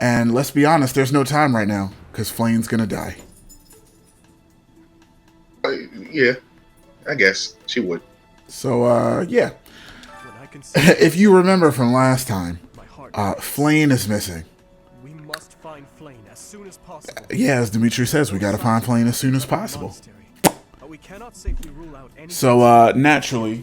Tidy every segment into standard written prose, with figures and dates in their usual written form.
And let's be honest, there's no time right now because Flayn's gonna die. Yeah, I guess she would. So, yeah. If you remember from last time, Flayn is missing. We must find Flayn as soon as possible. Yeah, as Dimitri says, we gotta find Flayn as soon as possible. We cannot safely rule out any. So, naturally,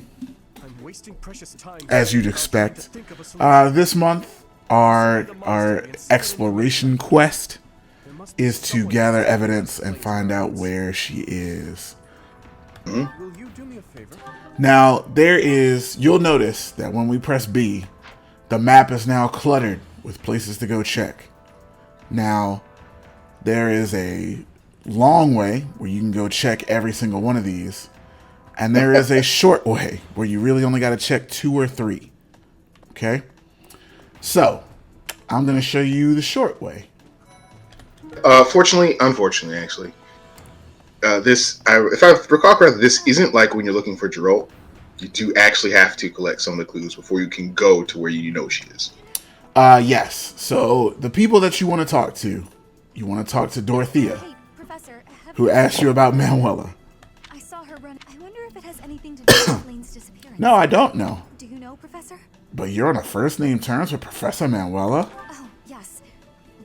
I'm wasting precious time as you'd expect, this month our exploration quest is to gather evidence and find out where she is. Will you do me a favor? Now, you'll notice that when we press B, the map is now cluttered with places to go check. Now, there is a long way where you can go check every single one of these, and there is a short way where you really only got to check 2 or 3. Okay? So, I'm going to show you the short way. Unfortunately, actually. If I recall correctly, this isn't like when you're looking for Geralt. You do actually have to collect some of the clues before you can go to where you know she is. Yes. So, the people that you want to talk to Dorothea, Hey, Professor, who asked you about Manuela. I saw her run. I wonder if it has anything to do with Flayn's disappearance. No, I don't know. Do you know, Professor? But you're on a first name terms with Professor Manuela? Oh, yes.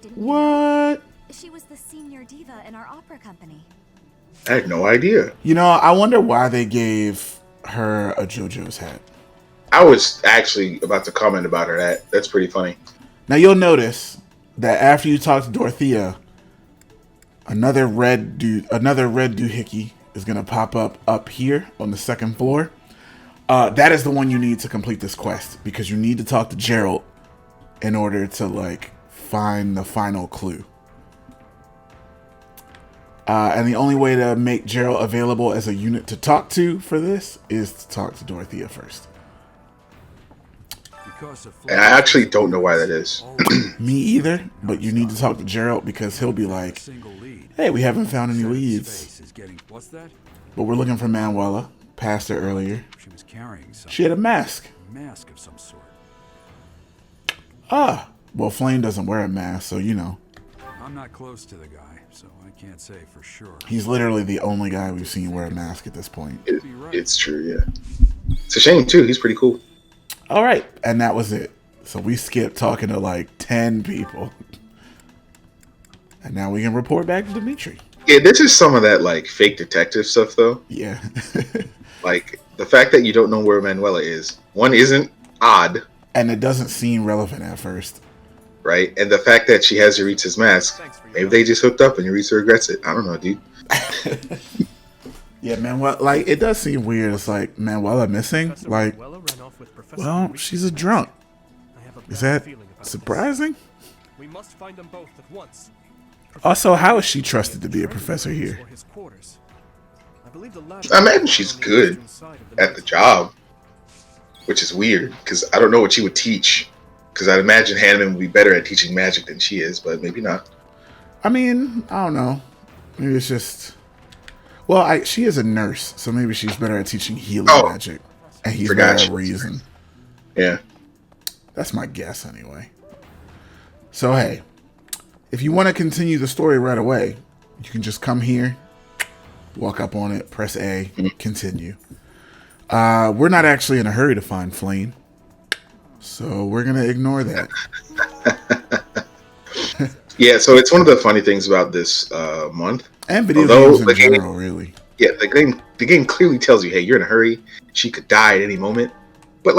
Didn't you What? know? She was the senior diva in our opera company. I had no idea. You know, I wonder why they gave her a JoJo's hat. I was actually about to comment about her. That's pretty funny. Now you'll notice that after you talk to Dorothea, another red doohickey is gonna pop up here on the second floor. That is the one you need to complete this quest because you need to talk to Geralt in order to find the final clue. And the only way to make Geralt available as a unit to talk to for this is to talk to Dorothea first. And I actually don't know why that is. Me either, but you need to talk to Geralt because he'll be like, hey, we haven't found any leads. But we're looking for Manuela. Passed her earlier. She was carrying something. She had a mask. Mask of some sort. Well, Flayn doesn't wear a mask, so you know. I'm not close to the guy, so I can't say for sure. He's literally the only guy we've seen wear a mask at this point. It's true, yeah. It's a shame, too. He's pretty cool. All right, and that was it. So we skipped talking to 10 people. And now we can report back to Dimitri. Yeah, this is some of that, fake detective stuff, though. Yeah. The fact that you don't know where Manuela is, one, isn't odd. And it doesn't seem relevant at first. Right? And the fact that she has Yuritsa's mask, maybe they just hooked up and Yuritsa regrets it. I don't know, dude. Yeah, Manuela, it does seem weird. It's like, Manuela missing? Well, she's a drunk. Is that surprising? We must find them both at once. Also, how is she trusted to be a professor here? I imagine she's good at the job, which is weird, because I don't know what she would teach. Because I'd imagine Hanneman would be better at teaching magic than she is, but maybe not. I mean, I don't know. Maybe it's just... Well, she is a nurse, so maybe she's better at teaching healing magic. And he's better at reason. Yeah. That's my guess, anyway. So, hey. If you want to continue the story right away, you can just come here, walk up on it, press A, continue. We're not actually in a hurry to find Flayn, so we're going to ignore that. Yeah, so it's one of the funny things about this month. And video games in general, really. Yeah, the game clearly tells you, hey, you're in a hurry. She could die at any moment. But,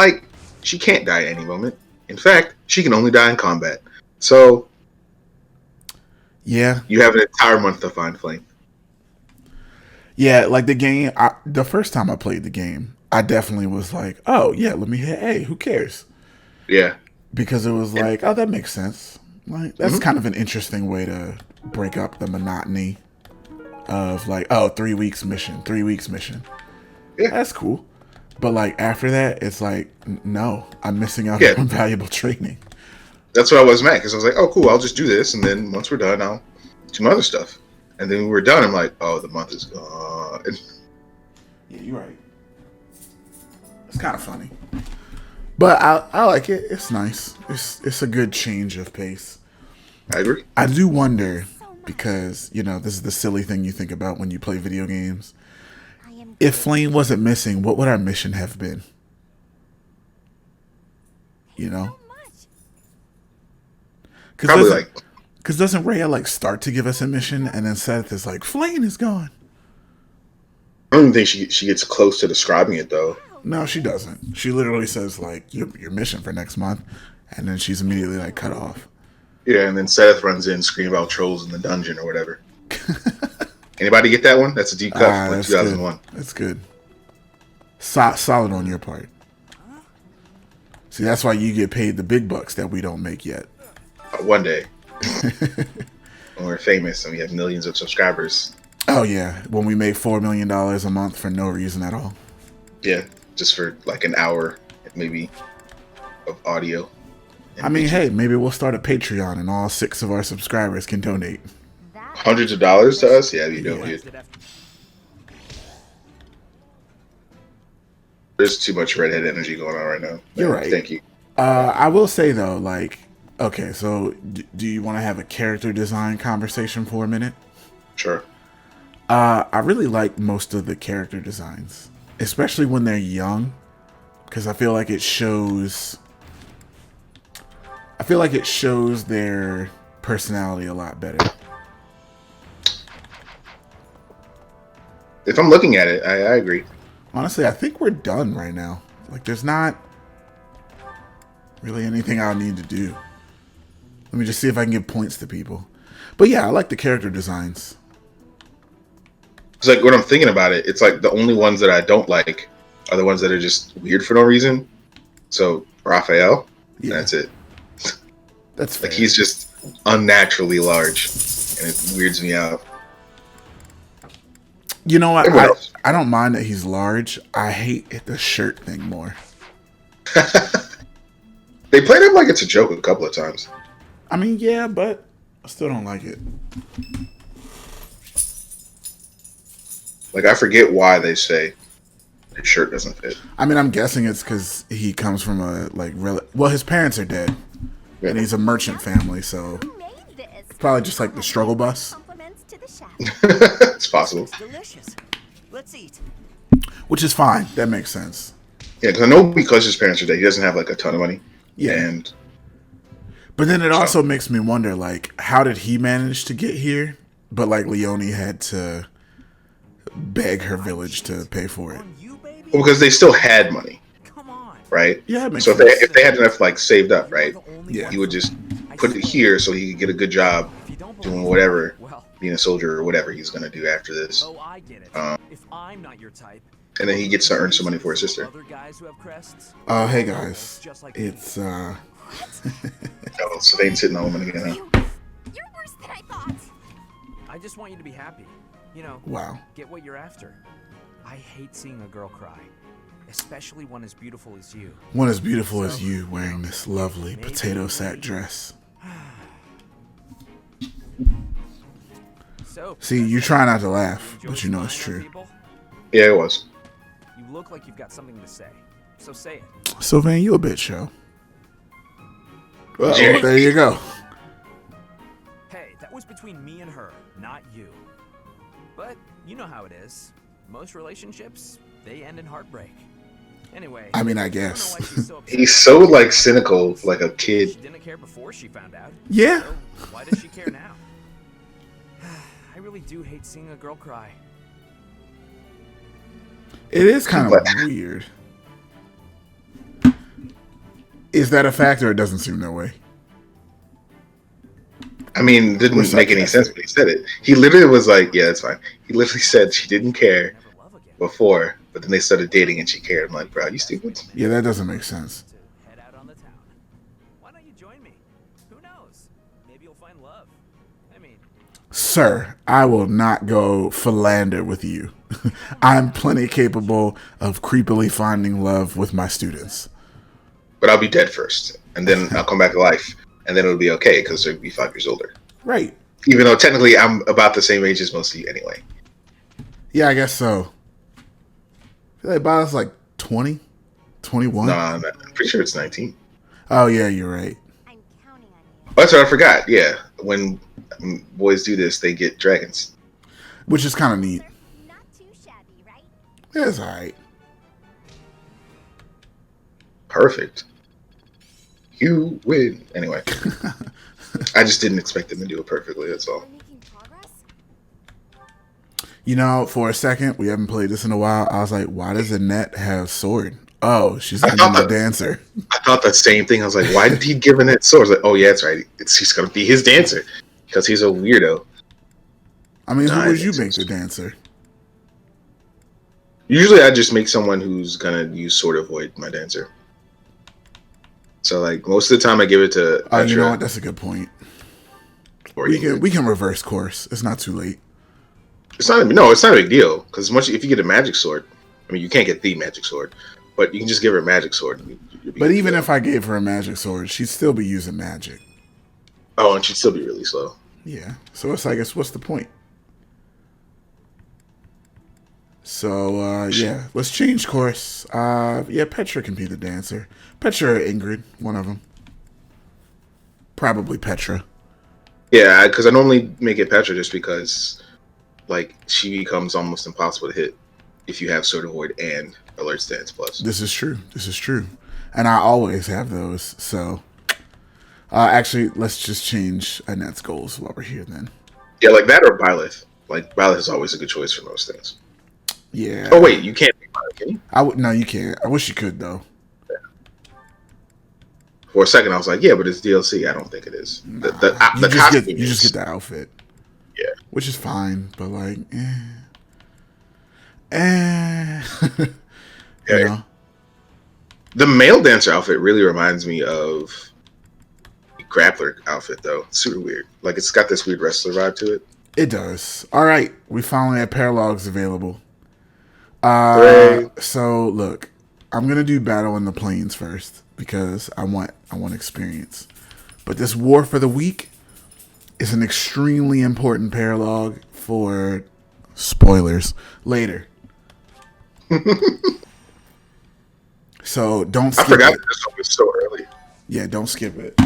she can't die at any moment. In fact, she can only die in combat. So... yeah. You have an entire month to find Flayn. Yeah, the game, the first time I played the game, I definitely was like, oh, yeah, let me hit A. Who cares? Yeah. Because it was oh, that makes sense. That's kind of an interesting way to break up the monotony of, 3 weeks mission. Yeah. That's cool. But, after that, it's no, I'm missing out on valuable training. That's what I was mad, because I was like, oh, cool, I'll just do this, and then once we're done, I'll do my other stuff. And then when we're done, I'm like, oh, the month is gone. Yeah, you're right. It's kind of funny. But I like it. It's nice. It's a good change of pace. I agree. I do wonder, So much. because, this is the silly thing you think about when you play video games. I am If Flayn wasn't missing, what would our mission have been? You know? so much. Probably Because doesn't Rhea, start to give us a mission, and then Seth is like, Flayn is gone. I don't even think she gets close to describing it though. No, she doesn't. She literally says, your mission for next month, and then she's immediately, cut off. Yeah, and then Seth runs in screaming about trolls in the dungeon or whatever. Anybody get that one? That's a deep cut from That's 2001. Good. That's good. Solid on your part. See, that's why you get paid the big bucks that we don't make yet. One day, when we're famous and we have millions of subscribers. Oh, yeah. When we make $4 million a month for no reason at all. Yeah, just for an hour, maybe, of audio. I mean, hey, maybe we'll start a Patreon and all 6 of our subscribers can donate. That Hundreds of dollars to us? Yeah, you don't get. There's too much redhead energy going on right now. You're right. Thank you. I will say, though, okay, so do you want to have a character design conversation for a minute? Sure. I really like most of the character designs, especially when they're young, because I feel like it shows their personality a lot better. If I'm looking at it, I agree. Honestly, I think we're done right now. There's not really anything I'll need to do. Let me just see if I can give points to people. But yeah, I like the character designs. It's when I'm thinking about it, it's the only ones that I don't like are the ones that are just weird for no reason. So Raphael, Yeah. that's it. That's fair. He's just unnaturally large, and it weirds me out. You know what? Everyone else. I don't mind that he's large. I hate the shirt thing more. They played him like it's a joke a couple of times. I mean, yeah, but I still don't like it. I forget why they say his shirt doesn't fit. I mean, I'm guessing it's because he comes from a his parents are dead, and he's a merchant family, so Who made this? probably just the struggle bus, Compliments to the chef. It's possible. Delicious. Let's eat. which is fine. That makes sense. Yeah, because I know because his parents are dead, he doesn't have a ton of money. Yeah. And But then it also makes me wonder, how did he manage to get here? But Leone had to beg her village to pay for it. On you, baby? well, because they still had money, Come on. right? Yeah, it makes So sense. if they had enough saved up, right, You're the only Yeah. one. he would just I put it swear. here so he could get a good job If you don't doing believe whatever, me, well, being a soldier or whatever he's gonna do after this. oh, I get it. If I'm not your type, And then he gets to earn some money for his sister. other guys who have crests, Hey guys, just like it's Oh, so they ain't sitting on woman again. Huh? You're worse than I thought. I just want you to be happy. wow. Get what you're after. I hate seeing a girl cry, especially one as beautiful as you. One as beautiful as you wearing this lovely potato sack dress. So, See, you try not to laugh, enjoy but you know it's spying on true. people? Yeah, it was. You look like you've got something to say, so say it. Sylvain, you a bitch show. Uh-oh, Jerry. there you go. Hey, that was between me and her, not you. But you know how it is. Most relationships, they end in heartbreak. Anyway, I mean, I don't know guess. why she's so upset. He's so cynical, like a She kid. didn't care before she found out. Yeah. So why does she care now? I really do hate seeing a girl cry. It is kind of What? weird. Is that a fact, or it doesn't seem that way? I mean, it didn't We're make any sense sarcastic. when he said it. He literally was like, "Yeah, it's fine." He literally said she didn't care Never love again. before, but then they started dating and she cared. I'm like, bro, you stupid. Yeah, that doesn't make sense. To head out on the town. Why don't you join me? Who knows? Maybe you'll find love. I mean, Sir, I will not go philander with you. I'm plenty capable of creepily finding love with my students. But I'll be dead first, and then I'll come back to life, and then it'll be okay because they'll be 5 years older. Right. Even though technically I'm about the same age as most of you anyway. Yeah, I guess so. I feel like Bob's 20, 21. No, I'm pretty sure it's 19. Oh, yeah, you're right. I'm counting on you. Oh, that's what I forgot. Yeah, when boys do this, they get dragons. which is kind of neat. Not too shabby, right? It's alright. Perfect. You win. Anyway, I just didn't expect them to do it perfectly. That's all. We're making progress? You know, for a second, we haven't played this in a while. I was like, why does Annette have sword? Oh, she's gonna be my dancer. I thought that same thing. I was like, why did he give Annette swords? Like, oh yeah, that's right. He's gonna be his dancer because he's a weirdo. I mean, who would you make the dancer? Usually, I just make someone who's gonna use sword avoid my dancer. So like most of the time, I give it to. Oh, you know what? That's a good point. Or We can reverse course. It's not too late. It's not a big deal because if you get a magic sword, I mean you can't get the magic sword, but you can just give her a magic sword. But even if I gave her a magic sword, she'd still be using magic. Oh, and she'd still be really slow. Yeah. So it's like, what's the point? So yeah, let's change course. Yeah, Petra can be the dancer. Petra or Ingrid, one of them. Probably Petra. Yeah, because I normally make it Petra just because, like, she becomes almost impossible to hit if you have Sword Avoid and Alert Stance Plus. This is true. This is true. And I always have those. So, actually, let's just change Annette's goals while we're here then. Yeah, like that or Byleth. Like, Byleth is always a good choice for most things. Yeah. Oh, wait, you can't make Byleth, can you? No, you can't. I wish you could, though. For a second, I was like, yeah, but it's DLC. I don't think it is. Nah, The costume you just get the outfit. Yeah. Which is fine, but like, you know? The male dancer outfit really reminds me of the grappler outfit, though. It's super weird. Like, it's got this weird wrestler vibe to it. It does. All right, we finally have paralogs available. So look, I'm gonna do Battle in the Plains first because I want experience. But this War for the Week is an extremely important paralog for spoilers later. So don't skip I forgot it. that this one was so early. Yeah, don't skip it.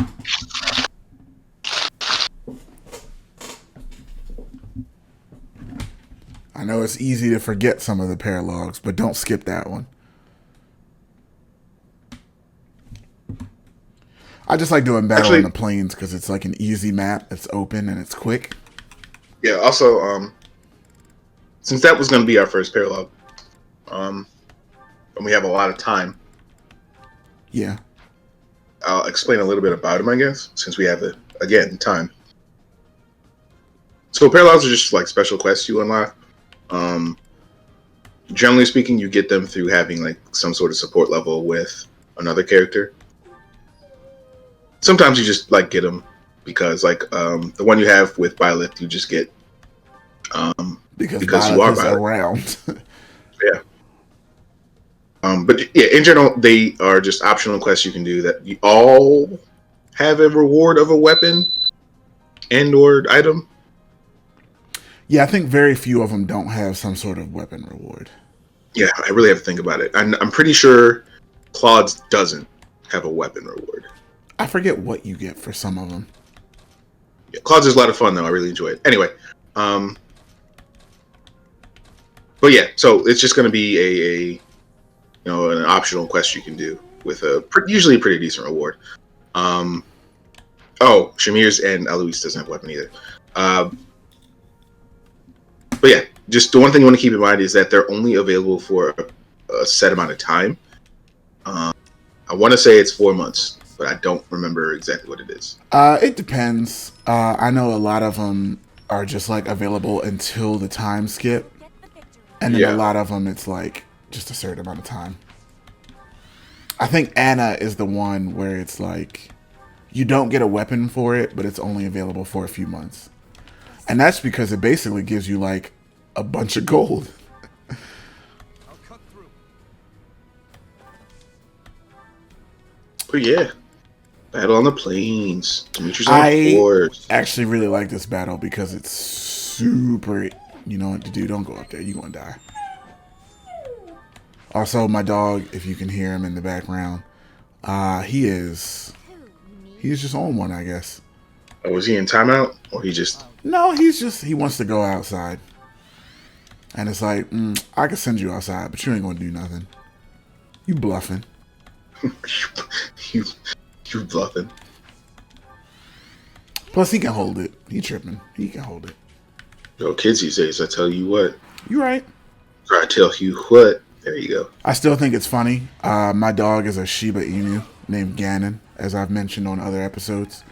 I know it's easy to forget some of the paralogs, but don't skip that one. I just like doing Battle in the Plains because it's like an easy map. It's open and it's quick. Yeah, also, since that was going to be our first paralog, and we have a lot of time, Yeah. I'll explain a little bit about him, I guess, since we have, again, time. So paralogs are just like special quests you unlock. Generally speaking, you get them through having like some sort of support level with another character. Sometimes you just like get them because like the one you have with Byleth, you just get because you are Byleth. Around. Yeah. But yeah, in general, they are just optional quests you can do that you all have a reward of a weapon and/or item. Yeah, I think very few of them don't have some sort of weapon reward. Yeah, I really have to think about it. I'm pretty sure Claude's doesn't have a weapon reward. I forget what you get for some of them. Yeah, Claude's is a lot of fun though. I really enjoy it. Anyway, but yeah, so it's just going to be an optional quest you can do with usually a pretty decent reward. Oh, Shamir's and Alois doesn't have a weapon either. But yeah, just the one thing you want to keep in mind is that they're only available for a set amount of time. I want to say it's 4 months, but I don't remember exactly what it is. It depends. I know a lot of them are just like available until the time skip. And then a lot of them, it's like just a certain amount of time. I think Anna is the one where it's like you don't get a weapon for it, but it's only available for a few months. And that's because it basically gives you like a bunch of gold. I'll cut through. But yeah, Battle on the Plains. Demetrius on I horse. actually really like this battle because it's super. You know what to do. Don't go up there. You're going to die. Also, my dog, if you can hear him in the background, he's just on one, I guess. Oh, was he in timeout, or he just? No, he wants to go outside. And it's like, I can send you outside, but you ain't gonna do nothing. You bluffing. you bluffing. Plus, he can hold it. He tripping. He can hold it. Yo, kids these days, I tell you what. You right. I tell you what. There you go. I still think it's funny. My dog is a Shiba Inu named Ganon, as I've mentioned on other episodes.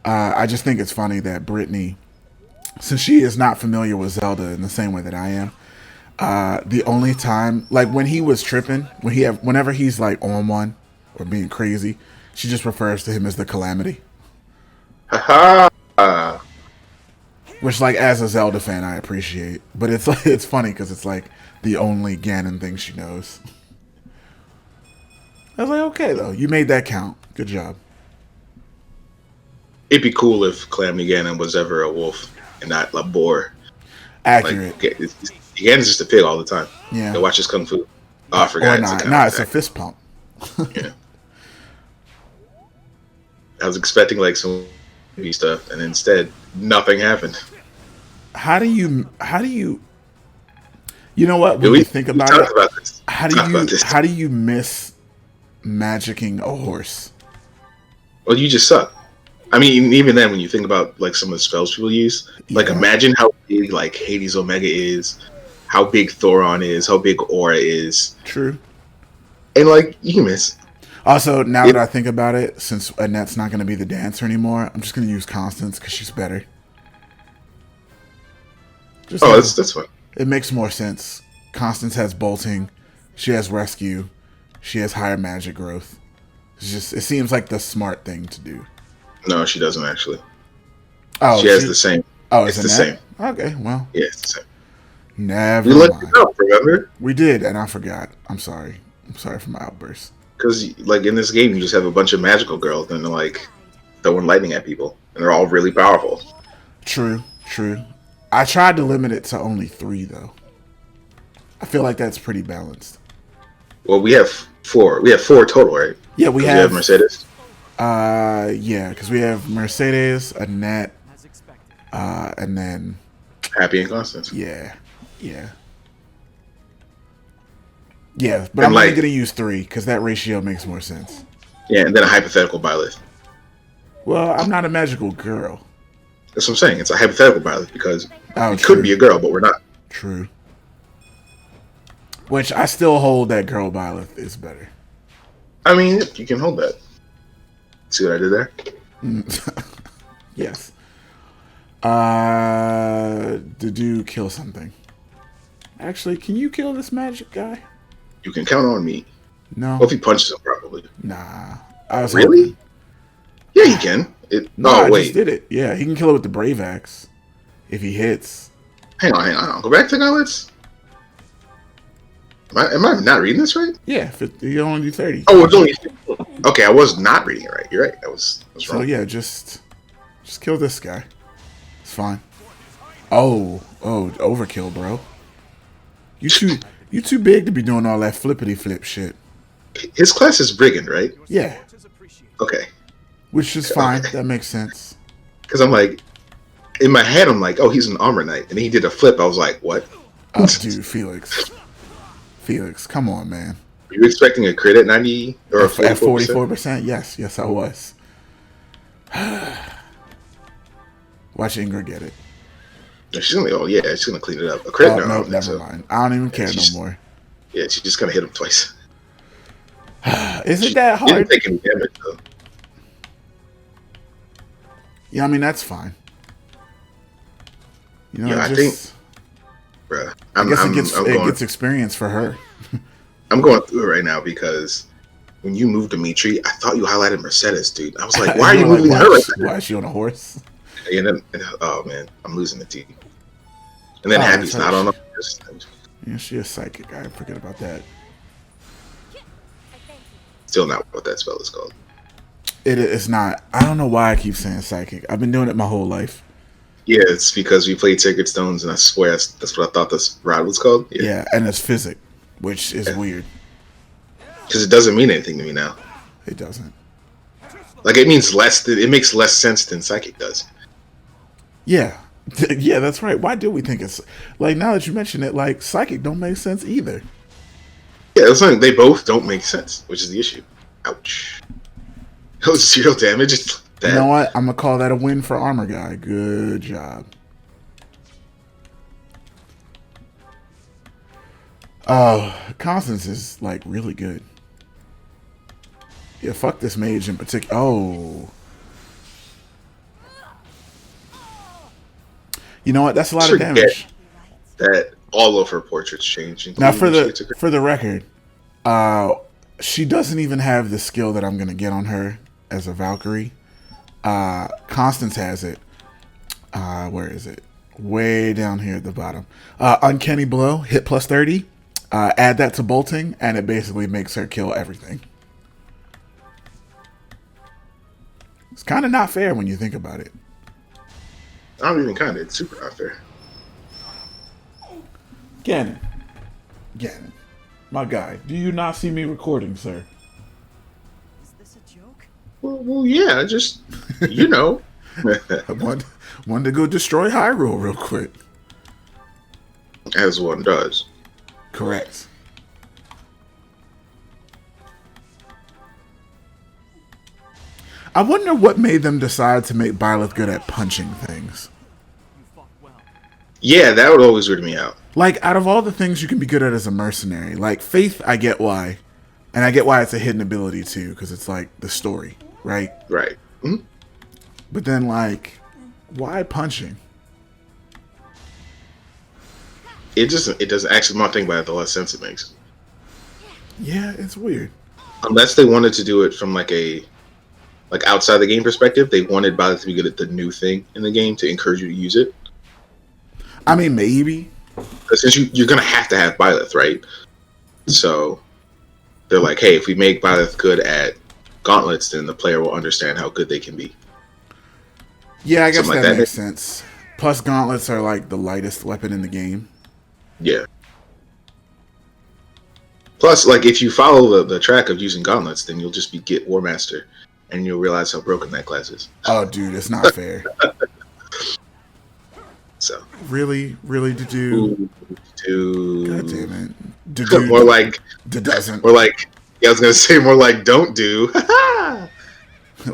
I just think it's funny that Brittany, since she is not familiar with Zelda in the same way that I am, the only time, like when he was tripping, whenever he's like on one or being crazy, she just refers to him as the Calamity. Haha. Which, like, as a Zelda fan, I appreciate. But it's funny because it's like the only Ganon thing she knows. I was like, okay, though. You made that count. Good job. It'd be cool if Calamity Ganon was ever a wolf and not a boar. Accurate. Like, Ganon's just a pig all the time. Yeah. Go watch his kung fu. Oh, I forgot. Or not. It's a fist pump. Yeah. I was expecting like some movie stuff, and instead, nothing happened. How do you you know what, when you think about it, how do you miss magicking a horse? Well, you just suck. I mean, even then, when you think about like some of the spells people use, like imagine how big like Hades Omega is, how big Thoron is, how big Aura is. True. And like you can miss. Also, now that I think about it, since Annette's not going to be the dancer anymore, I'm just going to use Constance because she's better. That's fine. It makes more sense. Constance has bolting, she has rescue, she has higher magic growth. It seems like the smart thing to do. No, she doesn't actually. Oh, she has the same. Oh, it's the same. Okay, well. Yeah, it's the same. Never we mind. looked it up, remember? We did, and I forgot. I'm sorry. I'm sorry for my outburst. Because, like, in this game, you just have a bunch of magical girls, and they're, like, throwing lightning at people. And they're all really powerful. True. I tried to limit it to only 3, though. I feel like that's pretty balanced. Well, we have 4. We have 4 total, right? Yeah, we have Mercedes. Yeah, because we have Mercedes, Annette, and then Happy and Constance. Yeah, but I'm only going to use 3 because that ratio makes more sense. Yeah, and then a hypothetical Byleth. Well, I'm not a magical girl. That's what I'm saying. It's a hypothetical Byleth because it true. could be a girl, but we're not. True. Which I still hold that girl Byleth is better. I mean, you can hold that. See what I did there? Yes. Did you kill something? Actually, can you kill this magic guy? You can count on me. No. Well, if he punches him, probably. Nah. I was really? hoping. Yeah, he can. I just did it. Yeah, he can kill it with the Brave Axe if he hits. Hang on. Go back to Gauntlets. Am I not reading this right? Yeah, you only do 30. Oh, it's only... Okay, I was not reading it right. You're right. I was wrong. So yeah, just kill this guy. It's fine. Oh, overkill, bro. You too big to be doing all that flippity flip shit. His class is Brigand, right? Yeah. Okay. Which is fine. That makes sense. Because I'm like, in my head, I'm like, oh, he's an armor knight, and then he did a flip. I was like, what? Oh, dude, Felix, come on, man. Were you expecting a crit at 90 or at 44%? Yes, I was. Watch Ingrid get it. She's gonna clean it up. A crit? No, never mind. I don't even care no more. Yeah, she's just gonna hit him twice. Isn't that hard? She didn't take any damage though. Yeah, I mean that's fine. You know, I think, bruh, I guess it gets experience for her. I'm going through it right now because when you moved Dimitri, I thought you highlighted Mercedes, dude. I was like, why are you moving her? Why is she on a horse? And then, oh man, I'm losing the team. And then Happy's not on a horse. Yeah, she is psychic. I forget about that. Still not what that spell is called. It's not. I don't know why I keep saying psychic. I've been doing it my whole life. Yeah, it's because we played Sacred Stones, and I swear that's what I thought this rod was called. Yeah, and it's physic, which is weird. Because it doesn't mean anything to me now. It doesn't. Like it means less. It makes less sense than psychic does. Yeah. Yeah, that's right. Why do we think it's like now that you mention it, like psychic don't make sense either? Yeah, that's something. They both don't make sense, which is the issue. Ouch. That was 0 damage. It's that. You know what? I'm gonna call that a win for Armor Guy. Good job. Oh, Constance is like really good. Yeah, fuck this mage in particular. Oh. You know what? That's a lot of damage. That all of her portraits change. Now for the record, she doesn't even have the skill that I'm gonna get on her as a Valkyrie. Constance has it. Where is it? Way down here at the bottom. Uncanny Blow, hit plus 30. Add that to bolting, and it basically makes her kill everything. It's kind of not fair when you think about it. Not even kind of. It's super not fair. Ganon, my guy, do you not see me recording, sir? Is this a joke? Well, yeah. Just you know. I wanted to go destroy Hyrule real quick. As one does. Correct. I wonder what made them decide to make Byleth good at punching things. You fought well. Yeah, that would always weird me out. Like, out of all the things you can be good at as a mercenary, like, Faith, I get why. And I get why it's a hidden ability, too, because it's, like, the story, right? Right. Mm-hmm. But then, like, why punching? It doesn't actually, not think about it, the less sense it makes. Yeah, it's weird. Unless they wanted to do it from, like, outside the game perspective, they wanted Byleth to be good at the new thing in the game to encourage you to use it. I mean, maybe. But since you're going to have Byleth, right? So they're like, hey, if we make Byleth good at gauntlets, then the player will understand how good they can be. Yeah, I guess Something that like makes sense. Plus, gauntlets are like the lightest weapon in the game. Yeah. Plus, like, if you follow the track of using gauntlets, then you'll just be Git War Master, and you'll realize how broken that class is. Oh, dude, it's not fair. So really, to do. God damn it. To do, more like doesn't. More like, yeah, I was gonna say more like don't do.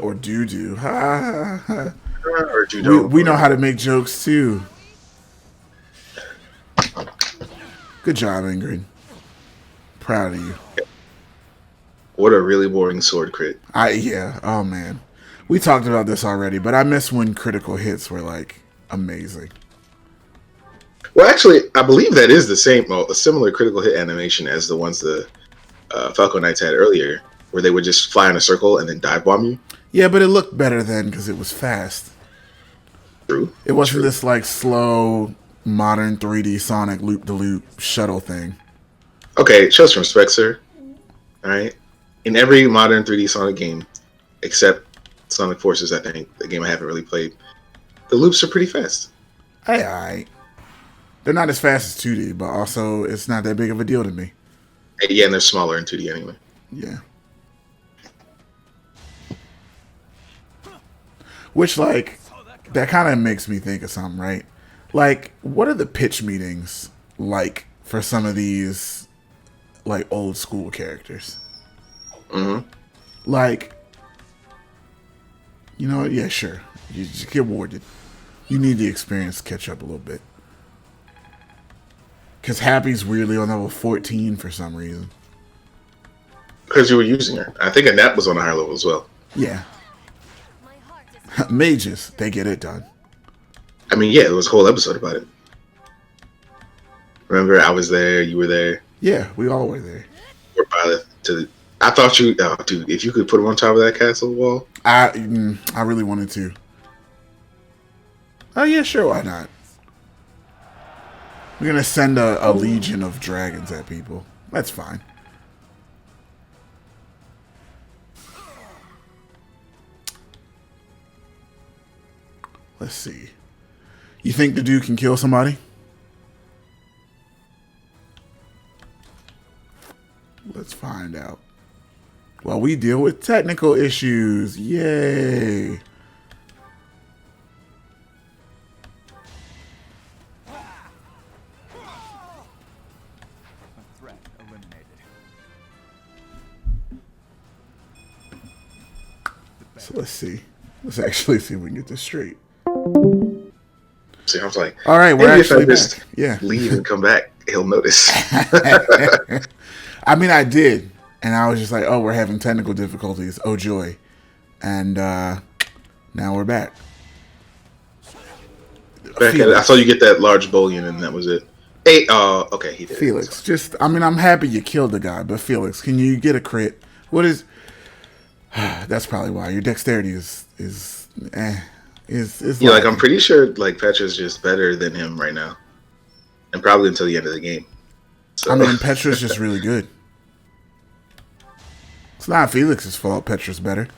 Or do. Ha, ha. Or do. We know how to make jokes too. Good job, Ingrid. Proud of you. What a really boring sword crit. Yeah. Oh man, we talked about this already, but I miss when critical hits were like amazing. Well, actually, I believe that is a similar critical hit animation as the ones the Falco Knights had earlier, where they would just fly in a circle and then dive bomb you. Yeah, but it looked better then because it was fast. True. It wasn't this like slow, modern 3D Sonic loop-de-loop shuttle thing. Okay, show some respect, sir. All right. In every modern 3D Sonic game, except Sonic Forces, I think, the game I haven't really played, the loops are pretty fast. Hey, alright. They're not as fast as 2D, but also it's not that big of a deal to me. Yeah, and they're smaller in 2D anyway. Yeah. Which, like, that kind of makes me think of something, right? Like, what are the pitch meetings like for some of these, like, old school characters? Mm-hmm. Like, you know what? Yeah, sure. You just get awarded. You need the experience to catch up a little bit. Because Happy's weirdly on level 14 for some reason. Because you were using her. I think Annette was on a higher level as well. Yeah. Mages, they get it done. I mean, yeah, there was a whole episode about it. Remember, I was there, you were there. Yeah, we all were there. Or I thought you, oh, dude, if you could put him on top of that castle wall. I really wanted to. Oh yeah, sure, why not? We're gonna send a legion of dragons at people. That's fine. Let's see. You think the dude can kill somebody? Let's find out. while we deal with technical issues. Yay! Threat eliminated. So let's see. Let's actually see if we can get this straight. See, I was like, All right, we're maybe actually if I just back. Yeah. leave and come back, he'll notice. I mean, I did, and I was just like, "Oh, we're having technical difficulties. Oh joy!" And now we're back. I saw you get that large bullion, and that was it. Hey, okay, he did. Felix, I'm happy you killed the guy, but Felix, can you get a crit? What is? That's probably why your dexterity is Yeah, like I'm pretty sure like Petra's just better than him right now, and probably until the end of the game. So. I mean, Petra's just really good. It's not Felix's fault. Petra's better.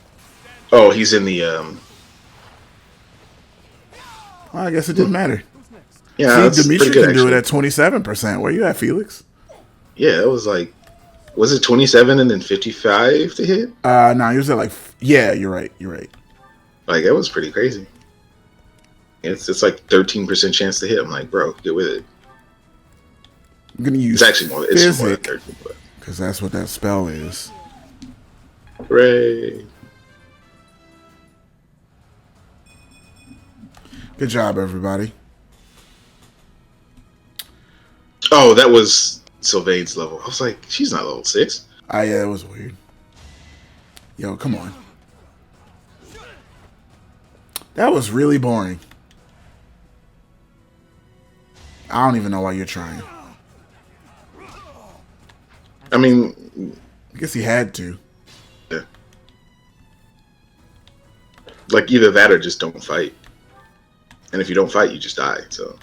Oh, he's in the Well, I guess it didn't matter. Yeah, See, Dimitri pretty good, can do it actually. at 27%. Where you at, Felix? Yeah, it was like, was it 27 and then 55 to hit? No, he was at yeah, you're right. Like, that was pretty crazy. It's like 13% chance to hit. I'm like, bro, get with it. I'm gonna use It's actually more. It's more than physic 13. But. because that's what that spell is. Hooray! Good job, everybody. Oh, that was Sylvain's level. I was like, she's not level 6. Yeah, that was weird. Yo, come on. That was really boring. I don't even know why you're trying. I mean, I guess he had to. yeah. Like either that or just don't fight. And if you don't fight, you just die. So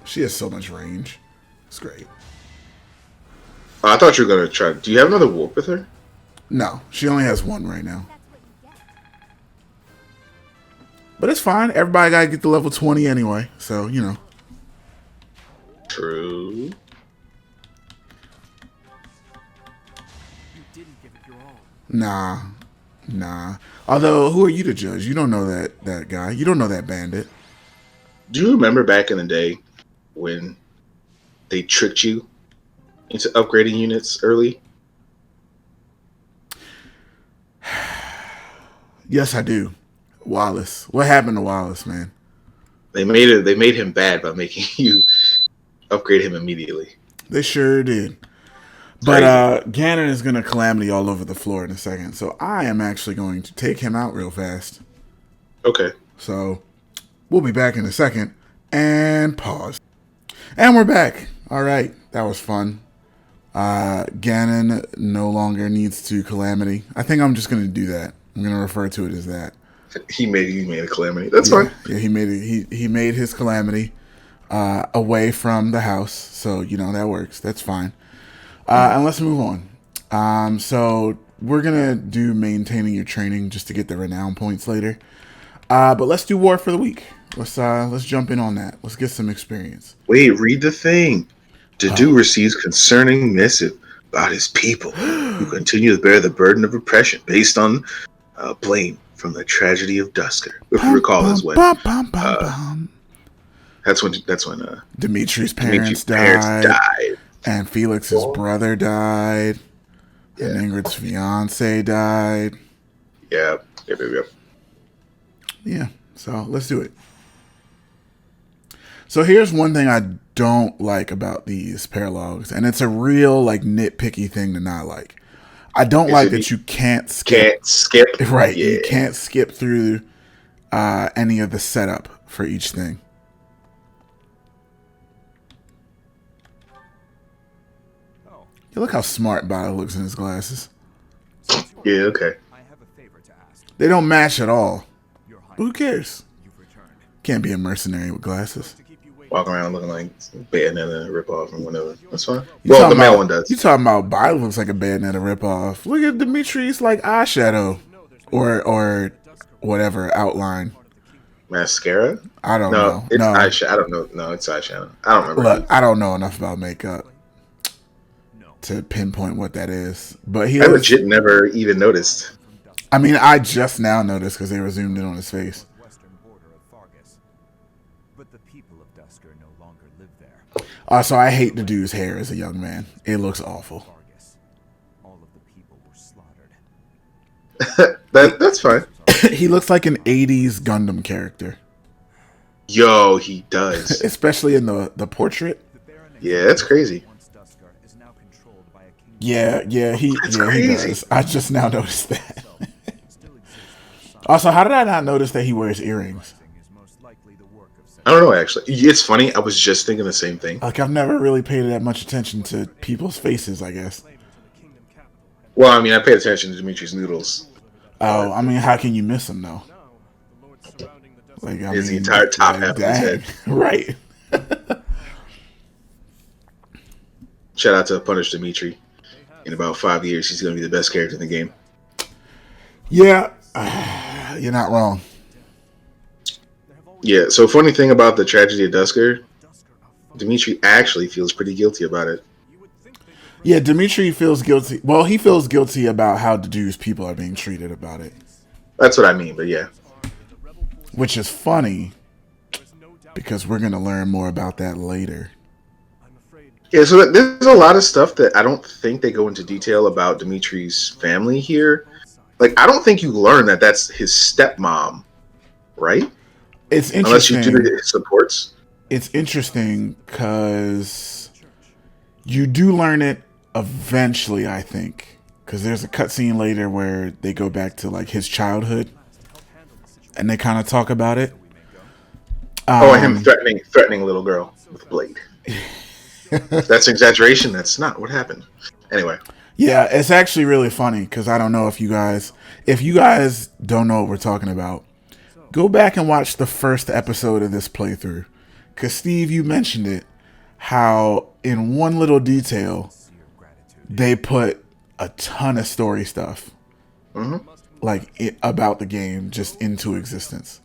She has so much range. It's great. I thought you were gonna try. Do you have another warp with her? No, she only has one right now. But it's fine. Everybody gotta get to level 20 anyway. So, you know. True. You didn't give it your all. Nah. Although, who are you to judge? You don't know that guy. You don't know that bandit. Do you remember back in the day when they tricked you into upgrading units early? Yes, I do. Wallace. What happened to Wallace, man? They made him bad by making you upgrade him immediately. They sure did. But Ganon is going to calamity all over the floor in a second. So I am actually going to take him out real fast. Okay. So we'll be back in a second. And pause. And we're back. All right. That was fun. Ganon no longer needs to calamity. I think I'm just going to do that. I'm going to refer to it as that. He made a calamity. That's fine. Yeah, he made it. He made his calamity away from the house. So, you know, that works. That's fine. And let's move on. So we're going to do maintaining your training just to get the renown points later. But let's do war for the week. Let's jump in on that. Let's get some experience. Wait, read the thing. Dedu receives concerning missive about his people who continue to bear the burden of oppression based on blame from the tragedy of Dusker. If you recall, is when that's when Dimitri's parents died. And Felix's brother died. Yeah. And Ingrid's fiance died. Yep. Yeah, so let's do it. So here's one thing I don't like about these paralogs, and it's a real like nitpicky thing to not like. I don't like that you can't skip. Can't skip. Right, Yeah. you can't skip through any of the setup for each thing. Oh, You look how smart Bile looks in his glasses. Yeah, okay. I have a favor to ask. They don't match at all. Your Highness, Who cares? you've returned. Can't be a mercenary with glasses. To keep you waiting. Walk around looking like Bayonetta ripoff and whatever. That's fine. You Well, the talking male about- one does. You talking about Bile looks like a Bayonetta ripoff. Look at Dimitri's like eyeshadow or whatever outline. Mascara? I don't No, know. it's No, eyeshadow. I don't know. No, it's eyeshadow. I don't remember. look, I don't know enough about makeup to pinpoint what that is. But he I looks, legit never even noticed. I mean, I just now noticed because they were zoomed in on his face. Western border of Fargus. But the people of Dusker no longer live there. Also, I hate the dude's hair as a young man. It looks awful. Fargus. All of the people were slaughtered. That's fine. He looks like an 80s Gundam character, Yo, he does. especially in the portrait. The Baron Yeah, that's crazy. once Dusker is now controlled by a king Yeah, he crazy. does. I just now noticed that. still exists. Also, how did I not notice that he wears earrings? Is most likely the work of I don't know, actually. It's funny. I was just thinking the same thing. Like, I've never really paid that much attention to people's faces, I guess. Well, I mean, I paid attention to Dimitri's noodles. Oh, I mean, how can you miss him, though? Like, I His mean, entire top like, half of his head. Right. Shout out to Punish Dimitri. In about 5 years, he's going to be the best character in the game. Yeah, you're not wrong. Yeah, so funny thing about the tragedy of Dusker, Dimitri actually feels pretty guilty about it. Yeah, Dimitri feels guilty. Well, he feels guilty about how the dude's people are being treated about it. That's what I mean, but yeah. Which is funny, because we're going to learn more about that later. Yeah, so there's a lot of stuff that I don't think they go into detail about Dimitri's family here. Like, I don't think you learn that that's his stepmom, right? It's Unless interesting. you do his supports. It's interesting because you do learn it eventually, I think. Because there's a cutscene later where they go back to, like, his childhood. And they kind of talk about it. Him threatening a little girl with a blade. That's exaggeration. That's not what happened. Anyway. Yeah, it's actually really funny because I don't know if you guys don't know what we're talking about, go back and watch the first episode of this playthrough. Because Steve, you mentioned it, how in one little detail, they put a ton of story stuff, about the game just into existence.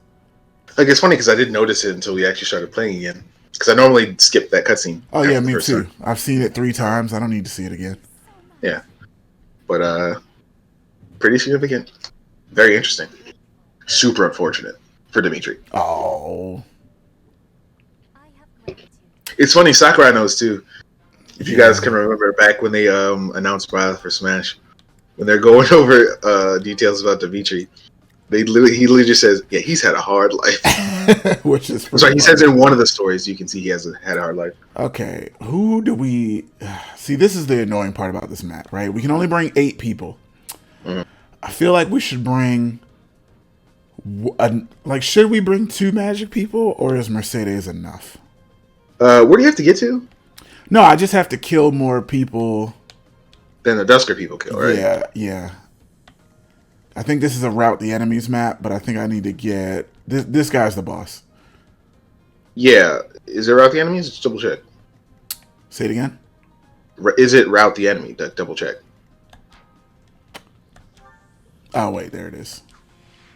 Like, it's funny because I didn't notice it until we actually started playing again. Because I normally skip that cutscene. Oh yeah, me the too. time. I've seen it 3 times. I don't need to see it again. Yeah. But, pretty significant. Very interesting. Super unfortunate for Dimitri. Oh. I have gratitude. It's funny, Sakurai knows too. If you guys can remember back when they announced Bile for Smash, when they're going over details about Dimitri, he literally just says, "Yeah, he's had a hard life." Which is Sorry, he says in one of the stories you can see he had a hard life. Okay, who do we see? This is the annoying part about this map, right? We can only bring 8 people. I feel like we should bring should we bring 2 magic people, or is Mercedes enough? Where do you have to get to? No, I just have to kill more people Than the Dusker people kill, right? Yeah. I think this is a route the enemies map, but I think I need to get this guy's the boss. Yeah. Is it route the enemies? Just double check. Say it again. Is it route the enemy? Double check. Oh wait, there it is.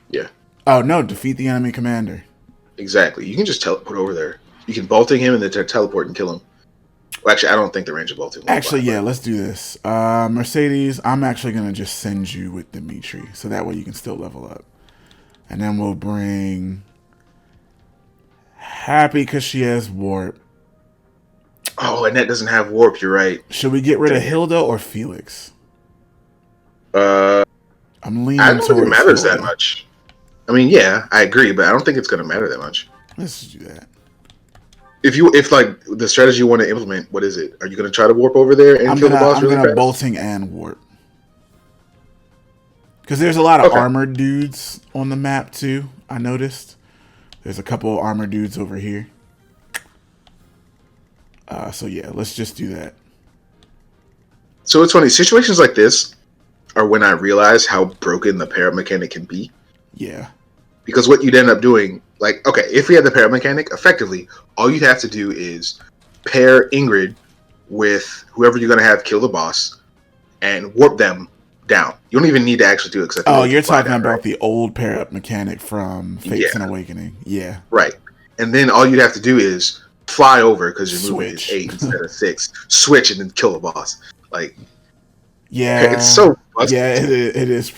Yeah. Oh no, defeat the enemy commander. Exactly. You can just teleport over there. You can bolting him and then teleport and kill him. Well, actually, I don't think the range of bolting. Actually, yeah, let's do this. Mercedes, I'm actually going to just send you with Dimitri, so that way you can still level up. And then we'll bring Happy because she has warp. Oh, Annette doesn't have warp. You're right. Should we get rid of Hilda or Felix? I'm leaning I don't think it towards matters Hilda. that much. I mean, yeah, I agree, but I don't think it's going to matter that much. Let's just do that. If like the strategy you want to implement, what is it? Are you going to try to warp over there and kill the boss really fast? bolting and warp. Because there's a lot of Okay. armored dudes on the map too, I noticed. There's a couple of armored dudes over here. So yeah, let's just do that. So it's funny. Situations like this are when I realize how broken the parrot mechanic can be. Yeah. Because what you'd end up doing, like, okay, if we had the parrot mechanic, effectively, all you'd have to do is pair Ingrid with whoever you're going to have kill the boss and warp them down. You don't even need to actually do it. Cause Oh, you're talking about the old pair-up mechanic from Fates and Awakening. Yeah. Right. And then all you'd have to do is fly over because your movement is Switch. 8 instead of 6. Switch and then kill the boss. Like, Yeah, it's so busted. yeah, it is.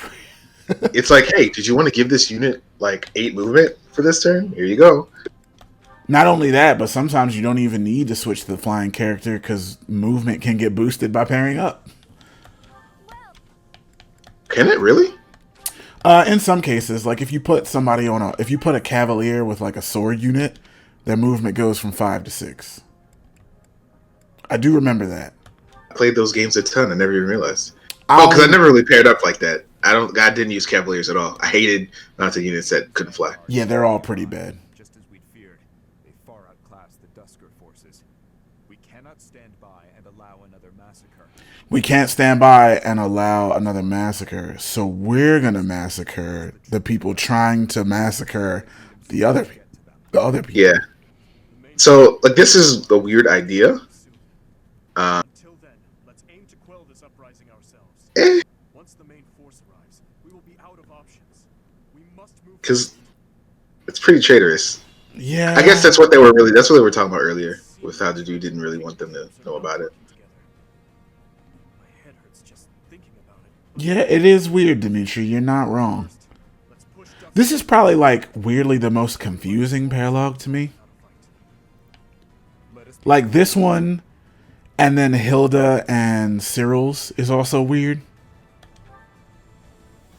It's like, hey, did you want to give this unit like 8 movement for this turn? Here you go. Not only that, but sometimes you don't even need to switch to the flying character because movement can get boosted by pairing up. Can it really? In some cases, like if you put somebody on if you put a cavalier with like a sword unit, their movement goes from 5 to 6. I do remember that. I played those games a ton. I never even realized. Because I never really paired up like that. I didn't use cavaliers at all. I hated mounted units that couldn't fly. Yeah, they're all pretty bad. Just as we'd feared, they far outclass the Dusker forces. We cannot stand by and allow another massacre. We can't stand by and allow another massacre, so we're gonna massacre the people trying to massacre the other people. Yeah. So, like, this is the weird idea. Until then, let's aim to quell this uprising ourselves. Eh. Once the main force arrives, we will be out of options. We must move. Because it's pretty traitorous. Yeah, I guess that's what they were talking about earlier, with how the dude didn't really want them to know about it. My head hurts just thinking about it. Yeah, it is weird, Dimitri. You're not wrong. Let's push Dusker This is probably like weirdly the most confusing paralogue to me. Like this one, and then Hilda and Cyril's is also weird.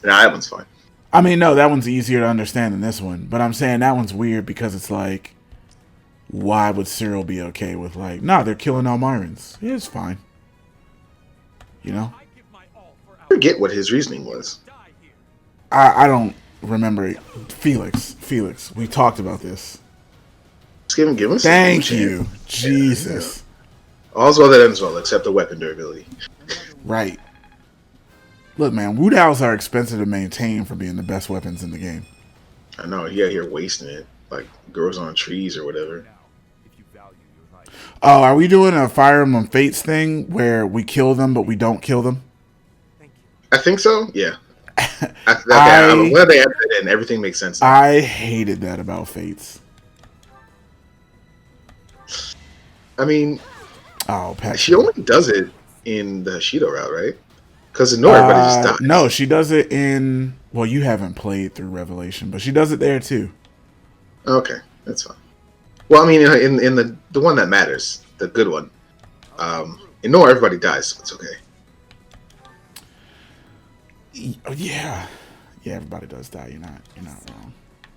Nah, that one's fine. I mean, no, that one's easier to understand than this one. But I'm saying that one's weird because it's like, why would Cyril be okay with like, nah, they're killing Almirans. Yeah, it's fine. You know? I give my all for I forget what his reasoning was. die here. I don't remember. Felix, we talked about this. Just give him some Thank chance. you. Jesus. All's well that ends well, except the weapon durability. Right. Look, man, Wudaos are expensive to maintain for being the best weapons in the game. I know, he out here wasting it. Like, grows on trees or whatever. Now, if you value your life. Oh, are we doing a Fire Emblem Fates thing where we kill them but we don't kill them? Thank you. I think so, yeah. I'm glad they added it in. Everything makes sense now. I hated that about Fates. I mean, Oh, Pat. she only does it in the Shido route, right? Because in Nor, everybody just dies. No, she does it in. Well, you haven't played through Revelation, but she does it there too. Okay, that's fine. Well, I mean, in the one that matters, the good one, in Nor, everybody dies, so it's okay. Yeah, everybody does die. You're not wrong.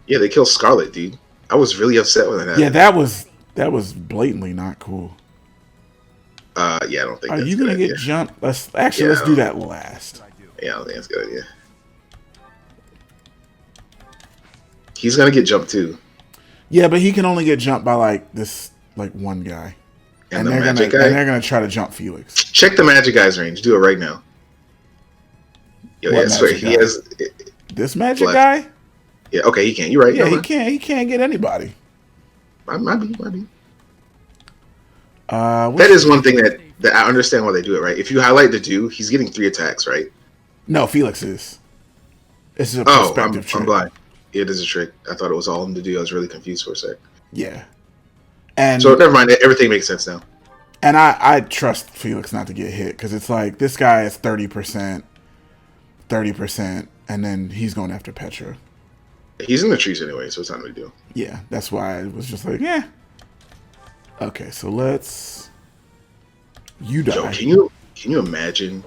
Yeah, they kill Scarlet, dude. I was really upset when that happened. Yeah, that was blatantly not cool. Yeah, I don't think. Are that's you a gonna good get idea. jumped? Let's do that last. Yeah, I don't think that's a good idea. He's gonna get jumped too. Yeah, but he can only get jumped by like one guy, And the they're magic gonna guy. and they're gonna try to jump Felix. Check the magic guy's range. Do it right now. Yo, What yeah, I swear, magic he guy? has. This magic Black. guy? Yeah, okay, he can't. You're right. Yeah, No, he can't get anybody. might be. That That is one thing that I understand why they do it, right? If you highlight the do, he's getting 3 attacks, right? No, Felix is. This is a Oh, perspective I'm trick. blind. It is a trick. I thought it was all in the do. I was really confused for a sec. Yeah, and So never mind. Everything makes sense now. and I trust Felix not to get hit because it's like this guy is 30%, and then he's going after Petra. He's in the trees anyway, so it's not a big deal. Yeah, that's why I was just like, yeah. Okay, so let's. You die. Joe, can you imagine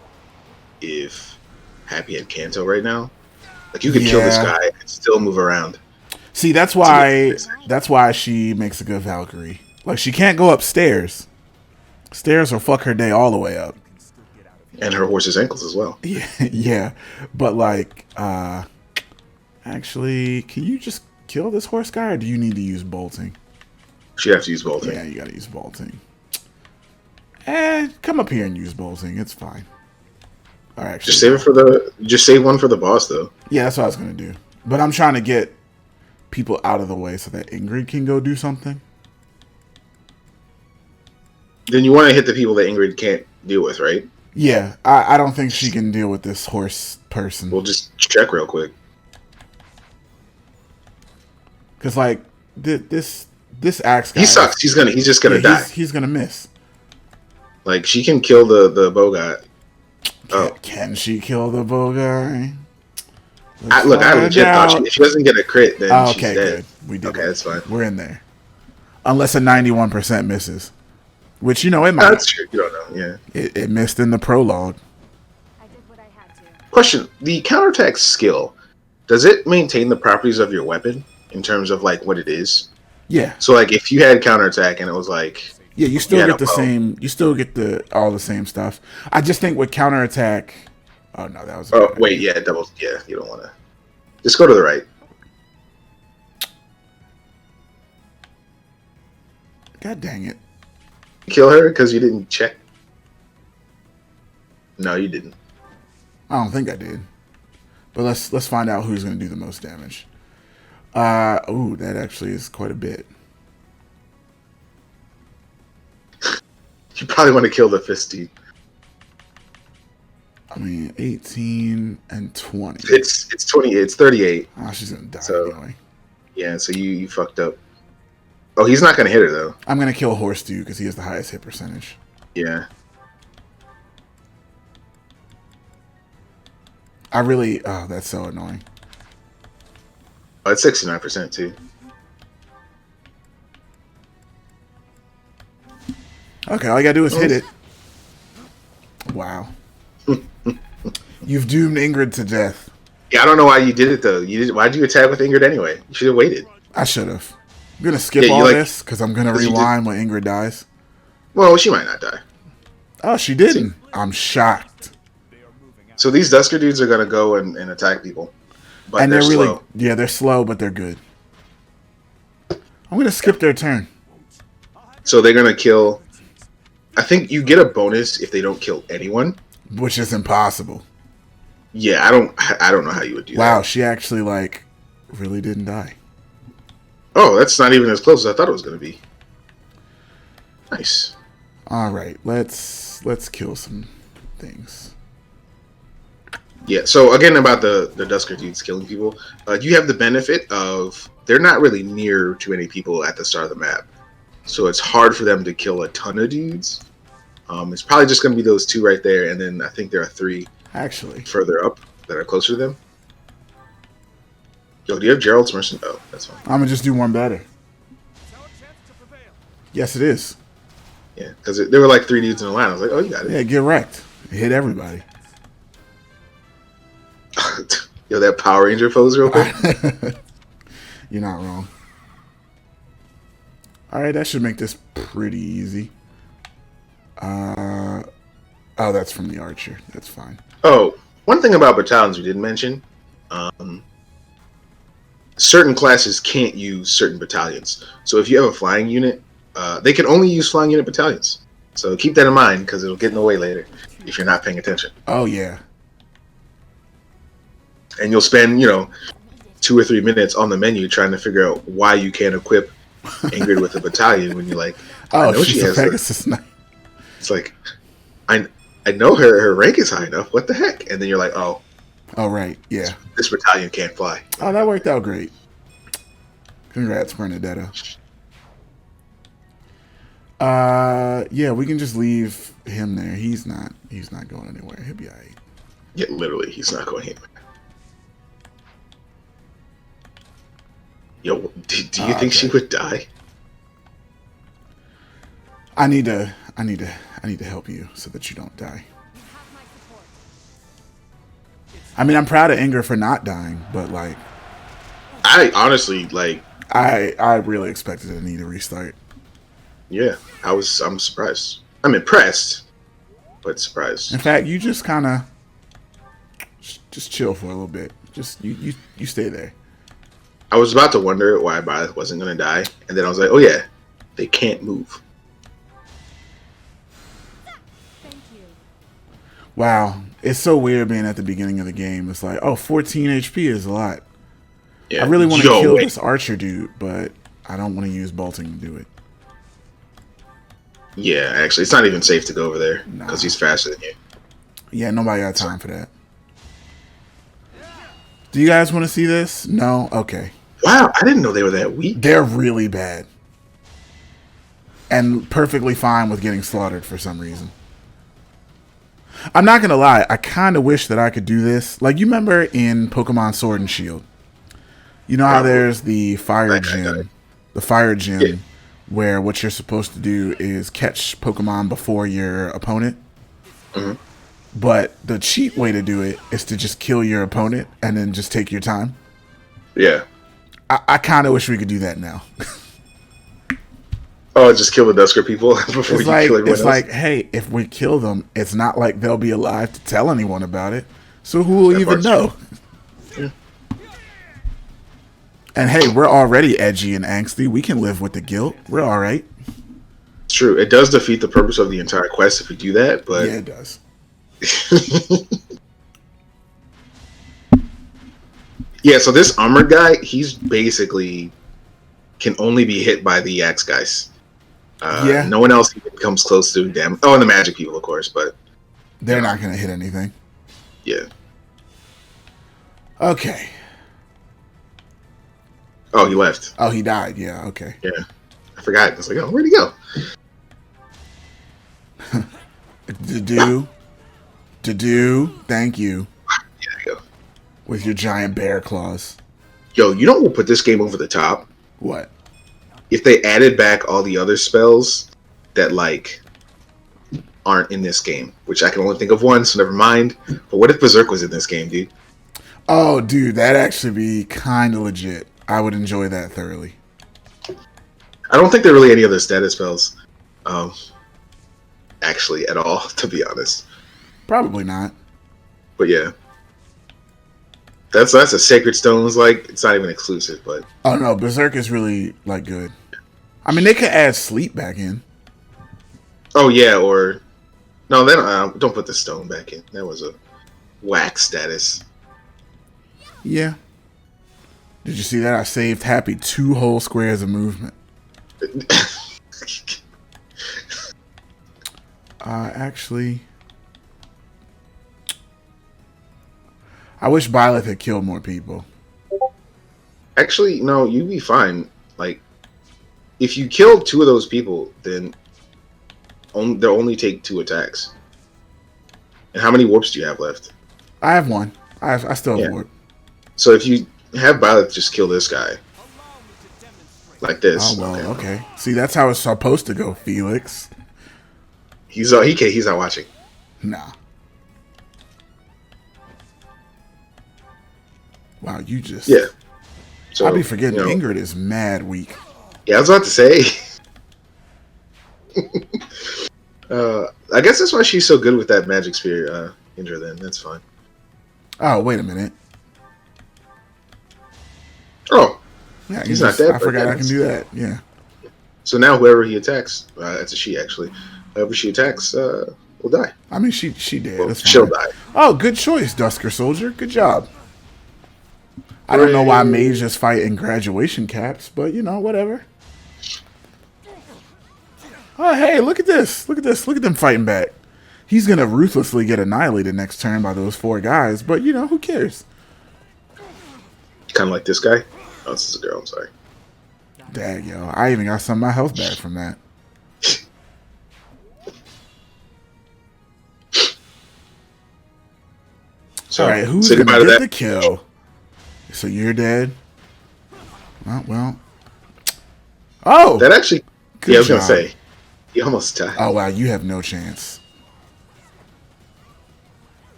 if Happy had Kanto right now? Like you could kill this Yeah. guy and still move around. See, that's why she makes a good Valkyrie. Like she can't go upstairs. Stairs will fuck her day all the way up. And her horse's ankles as well. Yeah. But like, actually, can you just kill this horse guy, or do you need to use bolting? She'd have to use bolting. Yeah, you gotta use bolting. Come up here and use bolting. It's fine. All right, Just save one for the boss though. Yeah, that's what I was gonna do. But I'm trying to get people out of the way so that Ingrid can go do something. Then you want to hit the people that Ingrid can't deal with, right? Yeah, I don't think she can deal with this horse person. We'll just check real quick. Because like this axe guy, He sucks. He's just gonna die. He's gonna miss. Like she can kill the bow guy. Oh, Can she kill the bow guy? I legit thought if she doesn't get a crit, then Oh, she's okay, dead. good. We did. Okay, it. that's fine. We're in there. Unless a 91% misses, which it might. That's true. You don't know. Yeah. It missed in the prologue. I did what I had to. Question: the counterattack skill, does it maintain the properties of your weapon in terms of like what it is? Yeah. So like if you had counterattack and it was like Yeah, you still had get a the bow. same. You still get all the same stuff. I just think with counterattack. Oh no, that was. Oh wait, yeah, double. Yeah, you don't want to. Just go to the right. God dang it! Kill her because you didn't check. No, you didn't. I don't think I did. But let's find out who's going to do the most damage. Ooh, that actually is quite a bit. You probably want to kill the 15. I mean, 18 and 20. It's 20. It's 38. Oh, she's going to die So- anyway. Yeah, so you fucked up. Oh, he's not gonna hit her though. I'm going to kill Horse Dude because he has the highest hit percentage. Yeah. Oh, that's so annoying. Oh, it's 69% too. Okay, all you got to do is hit it. Wow. You've doomed Ingrid to death. Yeah, I don't know why you did it though. Why'd you attack with Ingrid anyway? You should have waited. I should have. I'm going to skip Yeah, you all like- this because I'm going to 'cause you did- rewind when Ingrid dies. Well, she might not die. Oh, she didn't. I'm shocked. So these Dusker dudes are gonna go and attack people, but And they're they're really, slow. yeah, they're slow, but they're good. I'm going to skip their turn. So they're gonna kill. I think you get a bonus if they don't kill anyone. Which is impossible. Yeah, I don't know how you would do Wow, that. she actually really didn't die. Oh, that's not even as close as I thought it was gonna be. Nice. All right, let's kill some things. Yeah. So again, about the Dusker dudes killing people, you have the benefit of they're not really near too many people at the start of the map, so it's hard for them to kill a ton of dudes. It's probably just gonna be those two right there, and then I think there are 3 Actually, further up that are closer to them. Yo, do you have Gerald's Merchant? Oh, that's fine. I'm gonna just do one better. It's our chance to prevail. Yes, it is. Yeah, because there were like 3 dudes in a line. I was like, oh, you got it. Yeah, get wrecked. Hit everybody. Yo, that Power Ranger pose real quick. You're not wrong. All right, that should make this pretty easy. Oh, that's from the archer. That's fine. Oh, one thing about battalions we didn't mention. Certain classes can't use certain battalions. So if you have a flying unit, they can only use flying unit battalions. So keep that in mind because it'll get in the way later if you're not paying attention. Oh yeah. And you'll spend, 2 or 3 minutes on the menu trying to figure out why you can't equip Ingrid with a battalion when you're like, I Oh, know she's a a- Pegasus Knight. It's like, I know her rank is high enough. What the heck? And then you're like, oh, Oh right, yeah. this battalion can't fly. Oh, that worked out great. Congrats, Bernadetta. Yeah, we can just leave him there. He's not going anywhere. He'll be alright. Yeah, literally, he's not going anywhere. Yo, do you think she okay. would die? I need to help you so that you don't die. You have my support. I mean, I'm proud of Ingrid for not dying, but I honestly I really expected to need a restart. yeah, I'm surprised. I'm impressed, but surprised. In fact, you just kind of just chill for a little bit. Just you stay there. I was about to wonder why Byleth wasn't gonna die, and then I was like, oh yeah, they can't move. Thank you. Wow, it's so weird being at the beginning of the game. It's like, oh, 14 HP is a lot. Yeah. I really want to Yo, kill wait. this archer dude, but I don't want to use bolting to do it. Yeah, actually, it's not even safe to go over there Nah. because he's faster than you. Yeah, nobody got time for that. Do you guys want to see this? No? Okay. Wow, I didn't know they were that weak. They're really bad. And perfectly fine with getting slaughtered for some reason. I'm not gonna lie. I kind of wish that I could do this. Like, you remember in Pokemon Sword and Shield, you know how there's the fire gym, Yeah. where what you're supposed to do is catch Pokemon before your opponent. Mhm. But the cheat way to do it is to just kill your opponent and then just take your time. Yeah. I kind of wish we could do that now. Oh, just kill the Dusker people before you kill everyone It's else. like, hey, if we kill them, it's not like they'll be alive to tell anyone about it. So who will That even part's know? Yeah. And hey, we're already edgy and angsty. We can live with the guilt. We're all right. It's true. It does defeat the purpose of the entire quest if we do that, but Yeah, it does. yeah. So this armored guy, he's basically can only be hit by the axe guys. Yeah. No one else even comes close to damage. Oh, and the magic people, of course, but They're not going to hit anything. yeah. Okay. Oh, he left. Oh, he died. Yeah, okay. Yeah. I forgot. I was like, oh, where'd he go? Thank you. Yeah, there you go. With your giant bear claws. Yo, you know what will put this game over the top? What? If they added back all the other spells that, like, aren't in this game, which I can only think of one, so never mind. But what if Berserk was in this game, dude? Oh, dude, that'd actually be kind of legit. I would enjoy that thoroughly. I don't think there are really any other status spells, actually, at all, to be honest. Probably not. But yeah. That's a Sacred Stones, like, it's not even exclusive, but Oh, no, Berserk is really, like, good. I mean, they could add sleep back in. oh yeah, or no, then don't put the stone back in. That was a whack status. Yeah. Did you see that? I saved Happy 2 whole squares of movement. Actually, I wish Byleth had killed more people. Actually, no, you'd be fine. Like, if you kill 2 of those people, then they'll only take 2 attacks. And how many warps do you have left? I have one. I still have Yeah. warp. So if you have Byleth just kill this guy, like this. Oh, well, okay. See, that's how it's supposed to go, Felix. He's not watching. Nah. Wow, you just... Yeah. So I'll be forgetting you know, Ingrid is mad weak. Yeah, I was about to say. I guess that's why she's so good with that magic spear, Indra. Then that's fine. Oh, wait a minute. Oh, Yeah, He's not dead, I but forgot I that's- can do that. Yeah. so now whoever he attacks, it's a she actually. Whoever she attacks, will die. I mean, she did. Well, That's she'll fine. die. Oh, good choice, Dusker Soldier. Good job. I don't know why mages fight in graduation caps, but you know, whatever. Oh, hey, look at this. Look at this. Look at them fighting back. He's going to ruthlessly get annihilated next turn by those 4 guys, but you know, who cares? Kind of like this guy. Oh, this is a girl. I'm sorry. Dag, yo. I even got some of my health back from that. So, All right, who's say going goodbye to to get that. the kill? So you're dead? Well. Oh! That actually. Good Yeah, I was gonna job. say. He almost died. Oh, wow, you have no chance.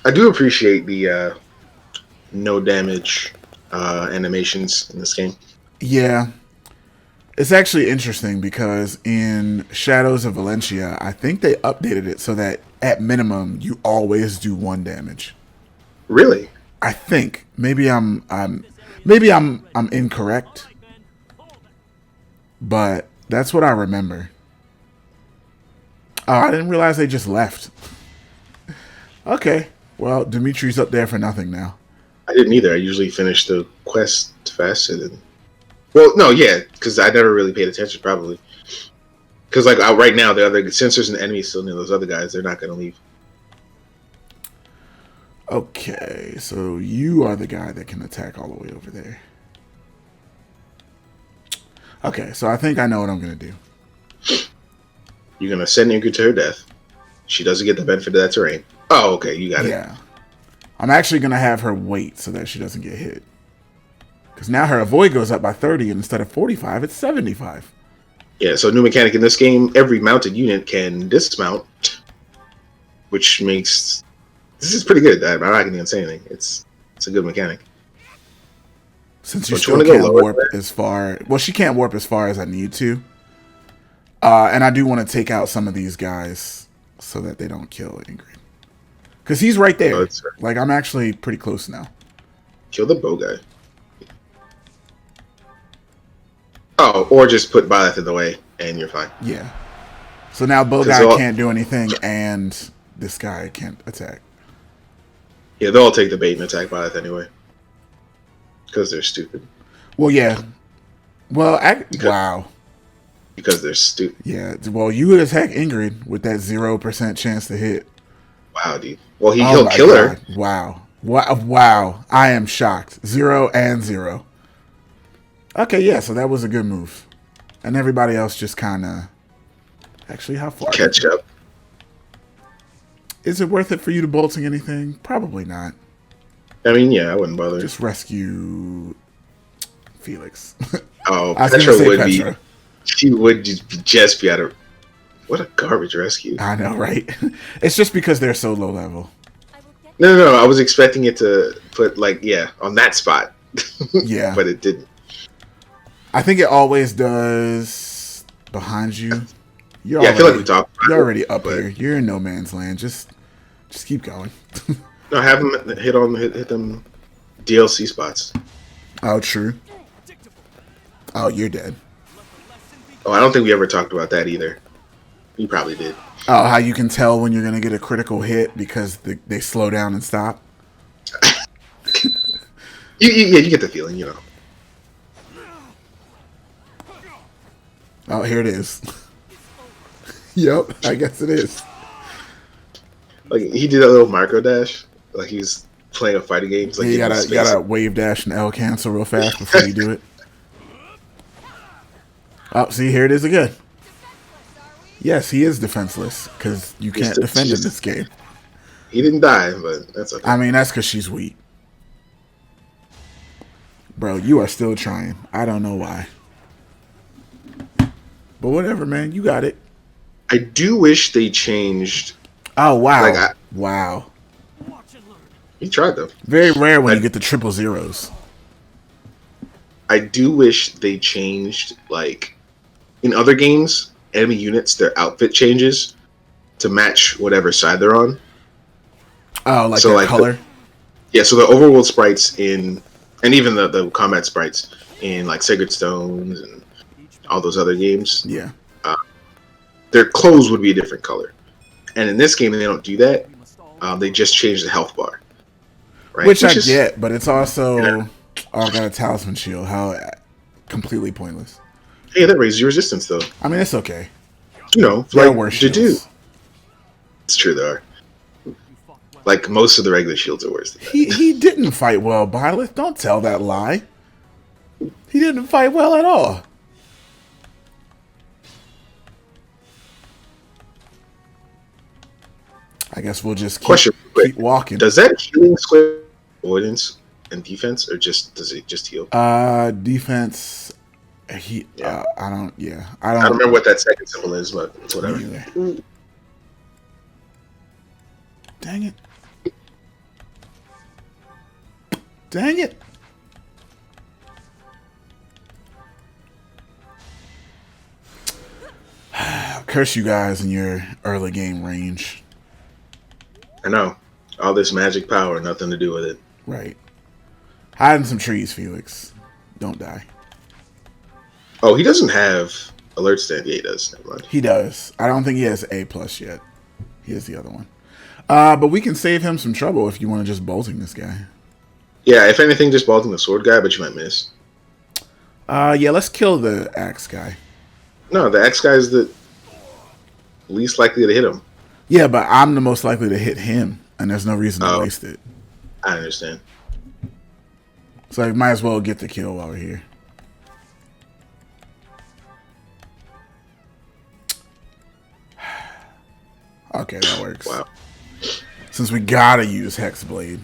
I do appreciate the no damage animations in this game. Yeah. It's actually interesting because in Shadows of Valencia, I think they updated it so that at minimum you always do 1 damage. Really? I think. Maybe I'm incorrect. But that's what I remember. Oh, I didn't realize they just left. Okay. Well, Dimitri's up there for nothing now. I didn't either. I usually finish the quest faster than. Well, no, yeah, because I never really paid attention, probably. Because like right now, the other sensors and enemies still near those other guys. They're not going to leave. Okay, so you are the guy that can attack all the way over there. Okay, so I think I know what I'm going to do. You're going to send Ingrid to her death. She doesn't get the benefit of that terrain. Oh, okay, you got it. Yeah. I'm actually going to have her wait so that she doesn't get hit. Because now her avoid goes up by 30, and instead of 45, it's 75. Yeah, so new mechanic in this game, every mounted unit can dismount, which makes... This is pretty good. I'm not going to say anything. It's a good mechanic. Since you still can't warp as far... Well, she can't warp as far as I need to. And I do want to take out some of these guys so that they don't kill Ingrid. Because he's right there. Like, I'm actually pretty close now. Kill the bow guy. Oh, or just put Byleth in the way, and you're fine. Yeah. So now bow guy can't do anything, and this guy can't attack. Yeah, they'll all take the bait and attack Byleth anyway. Because they're stupid. Well, yeah. Well, wow. Because they're stupid. Yeah, well, you would attack Ingrid with that 0% chance to hit. Wow, dude. Well, he'll kill her. Wow. Wow. I am shocked. 0 and 0. Okay, yeah, so that was a good move. And everybody else just kind of... Actually, how far? Catch up. Is it worth it for you to bolting anything? Probably not. I mean, yeah, I wouldn't bother. Just rescue Felix. Oh, Petra would be... She would just be out of... What a garbage rescue. I know, right? It's just because they're so low level. No. I was expecting it to put, like, yeah, on that spot. Yeah. But it didn't. I think it always does behind you. I feel like we talked about You're already up here. You're in no man's land. Just keep going. No, have them hit them DLC spots. Oh, true. Oh, you're dead. Oh, I don't think we ever talked about that either. You probably did. Oh, how you can tell when you're going to get a critical hit because they slow down and stop? You get the feeling, you know. Oh, here it is. Yep, I guess it is. Like, he did a little micro dash. Like, he's playing a fighting game. Like, yeah, you gotta wave dash and L cancel real fast before you do it. Oh, see, here it is again. Yes, he is defenseless because you can't defend in this game. He didn't die, but that's okay. I mean, that's because she's weak. Bro, you are still trying. I don't know why. But whatever, man. You got it. I do wish they changed... Oh, wow. Like, wow. You tried, though. Very rare when you get the triple zeros. I do wish they changed, like... In other games, enemy units, their outfit changes to match whatever side they're on. Oh, like so, like color? So the overworld sprites in... And even the combat sprites in, like, Sacred Stones and all those other games. Yeah. Their clothes would be a different color. And in this game, they don't do that. They just change the health bar. Right? Which I get, but it's also... Yeah. Oh, I got a talisman shield. How completely pointless. Hey, that raises your resistance, though. I mean, it's okay. You know, like, worse to do. It's true, they are. Like, most of the regular shields are worse than that. He didn't fight well, Byleth. Don't tell that lie. He didn't fight well at all. I guess we'll just keep walking. Does that healing square avoidance and defense, or does it just heal? Defense. I don't remember what that second symbol is, but it's whatever. Dang it. Dang it. Curse you guys in your early game range. I know. All this magic power, nothing to do with it. Right. Hide in some trees, Felix. Don't die. Oh, he doesn't have alert stand. Yeah, he does. Never mind. He does. I don't think he has A+ yet. He has the other one. But we can save him some trouble if you want to just bolting this guy. Yeah, if anything, just bolting the sword guy, but you might miss. Yeah, let's kill the axe guy. No, the axe guy is the least likely to hit him. Yeah, but I'm the most likely to hit him, and there's no reason to waste it. I understand. So I might as well get the kill while we're here. Okay, that works. Wow. Since we gotta use Hexblade.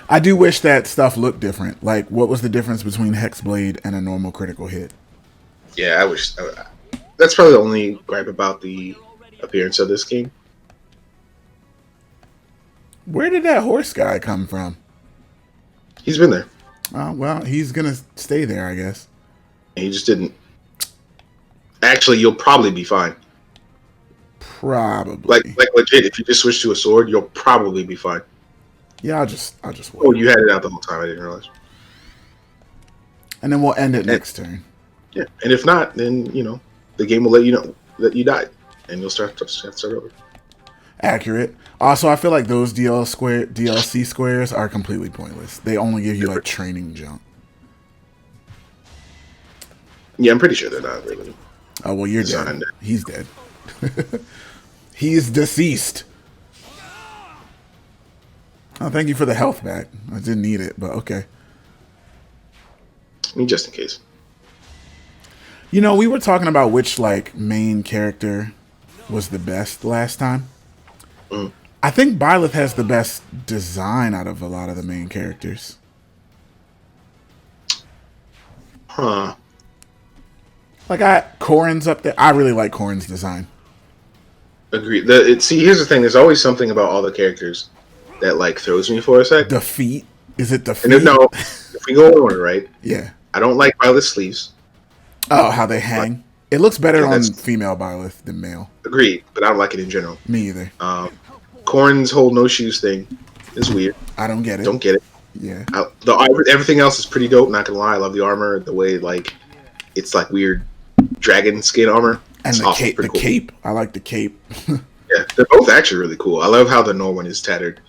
I do wish that stuff looked different. Like, what was the difference between Hexblade and a normal critical hit? Yeah, I wish. That's probably the only gripe about the appearance of this game. Where did that horse guy come from? He's been there. Well, he's gonna stay there, I guess. And he just didn't. Actually, you'll probably be fine. Probably. Like legit, if you just switch to a sword, you'll probably be fine. Yeah, I'll just wait. Oh, you had it out the whole time. I didn't realize. And then we'll end it next turn. Yeah, and if not, then the game will let you know that you died, and you'll have to start over. Accurate. Also, I feel like those DLC squares are completely pointless. They only give you like training junk. Yeah, I'm pretty sure they're not really. Oh well, you're dead. He's dead. He's deceased. Oh, thank you for the health back. I didn't need it, but okay. I mean, just in case. You know, we were talking about which like main character was the best last time. I think Byleth has the best design out of a lot of the main characters. Huh. Like Corrin's up there. I really like Corrin's design. Agreed. See, here's the thing. There's always something about all the characters that like throws me for a sec. The feet. Is it the feet? And no, if we go in order, right? Yeah. I don't like Byleth's sleeves. Oh, how they hang. But, it looks better on that's female Byleth than male. Agreed, but I don't like it in general. Me either. Corrin's whole no shoes thing is weird. I don't get it. Don't get it. Yeah. Everything else is pretty dope. Not gonna lie, I love the armor. The way like it's like weird dragon skin armor. And the cape. The cape. I like the cape. Yeah, they're both actually really cool. I love how the Nor one is tattered,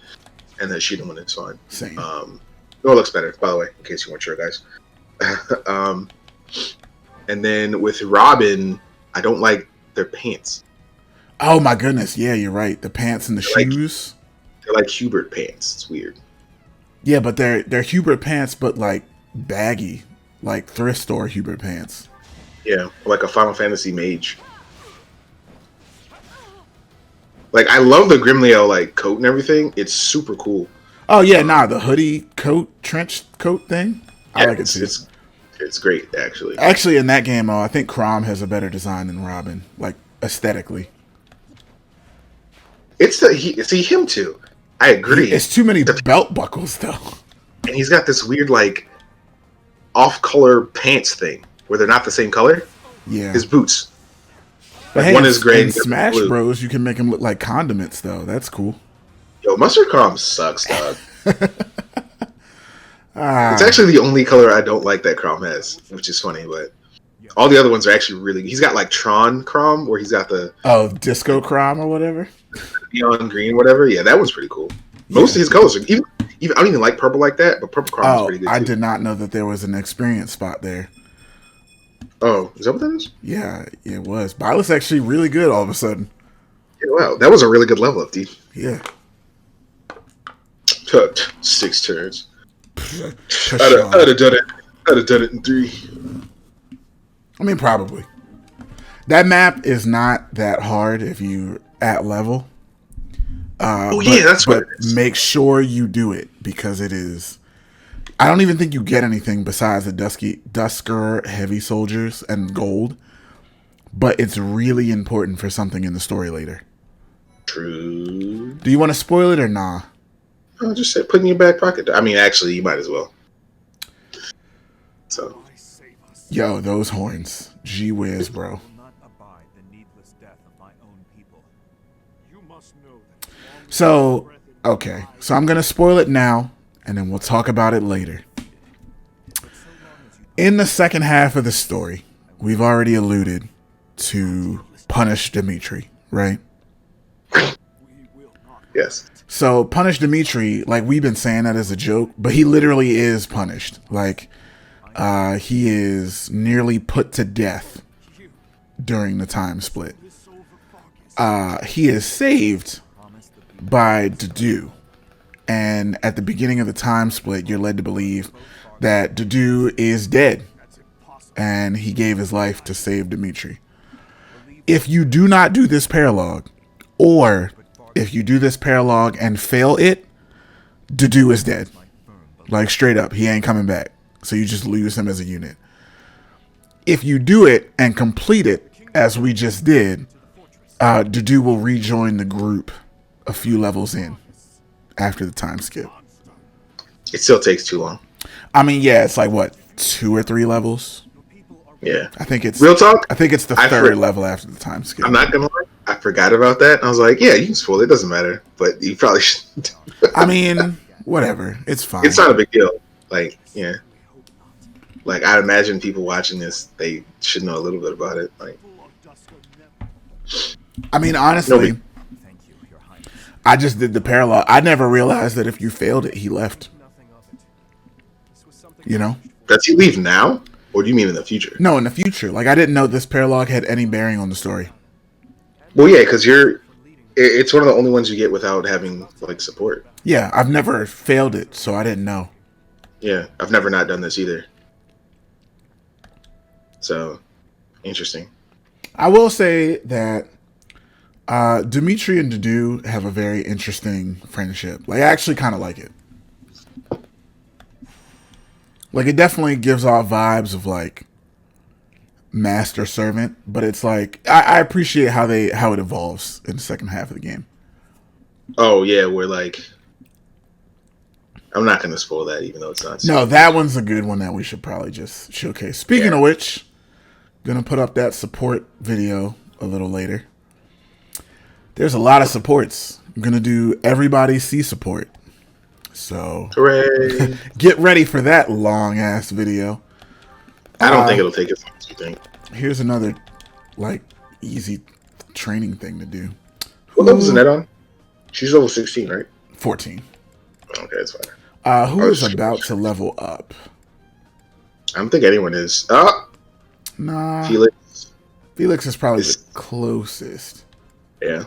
and the Sheeta one is fine. Same. Nor looks better, by the way, in case you weren't sure, guys. And then with Robin, I don't like their pants. Oh my goodness! Yeah, you're right. The pants and the shoes. They're like Hubert pants. It's weird. Yeah, but they're Hubert pants, but like baggy, like thrift store Hubert pants. Yeah, like a Final Fantasy mage. Like I love the Grimleo like coat and everything. It's super cool. Oh yeah, the hoodie coat, trench coat thing. I like it too. It's great actually. Actually, in that game, I think Chrom has a better design than Robin, like aesthetically. See him too. I agree. It's too many belt buckles though. And he's got this weird like off-color pants thing where they're not the same color. Yeah. His boots. But like one is gray. In Smash Bros, you can make them look like condiments though. That's cool. Yo, Mustard Chrom sucks, dog. It's actually the only color I don't like that Chrom has, which is funny, but all the other ones are actually really. He's got like Tron Chrom, where he's got the Disco Chrom or whatever, neon green, whatever. Yeah, that one's pretty cool. Most of his colors are even. I don't even like purple like that, but purple Chrom is pretty good. I too. did not know that there was an experience spot there. Oh, is that what that is? Yeah, it was. Byleth's actually really good all of a sudden. Yeah, wow, that was a really good level up, dude. Yeah. 6 turns. I'd have done it. I'd have done it in 3. I mean, probably. That map is not that hard if you're at level. That's what it is. Make sure you do it because it is. I don't even think you get anything besides the Dusker heavy soldiers and gold, but it's really important for something in the story later. True. Do you want to spoil it or nah? I'll just say put in your back pocket. I mean, actually, you might as well. So. Yo, those horns. Gee whiz, bro. So, okay. So I'm going to spoil it now, and then we'll talk about it later. In the second half of the story, we've already alluded to Punish Dimitri, right? Yes. So Punish Dimitri, like we've been saying that as a joke, but he literally is punished. Like, he is nearly put to death during the time split. He is saved by Dedue. And at the beginning of the time split, you're led to believe that Dedue is dead. And he gave his life to save Dimitri. If you do not do this paralog, or if you do this paralog and fail it, Dudu is dead. Like, straight up, he ain't coming back. So you just lose him as a unit. If you do it and complete it, as we just did, Dudu will rejoin the group a few levels in after the time skip. It still takes too long. I mean, yeah, it's like, what, 2 or 3 levels? Yeah. I think it's real talk. I think it's the third level after the time skip. I'm not gonna lie. I forgot about that. I was like, yeah, you can spoil it. It doesn't matter. But you probably shouldn't. I mean, whatever. It's fine. It's not a big deal. Like, yeah. Like, I imagine people watching this, they should know a little bit about it. Like, I mean, honestly, I just did the parallel. I never realized that if you failed it, he left. You know? Does he leave now? Or do you mean in the future? No, in the future. Like, I didn't know this paralog had any bearing on the story. Well, yeah, because it's one of the only ones you get without having, like, support. Yeah, I've never failed it, so I didn't know. Yeah, I've never not done this either. So, interesting. I will say that Dimitri and Dudu have a very interesting friendship. Like, I actually kind of like it. Like, it definitely gives off vibes of, like, master servant, but it's like I appreciate how it evolves in the second half of the game. Oh yeah, we're like, I'm not gonna spoil that, even though it's not. No, that one's a good one that we should probably just showcase. Speaking of which, gonna put up that support video a little later. There's a lot of supports. I'm gonna do everybody C support. So hooray! Get ready for that long ass video. I don't think it'll take as long as you think. Here's another, like, easy training thing to do. What level is Annette on? She's level 16, right? 14. Okay, that's fine. Who is about to level up? I don't think anyone is. Nah. Felix. Felix is probably the closest. Yeah.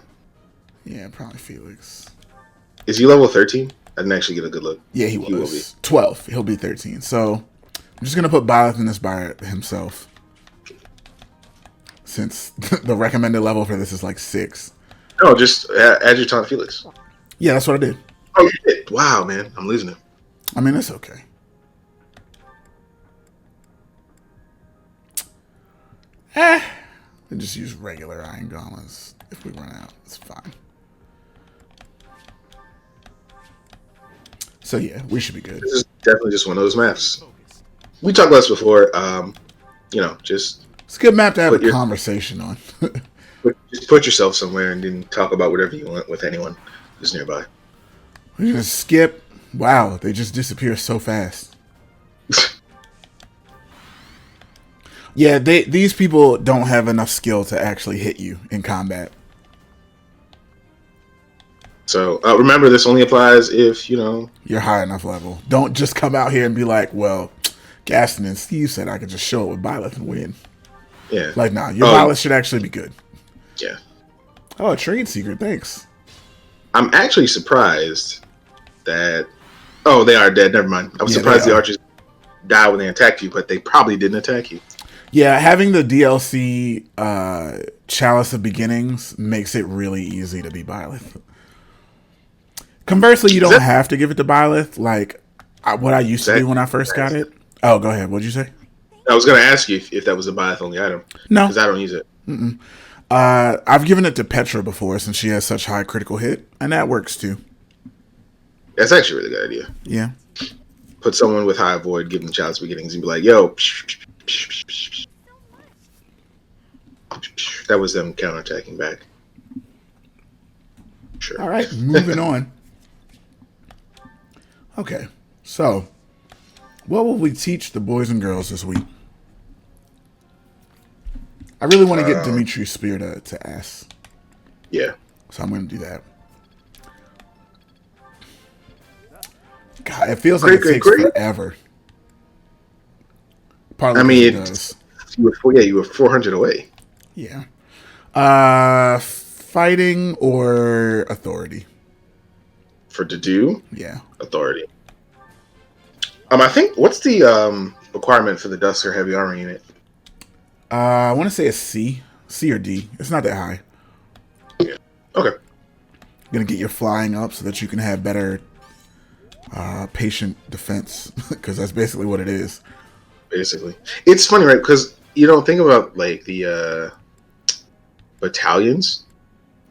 Yeah, probably Felix. Is he level 13? I didn't actually get a good look. Yeah, he will be. 12. He'll be 13. So I'm just going to put Byleth in this by himself. Since the recommended level for this is like 6. No, just add your taunt Felix. Yeah, that's what I did. Oh, you did? Wow, man. I'm losing it. I mean, it's okay. I just use regular Iron Gauntlets if we run out. It's fine. So yeah, we should be good. This is definitely just one of those maps. We talked about this before. Just it's a good map to have a conversation on. Just put yourself somewhere and then talk about whatever you want with anyone who's nearby. We just skip. Wow, they just disappear so fast. Yeah, these people don't have enough skill to actually hit you in combat. So remember, this only applies if, you're high enough level. Don't just come out here and be like, well, Gaston and Steve said I could just show up with Byleth and win. Yeah. Like, nah, your Byleth should actually be good. Yeah. Oh, a trade secret, thanks. I'm actually surprised that... Oh, they are dead, never mind. I was surprised the archers die when they attack you, but they probably didn't attack you. Yeah, having the DLC Chalice of Beginnings makes it really easy to be Byleth. Conversely, you don't have to give it to Byleth. Like, what I used to do when I first got it. Oh, go ahead. What'd you say? I was going to ask you if that was a Byleth only item. No. Because I don't use it. Mm-mm. I've given it to Petra before since she has such high critical hit, and that works too. That's actually a really good idea. Yeah. Put someone with high void, give them Child's Beginnings, and be like, yo. That was them counterattacking back. Sure. All right, moving on. Okay, so what will we teach the boys and girls this week? I really want to get Dimitri's spear to S. Yeah. So I'm going to do that. God, it feels like it takes forever. Partly it does. You were 400 away. Yeah. Fighting or authority? For to do? Yeah. Authority. I think, what's the requirement for the Dusker Heavy Armor unit? I want to say a C. C or D. It's not that high. Yeah. Okay. You're gonna get your flying up so that you can have better patient defense, because that's basically what it is. Basically, it's funny, right? Because you don't think about like the battalions.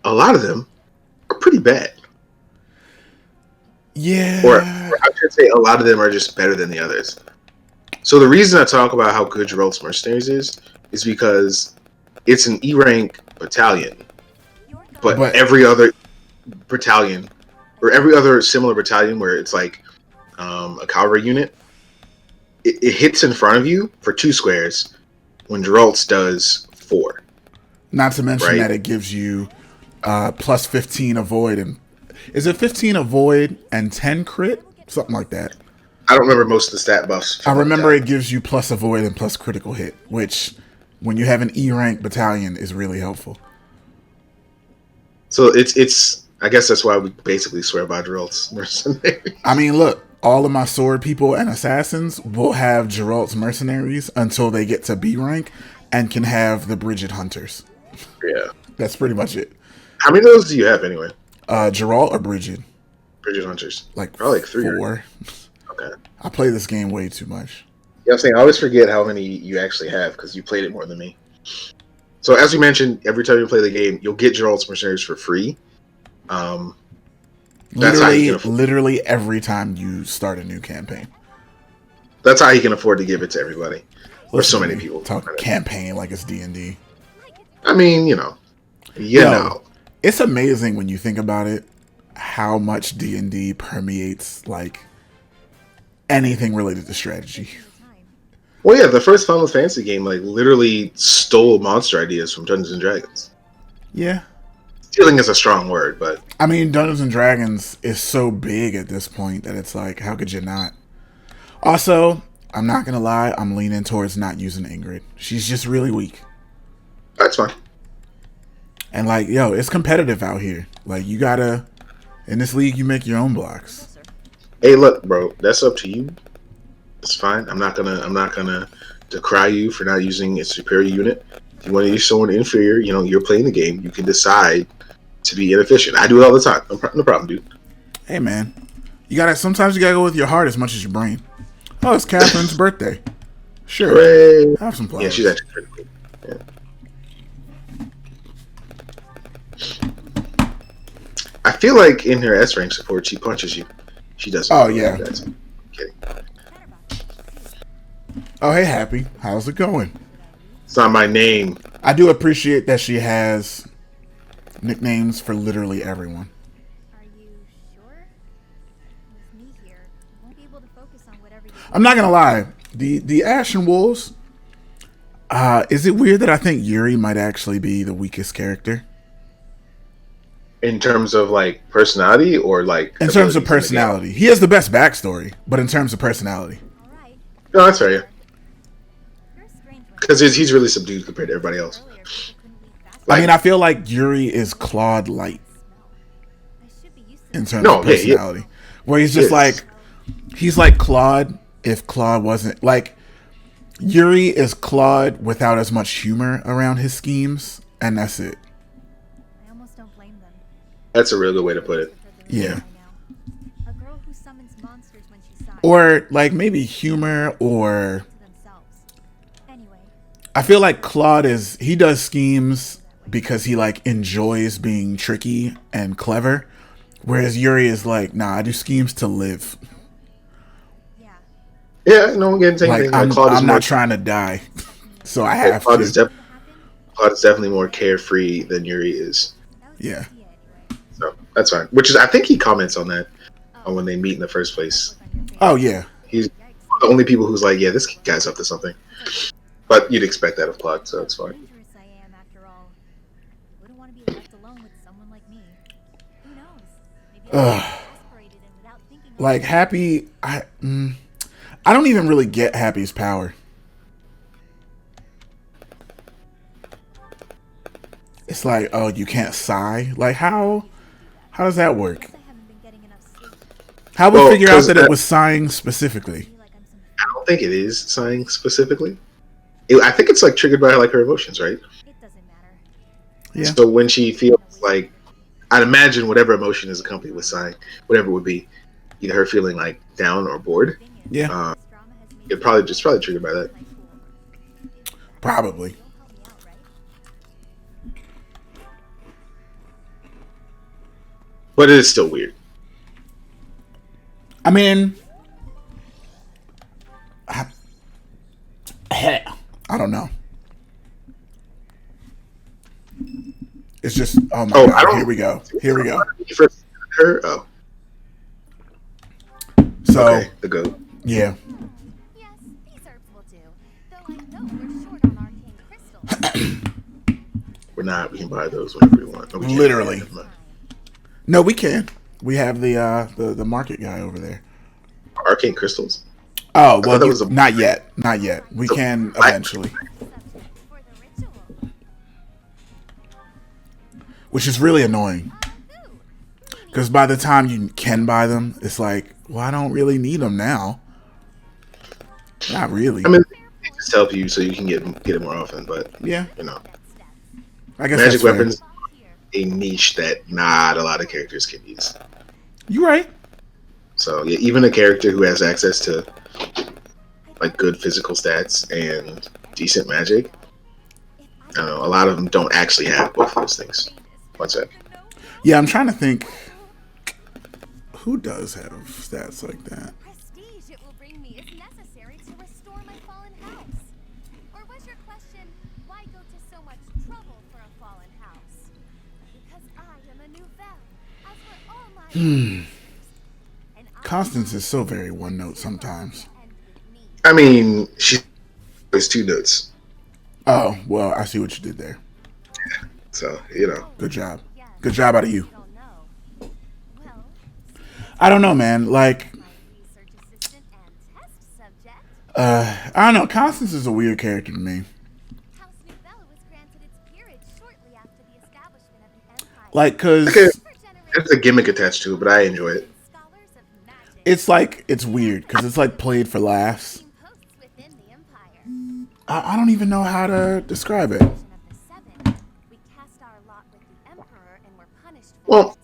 A lot of them are pretty bad. Yeah. Or I should say, a lot of them are just better than the others. So the reason I talk about how good Geralt's Mercenaries is because it's an E rank battalion, but every other battalion or every other similar battalion where it's like a cavalry unit, it hits in front of you for 2 squares when Geralt's does 4. Not to mention that it gives you plus 15 avoid, and is it 15 avoid and 10 crit? Something like that. I don't remember most of the stat buffs. I remember it gives you plus avoid and plus critical hit, which when you have an E rank battalion is really helpful. So it's I guess that's why we basically swear by Geralt's Mercenaries. I mean, look, all of my sword people and assassins will have Geralt's Mercenaries until they get to B rank and can have the Bridget Hunters. Yeah. That's pretty much it. How many of those do you have anyway? Geralt or Bridget? Bridget Hunters. Probably like 3. 4. Okay. I play this game way too much. Yeah, I'm saying I always forget how many you actually have because you played it more than me. So as we mentioned, every time you play the game, you'll get Geralt's Mercenaries for free. That's Literally every time you start a new campaign. That's how he can afford to give it to everybody. Or so many people. Talk campaign like it's D&D. I mean, you know. It's amazing when you think about it how much D&D permeates like anything related to strategy. Well, yeah, the first Final Fantasy game like literally stole monster ideas from Dungeons and Dragons. Yeah. Stealing is a strong word, but I mean, Dungeons and Dragons is so big at this point that it's like, how could you not? Also, I'm not gonna lie, I'm leaning towards not using Ingrid. She's just really weak. That's fine. And like, yo, it's competitive out here. Like, you gotta, in this league, you make your own blocks. Hey, look, bro, that's up to you. It's fine. I'm not gonna decry you for not using a superior unit. If you want to use someone inferior, you know, you're playing the game. You can decide to be inefficient. I do it all the time. No problem, dude. Hey, man, sometimes you gotta go with your heart as much as your brain. Oh, it's Catherine's birthday. Sure. Hooray. Have some flowers. Yeah, she's actually pretty cool. Yeah. I feel like in her S rank support, she punches you. She doesn't. Oh, yeah. I'm kidding. Oh, hey, Happy. How's it going? It's not my name. I do appreciate that she has nicknames for literally everyone. Are you sure? With me here, you won't be able to focus on whatever you I'm not gonna lie. The Ashen Wolves. Is it weird that I think Yuri might actually be the weakest character? In terms of like personality or like in terms of personality? He has the best backstory, but in terms of personality. All right. No, that's fair. Yeah. You're a strange one. Because he's really subdued compared to everybody else. Earlier, people couldn't leave fast I mean, I feel like Yuri is Claude light I should be used to in this. terms No, of yeah, personality. Where he's just he's like Claude if Claude wasn't like Yuri is Claude without as much humor around his schemes, and that's it. I almost don't blame them. That's a real good way to put it. For the Yeah. reason I know. A girl who summons monsters when she sighs Or like maybe humor, or to themselves. Anyway, I feel like Claude he does schemes because he like enjoys being tricky and clever, whereas Yuri is like, nah, I do schemes to live. yeah. Yeah, no one getting taken. Like I'm not trying to die, so I have Claude to. is definitely more carefree than Yuri is. That was Yeah. the idea anyway. So that's fine. Which is, I think he comments on that when they meet in the first place. Look on your face. Oh yeah, He's the only people who's like, yeah, this guy's up to something. But you'd expect that of Claude, so it's fine. Dangerous I am, after all. I wouldn't want to be left alone with someone like me. Who knows? Maybe I'll be exasperated and without thinking. like Happy. I don't even really get Happy's power. It's like, oh, you can't sigh. Like how does that work? I haven't been getting enough sleep. How we Well, figure out 'cause that it was sighing specifically? I feel like I'm some I don't think it is sighing specifically. I think it's like triggered by like her emotions, right? It doesn't matter. Yeah. So when she feels like, I'd imagine whatever emotion is accompanied with sighing, whatever it would be, either her feeling like down or bored, Yeah. it probably just probably triggered by that. Probably. But it is still weird. I mean, I don't know. It's just, oh my I god, don't. here we go. Here we go. When you first met her, oh, So, okay, the goat. yeah. Yes, these herbs will do. Though I know we're short on arcane crystals. We're not. We can buy those whenever we want. No, we can't. Literally. Never mind. No, we can. We have the market guy over there. Arcane crystals. Oh, thought well, that was a- not yet. Not yet. We So, can eventually. Subject for the ritual. Which is really annoying. Because by the time you can buy them, it's like, well, I don't really need them now. Not really. I mean, they just help you so you can get it more often. But Yeah, you know, I guess magic that's fair. weapons, a niche that not a lot of characters can use. You're right. So yeah, even a character who has access to like good physical stats and decent magic, I don't know, a lot of them don't actually have both of those things. One sec. Yeah, I'm trying to think. Who does have stats like that? Prestige it will bring me is necessary to restore my fallen house. Or was your question, why go to so much trouble for a fallen house? Because I am a nouvelle, as were all my and I Constance is so very one note sometimes. end with me. I mean, she has 2 notes, Oh, well, I see what you did there. so you know. Good job. Good job out of you. Don't know. Well, I don't know, man. Like, my research assistant and test subject, I don't know. Constance is a weird character to me. House Nouvelle was granted its peerage shortly after the establishment of an empire. Like, cause Okay. For generations, There's a gimmick attached to it, but I enjoy it. scholars of magic it's like it's weird because it's like played for laughs. taking posts within the empire. I don't even know how to describe it. Of the seven, we cast our lot with the emperor and were punished for Well, it.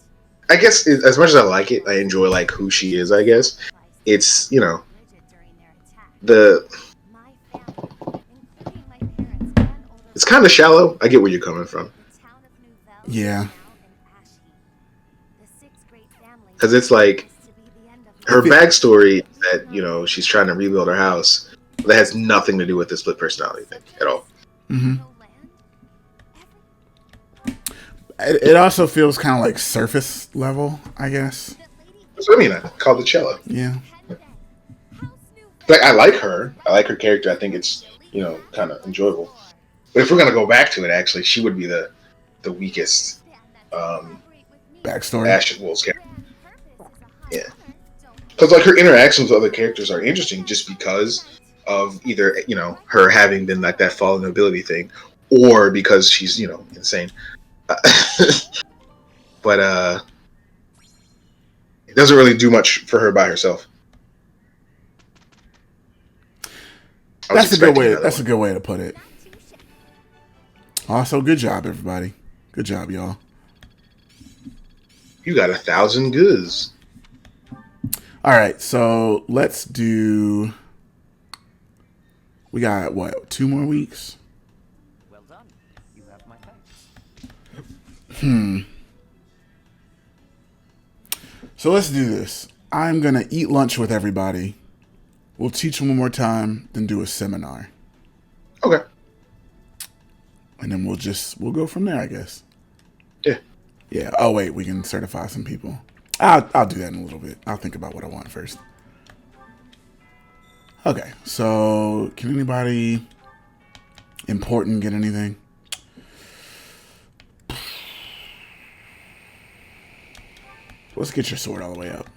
I guess as much as I like it, I enjoy like who she is. I guess it's, you know, Rigid during their attack. the My family, including my parents and older it's kind of shallow. I get where you're coming from, the town of Nouvelle Yeah. is now an ash heap. The 6 great families because it's like used to be the end of her backstory is that, you know, she's trying to rebuild her house. That has nothing to do with the split personality thing at all. Hmm. no land. It also feels kind of like surface level, I guess. The lady That's what I mean. I called it cello. Yeah. House Nouvelle. Like, I like her. I like her character. I think it's, you know, kind of enjoyable. But if we're gonna go back to it, actually, she would be the weakest Backstory. Ashen Wolf's character. Yeah. Because like her interactions with other characters are interesting, just because of either, you know, her having been like that fallen nobility thing, or because she's, you know, insane. But it doesn't really do much for her by herself. I was That's a good expecting way. another That's a one. good way to put it. Also, good job, everybody. Good job, y'all. You got 1,000 goods. All right, so let's do. We got what? 2 more weeks. Well done. You have my thanks. So let's do this. I'm gonna eat lunch with everybody. We'll teach them one more time, then do a seminar, Okay. and then we'll go from there, I guess. Yeah. Yeah. Oh wait, we can certify some people. I'll do that in a little bit. I'll think about what I want first. Okay. So can anybody important get anything? Let's get your sword all the way up.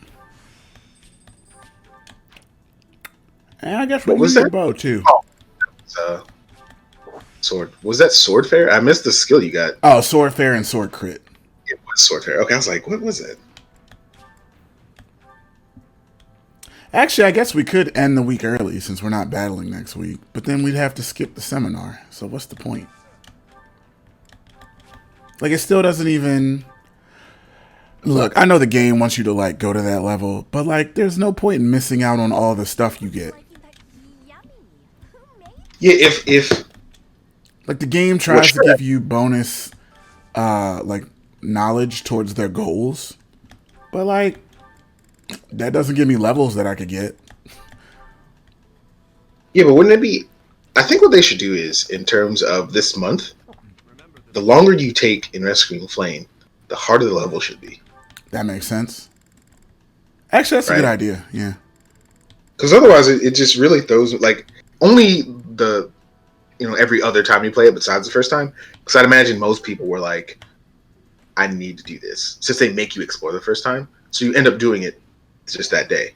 And I guess we What was can get a that? bow too. Uh, sword. Was that sword fair? I missed the skill you got. Oh, sword fair and sword crit. It was sword fair. Okay, I was like, what was it? Actually, I guess we could end the week early since we're not battling next week. But then we'd have to skip the seminar. So what's the point? Like, it still doesn't even... Look, I know the game wants you to, like, go to that level, but, like, there's no point in missing out on all the stuff you get. Liking that yummy. Who made Yeah, if Like, the game tries to give you bonus, like, knowledge towards their goals, but, like, that doesn't give me levels that I could get. Yeah, but wouldn't it be? I think what they should do is, in terms of this month, the longer you take in rescuing Flayn, the harder the level should be. That makes sense. Actually, that's a good Right. idea. Yeah. Because otherwise, it just really throws like only the every other time you play it besides the first time. Because I'd imagine most people were like, I need to do this since they make you explore the first time, so you end up doing it just that day.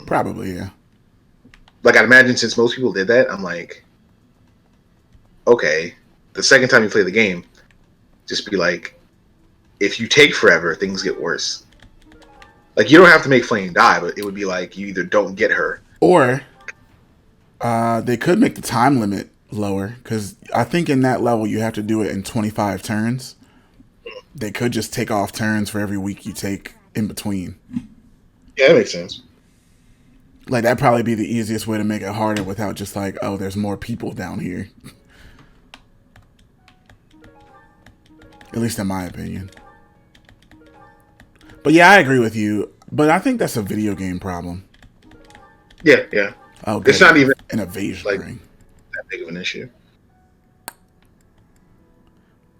Probably, yeah. Like I'd imagine since most people did that, I'm like, okay, the second time you play the game, just be like, if you take forever, things get worse. Like you don't have to make Flayn die, but it would be like you either don't get her, Or they could make the time limit lower, because I think in that level you have to do it in 25 turns. They could just take off turns for every week you take in between. Yeah, that makes sense. Like, that'd probably be the easiest way to make it harder without just like, oh, there's more people down here. At least in my opinion. But yeah, I agree with you. But I think that's a video game problem. Yeah, yeah. Oh, It's not even an evasion like ring. that big of an issue.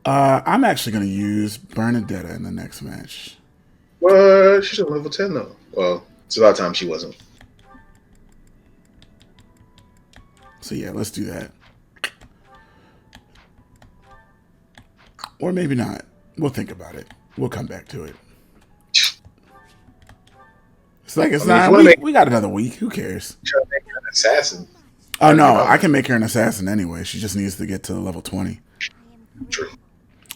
I'm actually going to use Bernadetta in the next match. What? She's a level 10 though. Well, it's about time she wasn't. So yeah, let's do that. Or maybe not. We'll think about it. We'll come back to it. It's like it's I mean, not. if you We got another week. Who cares? Trying to make her an assassin. Oh no, I can make her an assassin anyway. She just needs to get to level 20. True.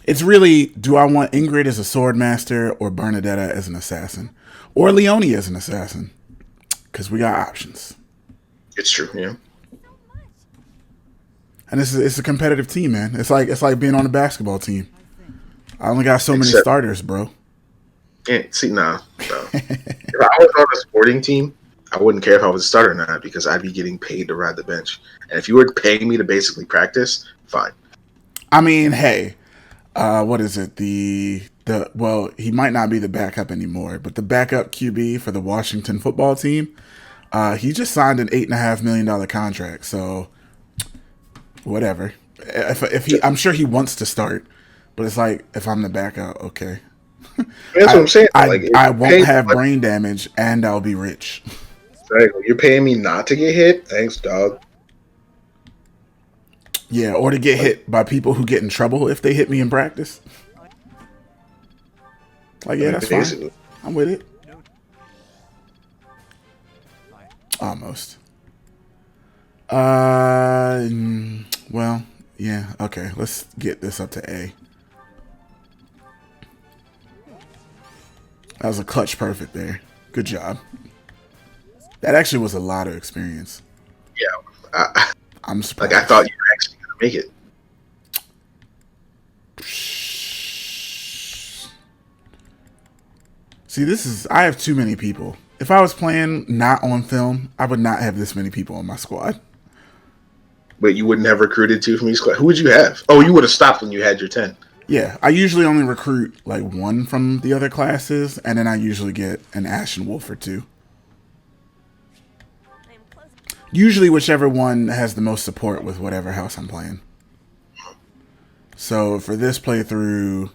It's really, do I want Ingrid as a sword master or Bernadetta as an assassin? Or Leonie as an assassin? Because we got options. It's true, yeah. And it's a competitive team, man. It's like being on a basketball team. I only got so many Except- starters, bro. Yeah, see, no. If I was on a sporting team, I wouldn't care if I was a starter or not because I'd be getting paid to ride the bench. And if you were paying me to basically practice, fine. I mean, hey, what is it? Well, he might not be the backup anymore, but the backup QB for the Washington football team, he just signed an $8.5 million contract. So, whatever. I'm sure he wants to start, but it's like if I'm the backup, okay. That's what I'm saying. I won't have brain damage, and I'll be rich. Exactly. You're paying me not to get hit? Thanks, dog. Yeah, or to get hit by people who get in trouble if they hit me in practice. Like, yeah, that's fine. I'm with it. Almost. Well, yeah, okay. Let's get this up to A. That was a clutch perfect there. Good job. That actually was a lot of experience. Yeah. I'm surprised. Like, I thought you were actually going to make it. See, I have too many people. If I was playing not on film, I would not have this many people on my squad. But you wouldn't have recruited two from each squad. Who would you have? Oh, you would have stopped when you had your 10. Yeah, I usually only recruit like one from the other classes, and then I usually get an Ashen Wolf or two. Usually whichever one has the most support with whatever house I'm playing. So for this playthrough,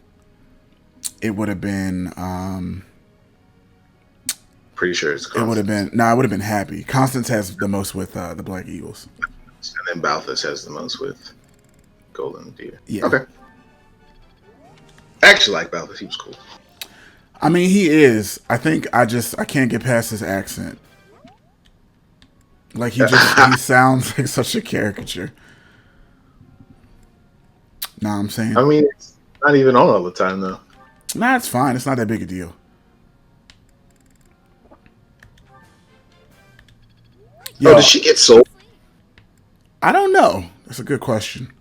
it would have been... Pretty sure it's Constance. It would have been Happy. Constance has the most with the Black Eagles. And then Balthus has the most with Golden Deer. Yeah. Okay. I actually like Balthus. He was cool. I mean, he is. I think I can't get past his accent. Like, he sounds like such a caricature. Know what I'm saying? I mean, it's not even on all the time, though. Nah, it's fine. It's not that big a deal. Yo, does she get sold? I don't know. That's a good question.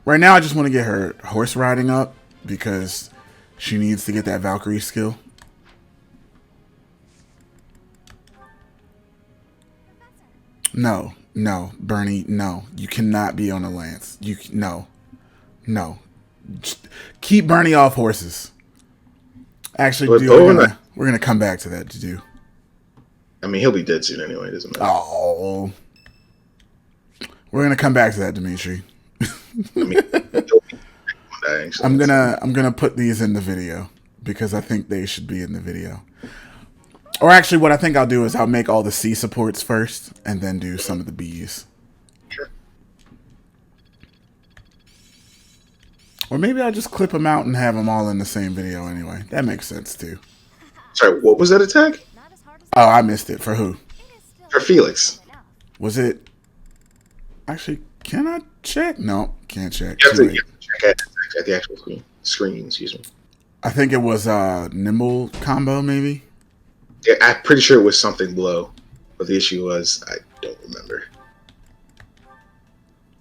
Right now, I just want to get her horse riding up, because she needs to get that Valkyrie skill. No, Bernie, no. You cannot be on a lance. No. Just keep Bernie off horses. Actually, dude, we're gonna come back to that to do. I mean, he'll be dead soon anyway. It doesn't matter. Oh, we're gonna come back to that, Dimitri. I mean, he'll be dying, so I'm gonna put these in the video because I think they should be in the video. Or actually, what I think I'll do is I'll make all the C supports first and then do some of the Bs. Sure. Or maybe I'll just clip them out and have them all in the same video anyway. That makes sense too. Sorry, what was that attack? Not as hard as Oh, I missed it. For who? it is still For Felix. enough. Was it? Actually, can I check? No, can't check. You have Too to late. check at the actual screen. Excuse me. I think it was Nimble combo, maybe. Yeah, I'm pretty sure it was something below, but the issue was I don't remember.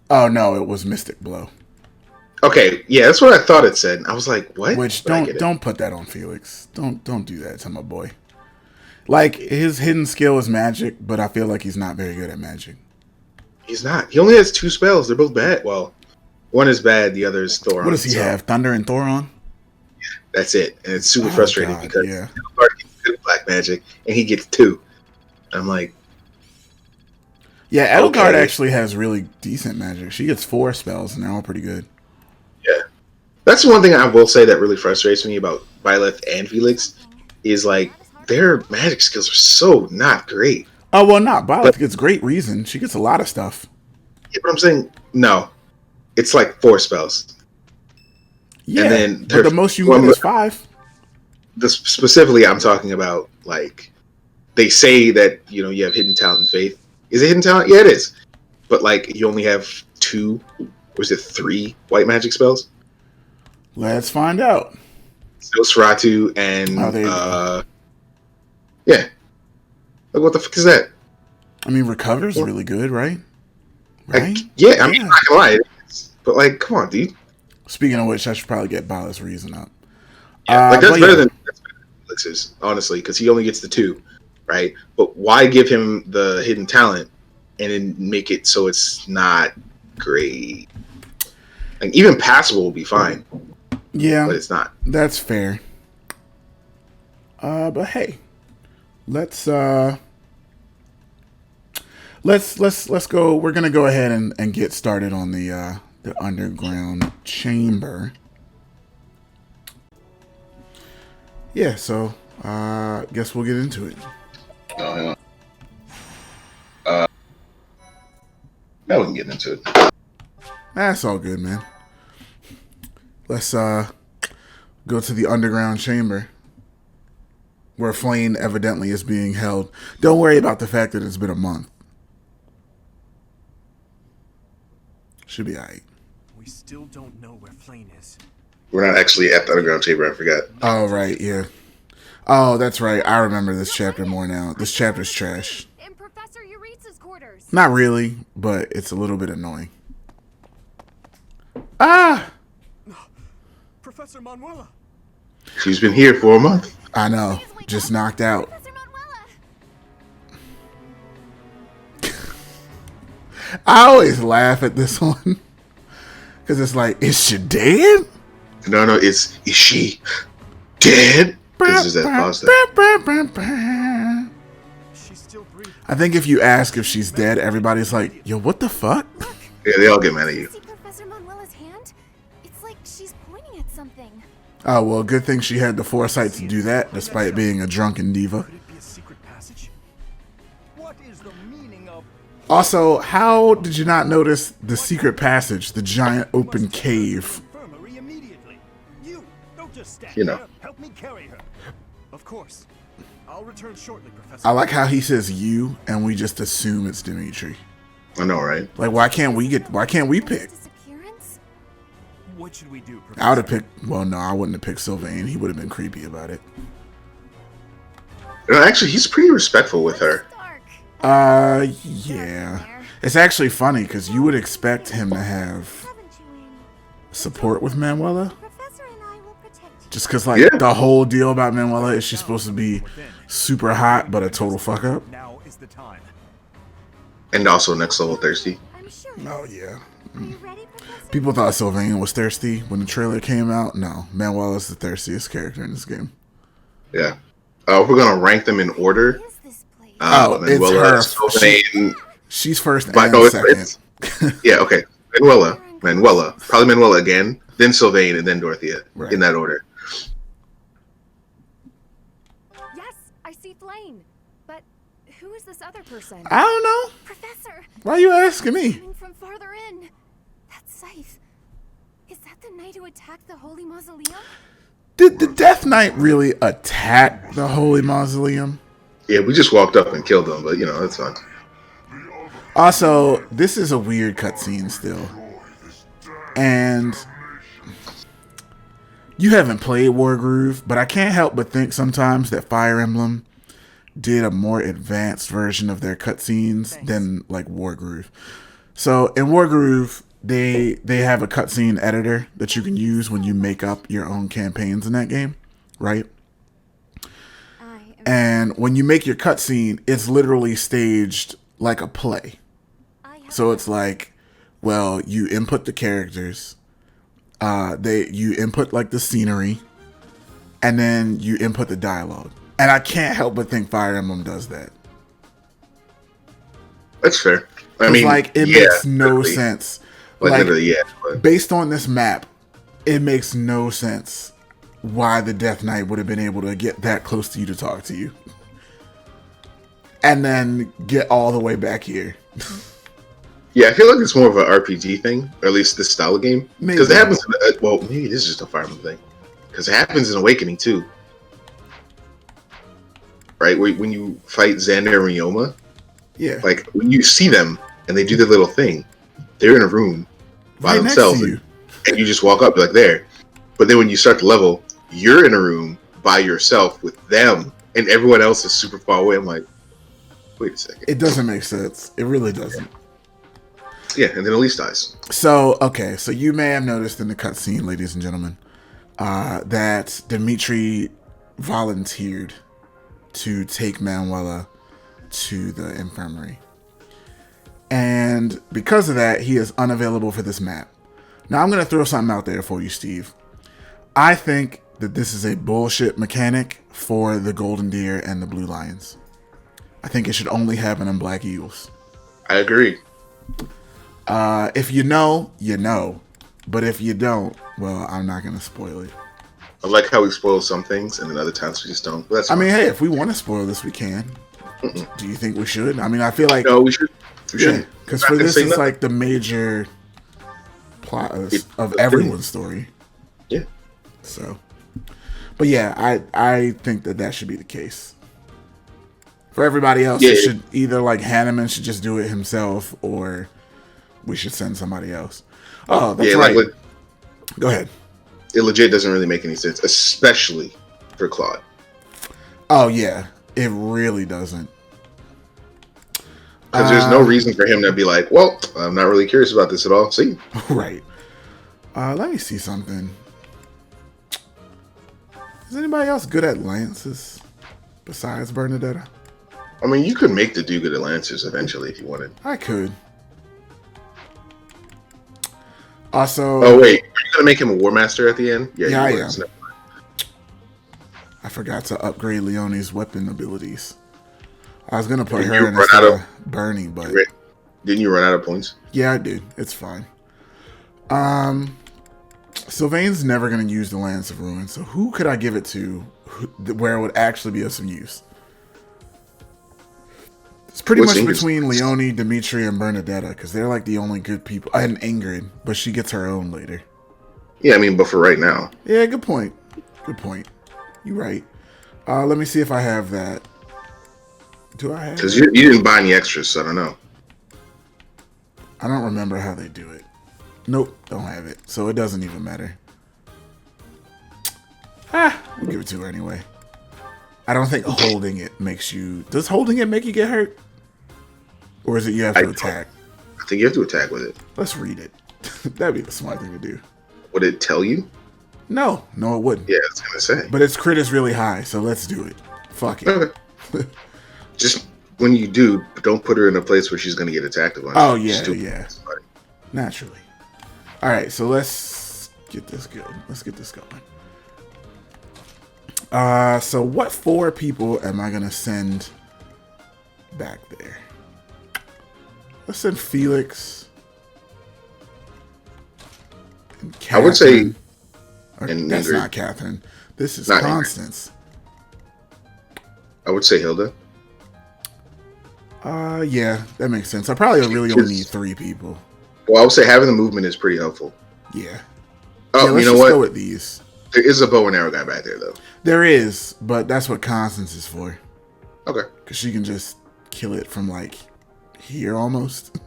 Oh no, it was Mystic Blow. Okay, yeah, that's what I thought it said. I was like, what? Which But I get it. don't put that on Felix. Don't do that to my boy. Like his hidden skill is magic, but I feel like he's not very good at magic. He's not. He only has 2 spells. They're both bad. Well, one is bad. The other is Thoron. What does he so have? Thunder and Thoron? That's it, and it's super Oh, frustrating God, because yeah. Edelgard gets good black magic, and he gets 2. I'm like, Yeah, Edelgard Okay. actually has really decent magic. She gets 4 spells, and they're all pretty good. yeah. That's one thing I will say that really frustrates me about Violet and Felix is like their magic skills are so not great. Oh well, not Violet gets great reason. She gets a lot of stuff. Yeah, but I'm saying no. It's like 4 spells. Yeah, then but there's the most you one get is with- 5. Specifically, I'm talking about like they say that you have hidden talent and faith. Is it hidden talent? Yeah, it is. But like you only have 2, or is it 3 white magic spells? Let's find out. Nosferatu and Oh, there you go. yeah. Like what the fuck is that? I mean, Recover's really good, right? Right? Yeah, I mean, I'm not gonna lie, it is. But like, come on, dude. Speaking of which, I should probably get Violet's reason up. Yeah, like but that's better than Felix's, honestly, because he only gets the 2, right? But why give him the hidden talent and then make it so it's not great? Like even passable will be fine, Yeah, but it's not. that's fair. But hey, let's go. We're gonna go ahead and get started on the underground chamber. Yeah, so guess we'll get into it. Oh, hang on. Now we can get into it. That's all good, man. Let's go to the underground chamber where Flayn evidently is being held. Don't worry about the fact that it's been a month. Should be alright. We still don't know where Flayn is. We're not actually at the underground chamber. I forgot. Oh, right, yeah. Oh, that's right. I remember this chapter more now. This chapter's trash. In Professor Euritza's quarters. Not really, but it's a little bit annoying. Ah! Professor Manuela! She's been here for a month. I know. Just knocked out. Professor Manuela. I always laugh at this one. Because it's like, is she dead? No, is she dead? This is that pasta. She's still breathing. I think if you ask if she's dead, everybody's like, yo, what the fuck? Yeah, they all get mad at you. See Professor Manuela's hand? It's like she's pointing at something. Oh, well, good thing she had the foresight to do that, despite being a drunken diva. Could it be a secret passage? What is the meaning of Also, how did you not notice the secret passage, the giant open cave? infirmary immediately? You don't just stand You know. there. Help me carry her. Of course. I'll return shortly, Professor. I like how he says you, and we just assume it's Dimitri. I know, right? Like, why can't we pick? Disappearance? What should we do, Professor? I would have picked, well, no, I wouldn't have picked Sylvain. He would have been creepy about it. No, actually, he's pretty respectful with her. Dark. Yeah. It's actually funny, because you would expect him to have Haven't you in? support with Manuela. Professor and I Just because, like, the whole deal about Manuela is she's supposed to be super hot, but a total fuck up. Now is the time. And also next level thirsty. I'm sure. Oh, yeah. Are you ready, Professor? People thought Sylvain was thirsty when the trailer came out. No, Manuela's the thirstiest character in this game. Yeah. We're going to rank them in order. What is this place? Manuela, it's her. Sylvain. She's first But and no, second. yeah, okay. Manuela. Probably Manuela again, then Sylvain, and then Dorothea. Right. In that order. Yes, I see Flayn. But who is this other person? I don't know. Professor, Why are you asking me? coming from farther in. That's Scythe. Is that the knight who attacked the Holy Mausoleum? Did the Death Knight really attack the Holy Mausoleum? Yeah, we just walked up and killed them, but that's fine. Also, this is a weird cutscene still. And you haven't played Wargroove, but I can't help but think sometimes that Fire Emblem did a more advanced version of their cutscenes than like Wargroove. So in Wargroove, they have a cutscene editor that you can use when you make up your own campaigns in that game, right? And when you make your cutscene, it's literally staged like a play. So it's like, well, you input the characters, you input like the scenery, and then you input the dialogue. And I can't help but think Fire Emblem does that. That's fair. I mean, like it makes no sense. Like, but based on this map, it makes no sense why the Death Knight would have been able to get that close to you to talk to you, and then get all the way back here. Yeah, I feel like it's more of an RPG thing, or at least this style of game. Because it happens. Maybe this is just a Fire Emblem thing. Because it happens in Awakening too, right? When you fight Xander and Ryoma, yeah, like when you see them and they do their little thing, they're in a room by right themselves, and you just walk up, you're like there. But then when you start the level, you're in a room by yourself with them, and everyone else is super far away. I'm like, wait a second. It doesn't make sense. It really doesn't. Yeah, and then Elise dies. So, okay, so you may have noticed in the cutscene, ladies and gentlemen, that Dimitri volunteered to take Manuela to the infirmary. And because of that, he is unavailable for this map. Now, I'm going to throw something out there for you, Steve. I think that this is a bullshit mechanic for the Golden Deer and the Blue Lions. I think it should only happen in Black Eagles. I agree. If you know, you know. But if you don't, well, I'm not going to spoil it. I like how we spoil some things, and then other times we just don't. I mean, hey, if we want to spoil this, we can. Do you think we should? I mean, I feel like... No, we should. We should. Because for this, it's like the major plot of everyone's story. Yeah. So... But yeah, I think that should be the case. For everybody else, it should either like Hanneman should just do it himself, or we should send somebody else. Oh, that's right. Like, go ahead. It legit doesn't really make any sense, especially for Claude. Oh yeah, it really doesn't. Because there's no reason for him to be like, well, I'm not really curious about this at all. See? Right. Let me see something. Is anybody else good at lances besides Bernadetta? I mean, you could make the dude good at lancers eventually if you wanted. I could. Also... Oh, wait. Are you going to make him a War Master at the end? Yeah, I am. I forgot to upgrade Leonie's weapon abilities. I was going to put her in instead of Bernie, but... Didn't you run out of points? Yeah, I did. It's fine. Sylvain's never going to use the Lance of Ruin, so who could I give it to where it would actually be of some use? It's pretty much between Leonie, Dimitri, and Bernadetta, because they're like the only good people. And Ingrid, but she gets her own later. Yeah, I mean, but for right now. Yeah, good point. Good point. You're right. Let me see if I have that. Do I have Because you didn't buy any extras, so I don't know. I don't remember how they do it. Nope, don't have it. So it doesn't even matter. We'll give it to her anyway. I don't think holding it makes you... Does holding it make you get hurt? Or is it you have to attack? I think you have to attack with it. Let's read it. That'd be the smart thing to do. Would it tell you? No, it wouldn't. Yeah, I was gonna say. But its crit is really high, so let's do it. Fuck it. Okay. Just when you do, don't put her in a place where she's gonna get attacked a bunch. Oh Just do it yeah. with somebody. Naturally. All right, so let's get this good. Let's get this going. So what 4 people am I gonna send back there? Let's send Felix. And I would say, Catherine. Or, and that's Ingrid. not Catherine. This is Not Ingrid. Constance. I would say Hilda. Yeah, that makes sense. I probably really only need 3 people. Well, I would say having the movement is pretty helpful. Yeah. Oh, Yeah, let's you know just what? go with these. There is a bow and arrow guy back there, though. There is, but that's what Constance is for. Okay. Because she can just kill it from, like, here almost.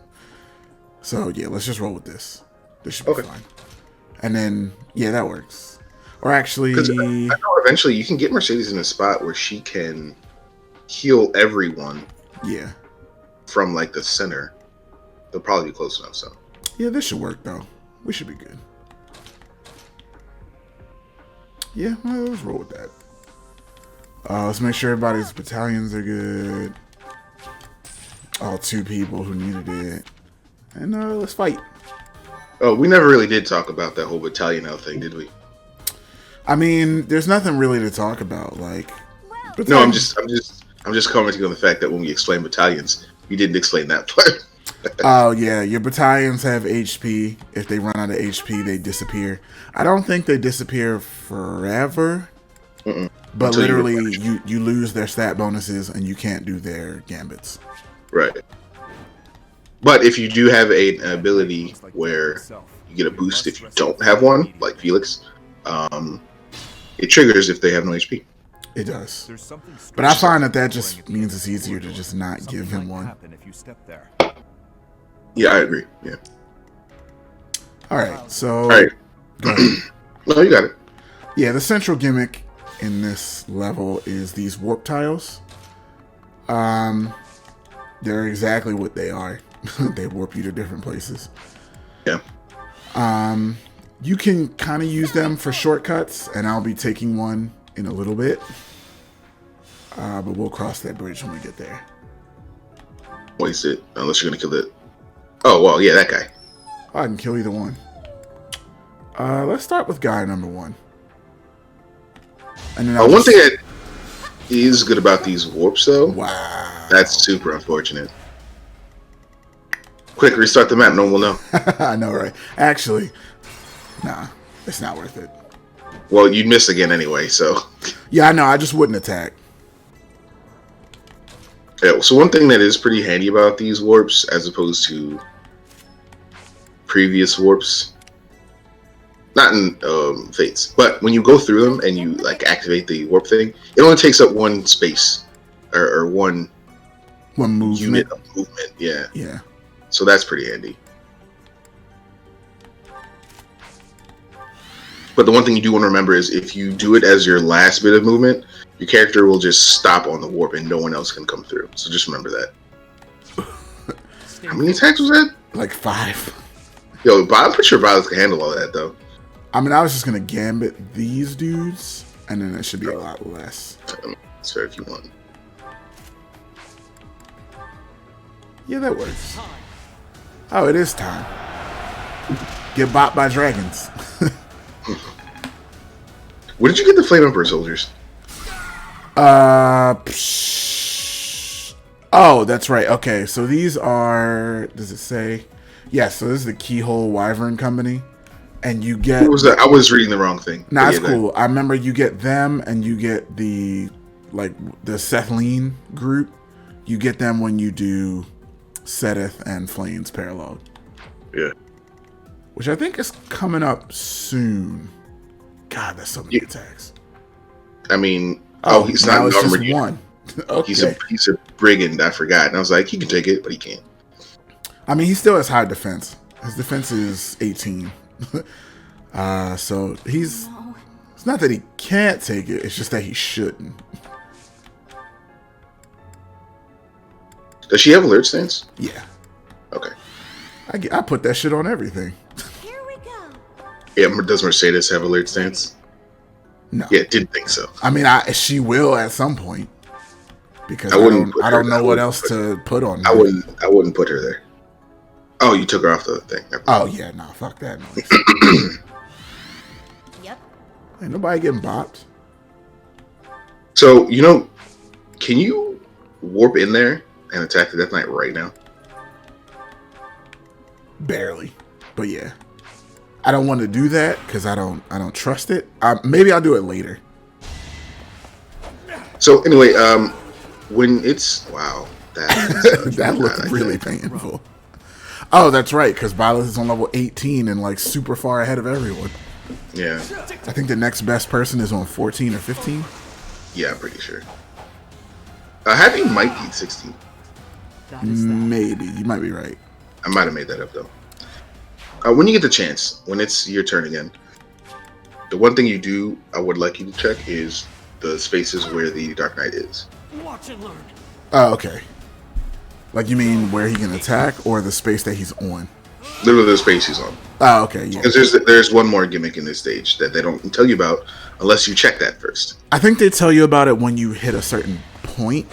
So, yeah, let's just roll with this. This should be Okay. fine. And then, yeah, that works. Or actually... Because I know eventually you can get Mercedes in a spot where she can heal everyone Yeah. from, like, the center. They'll probably be close enough, so. Yeah, this should work, though. We should be good. Yeah, well, let's roll with that. Let's make sure everybody's battalions are good. All 2 people who needed it. And let's fight. Oh, we never really did talk about that whole battalion out thing, did we? I mean, there's nothing really to talk about. Like, No, I'm just commenting on the fact that when we explain battalions, we didn't explain that part. Oh, yeah. Your battalions have HP. If they run out of HP, they disappear. I don't think they disappear forever. But Until you literally, you lose their stat bonuses and you can't do their gambits. Right. But if you do have an ability where you get a boost if you don't have one, like Felix, it triggers if they have no HP. It does. There's something But I strange find about that going just at the means end it's of the easier to corridor. just not Something give him might one. happen if you step there. Yeah, I agree. Yeah. All right, so All right. go ahead. No, you got it. Yeah, the central gimmick in this level is these warp tiles. They're exactly what they are. They warp you to different places. Yeah. You can kind of use them for shortcuts, and I'll be taking one in a little bit. But we'll cross that bridge when we get there. Waste it unless you're gonna kill it. Oh well, yeah, that guy. I can kill either one. Let's start with guy number 1. And then One thing that is good about these warps, though, wow, that's super unfortunate. Quick, restart the map. No one will know. I know, right? Actually, nah, it's not worth it. Well, you'd miss again anyway, so. Yeah, I know. I just wouldn't attack. Yeah, so one thing that is pretty handy about these warps, as opposed to previous warps, not in Fates, but when you go through them and you like activate the warp thing, it only takes up 1 space or 1 Movement. unit of movement. Yeah, Yeah. so that's pretty handy. But the one thing you do want to remember is if you do it as your last bit of movement, your character will just stop on the warp and no one else can come through. So just remember that. How many attacks was that? Like 5. Yo, I'm pretty sure Violet can handle all of that, though. I mean, I was just gonna gambit these dudes, and then it should be a lot less. It's fair if you want. Yeah, that works. Oh, it is time. Get bought by dragons. Where did you get the Flame Emperor soldiers? Oh, that's right. Okay, so these are. Does it say? Yes. So this is the Keyhole Wyvern Company, and you get. What was that? I was reading the wrong thing. Nah, But it's yeah, cool. I remember you get them, and you get the Sethleen group. You get them when you do Seteth and Flayn's parallel, Yeah. which I think is coming up soon. God, that's so many Yeah. attacks. I mean, Oh, he's now not it's just numbered yet. one. Okay. He's a brigand. I forgot, and I was like, he can take it, but he can't. I mean, he still has high defense. His defense is 18. So he's. It's not that he can't take it. It's just that he shouldn't. Does she have alert stance? Yeah. Okay. I put that shit on everything. Here we go. Yeah, does Mercedes have alert stance? No. Yeah, didn't think so. I mean, she will at some point because I don't know what else to put on her. I wouldn't put her there. Oh, you took her off the thing. Oh yeah, no, fuck that noise. Yep. Ain't nobody getting bopped. So can you warp in there and attack the Death Knight right now? Barely, but yeah. I don't want to do that because I don't trust it. Maybe I'll do it later. So anyway, when it's that looked really painful. Oh, that's right, because Violet is on level 18 and like super far ahead of everyone. Yeah. I think the next best person is on 14 or 15. Yeah, I'm pretty sure. Happy might be 16. Maybe you might be right. I might have made that up though. When you get the chance, when it's your turn again, the one thing you do, I would like you to check is the spaces where the Dark Knight is. Watch and learn. Oh, okay. Like you mean where he can attack or the space that he's on? Literally the space he's on. Oh, okay, yeah. Because there's one more gimmick in this stage that they don't tell you about unless you check that first. I think they tell you about it when you hit a certain point,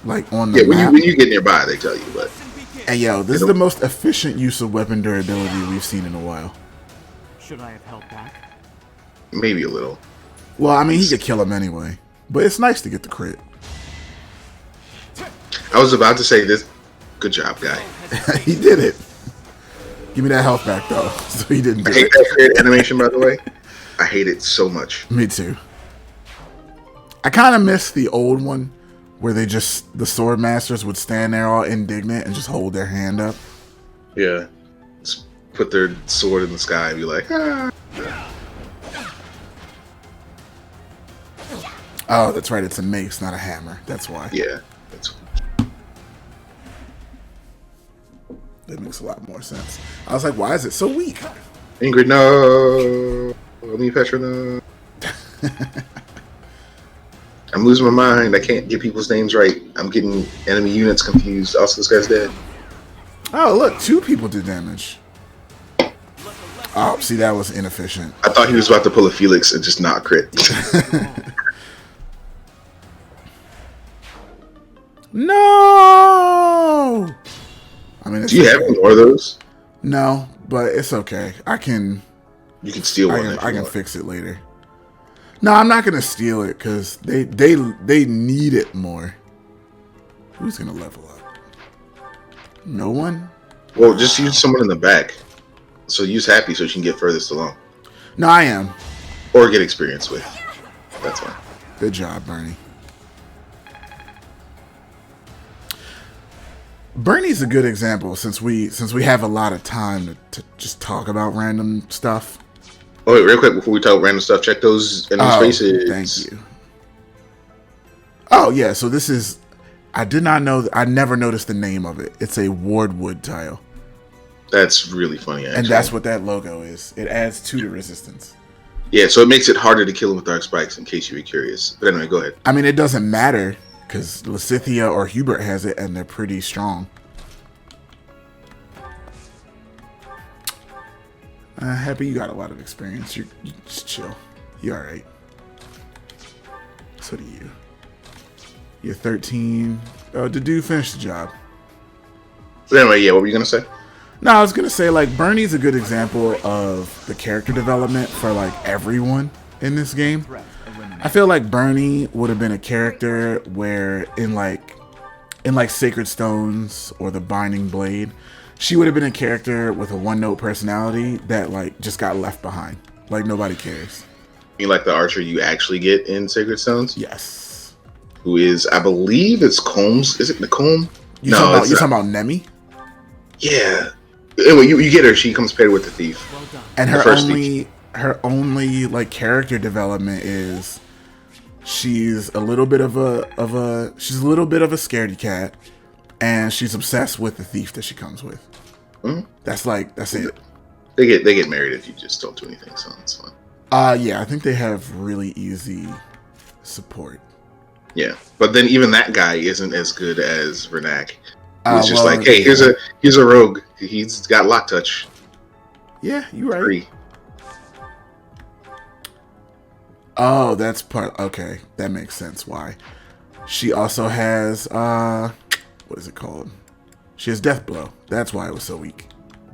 like on the map. Map. When you get nearby, they tell you. But and yo, this is the most efficient use of weapon durability we've seen in a while. Should I have held back? Maybe a little. Well, I mean, he could kill him anyway, but it's nice to get the crit. I was about to say this. Good job, guy. He did it. Give me that health back, though. So he didn't do it. I hate that crit animation, by the way. I hate it so much. Me too. I kind of miss the old one where the sword masters would stand there all indignant and just hold their hand up. Yeah. Just put their sword in the sky and be like, ah. Oh, that's right. It's a mace, not a hammer. That's why. Yeah. That makes a lot more sense. I was like, why is it so weak? Ingrid, no. Me, Petra, no. I'm losing my mind. I can't get people's names right. I'm getting enemy units confused. Also, this guy's dead. Oh, look. 2 people did damage. Oh, see, that was inefficient. I thought he was about to pull a Felix and just not crit. No! I mean, do you have any more of those? No, but it's okay. You can steal one. I can fix it later. No, I'm not gonna steal it because they need it more. Who's gonna level up? No one. Well, just use someone in the back. So use Happy so you can get furthest along. No, I am. Or get experience with. That's fine. Good job, Bernie. Bernie's a good example since we have a lot of time to just talk about random stuff. Oh wait, real quick before we talk random stuff, check those enemy spaces. Thank you. Oh yeah, so this is I did not know I never noticed the name of it. It's a Wardwood tile. That's really funny, actually. And that's what that logo is. It adds 2 to resistance. Yeah, so it makes it harder to kill him with dark spikes in case you were curious. But anyway, go ahead. I mean, it doesn't matter because Lysithea or Hubert has it, and they're pretty strong. Happy, you got a lot of experience. You just chill. You're all right. So do you. You're 13. Oh, did dude finish the job? So anyway, yeah, what were you gonna say? No, I was gonna say like Bernie's a good example of the character development for like everyone in this game. I feel like Bernie would have been a character where in like Sacred Stones or the Binding Blade, she would have been a character with a one-note personality that like just got left behind. Like nobody cares. You like the archer you actually get in Sacred Stones? Yes. Who is, I believe it's Combs. Is it Nicole? You talking about Nemi? Yeah. Anyway, you get her. She comes paired with the thief. Well done. And her only like character development is she's a little bit of a scaredy cat, and she's obsessed with the thief that she comes with. Mm-hmm. That's it. They get married if you just don't do anything, so it's fine. Yeah, I think they have really easy support. Yeah, but then even that guy isn't as good as Renak. He's just well, like, hey, here's a rogue. He's got lock touch. Yeah, you're right. Free. Oh, that's part. Okay, that makes sense. Why? She also has what is it called? She has Death Blow. That's why it was so weak.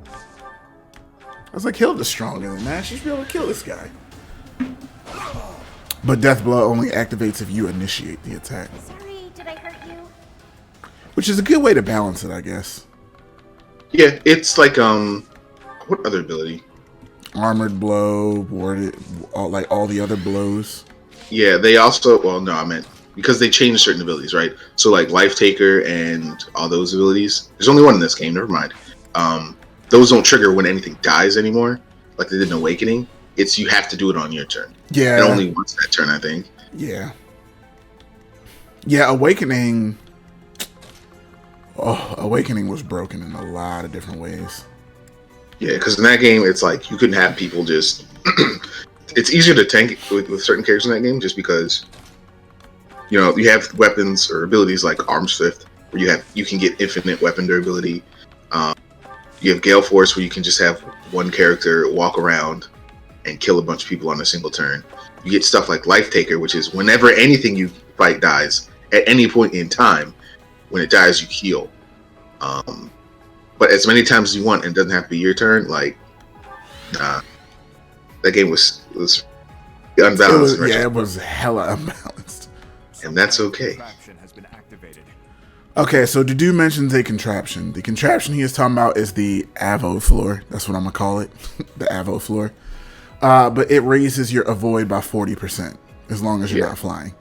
I was like, Hilda's stronger than that. She should be able to kill this guy. But Death Blow only activates if you initiate the attack. Sorry, did I hurt you? Which is a good way to balance it, I guess. Yeah, it's like what other ability? Armored blow, warded, all the other blows. Yeah, they also. Well, no, I meant because they changed certain abilities, right? So like Life Taker and all those abilities. There's only one in this game. Never mind. Those don't trigger when anything dies anymore, like they did in Awakening. It's you have to do it on your turn. Yeah. And only once that turn, I think. Yeah. Yeah, Awakening. Oh, Awakening was broken in a lot of different ways. Yeah, because in that game, it's like you couldn't have people just. It's easier to tank with certain characters in that game just because, you know, you have weapons or abilities like Arm Swift, where you can get infinite weapon durability. You have Gale Force, where you can just have one character walk around and kill a bunch of people on a single turn. You get stuff like Life Taker, which is whenever anything you fight dies at any point in time, when it dies, you heal. But as many times as you want, and it doesn't have to be your turn. Like, that game was unbalanced. It was hella unbalanced, and that's okay. Contraption has been activated. Okay, so Dudu mentions a contraption. The contraption he is talking about is the Avo floor. That's what I'm gonna call it, the Avo floor. But it raises your avoid by 40% as long as you're not flying.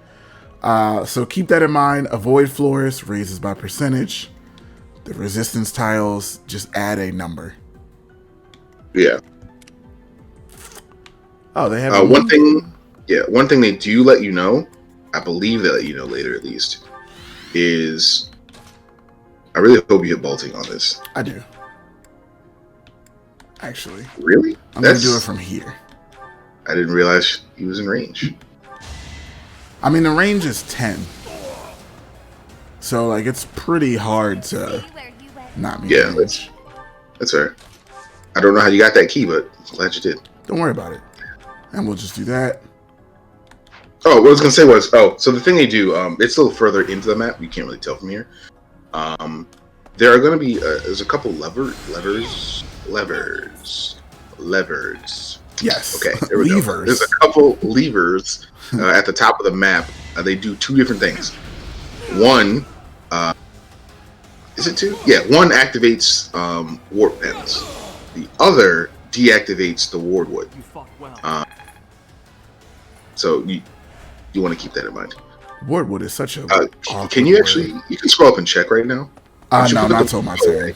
So keep that in mind. Avoid floors raises by percentage. The resistance tiles just add a number. Yeah. Oh, they have one thing. Yeah, one thing they do let you know. I believe they let you know later, at least, is I really hope you hit bolting on this. I do. Actually, really, I'm gonna do it from here. I didn't realize he was in range. I mean, the range is 10. So, like, it's pretty hard to not be in range. That's fair. I don't know how you got that key, but I'm glad you did. Don't worry about it. And we'll just do that. Oh, what I was going to say was, so the thing they do, it's a little further into the map. You can't really tell from here. There are going to be, there's a couple levers. Yes. Okay, there we go. There's a couple levers at the top of the map. They do two different things. One, is it two? Yeah, one activates warp pens. The other deactivates the wardwood. So you want to keep that in mind. Wardwood is such a. Can you actually? You can scroll up and check right now. No, not till my turn.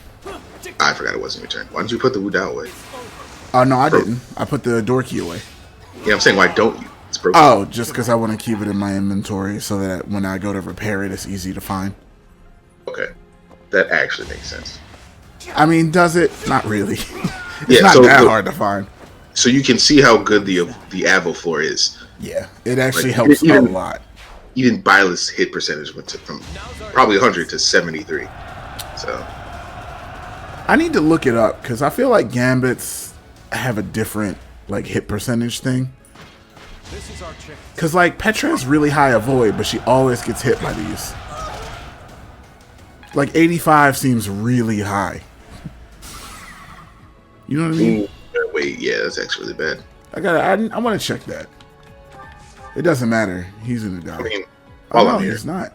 I forgot it wasn't your turn. Why don't you put the Wudao away? No, I didn't. I put the door key away. Yeah, I'm saying why don't you? It's broken. Oh, just because I want to keep it in my inventory so that when I go to repair it, it's easy to find. Okay, that actually makes sense. I mean, does it? Not really. It's not that hard to find. So you can see how good the Avo floor is. Yeah, it actually helps a lot. Even Byleth's hit percentage went from probably 100 to 73. So I need to look it up because I feel like Gambits have a different like hit percentage thing. Because like Petra has really high avoid, but she always gets hit by these. Like 85 seems really high. You know what I mean? Ooh, wait, yeah, that's actually really bad. I want to check that. It doesn't matter. He's gonna die. I mean, no, he's not.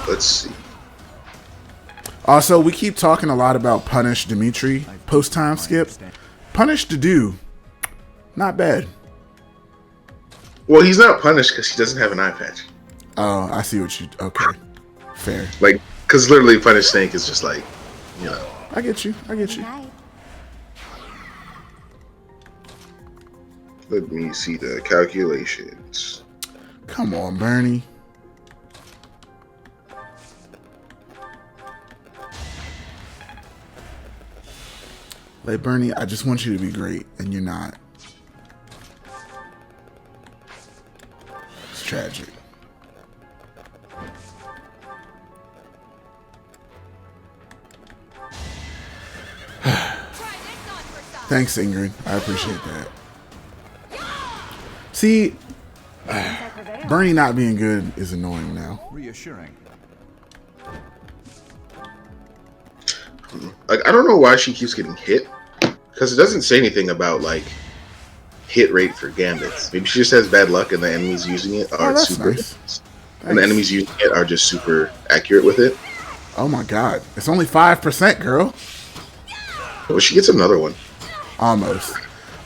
Let's see. Also, we keep talking a lot about Punish Dimitri post time skip. Punish Dudu, not bad. Well, he's not punished because he doesn't have an eye patch. Oh, I see what you. Okay, fair. Like, because literally, Punish Snake is just like, you know. I get you. I get you. Let me see the calculations. Come on, Bernie. Like, Bernie, I just want you to be great, and you're not. It's tragic. Thanks, Ingrid. I appreciate that. See, Bernie not being good is annoying now. Reassuring. Like, I don't know why she keeps getting hit, because it doesn't say anything about like hit rate for gambits. Maybe she just has bad luck, and the enemies using it are that's super. nice. And the enemies using it are just super accurate with it. Oh my god, it's only 5%, girl. Well, she gets another one. Almost.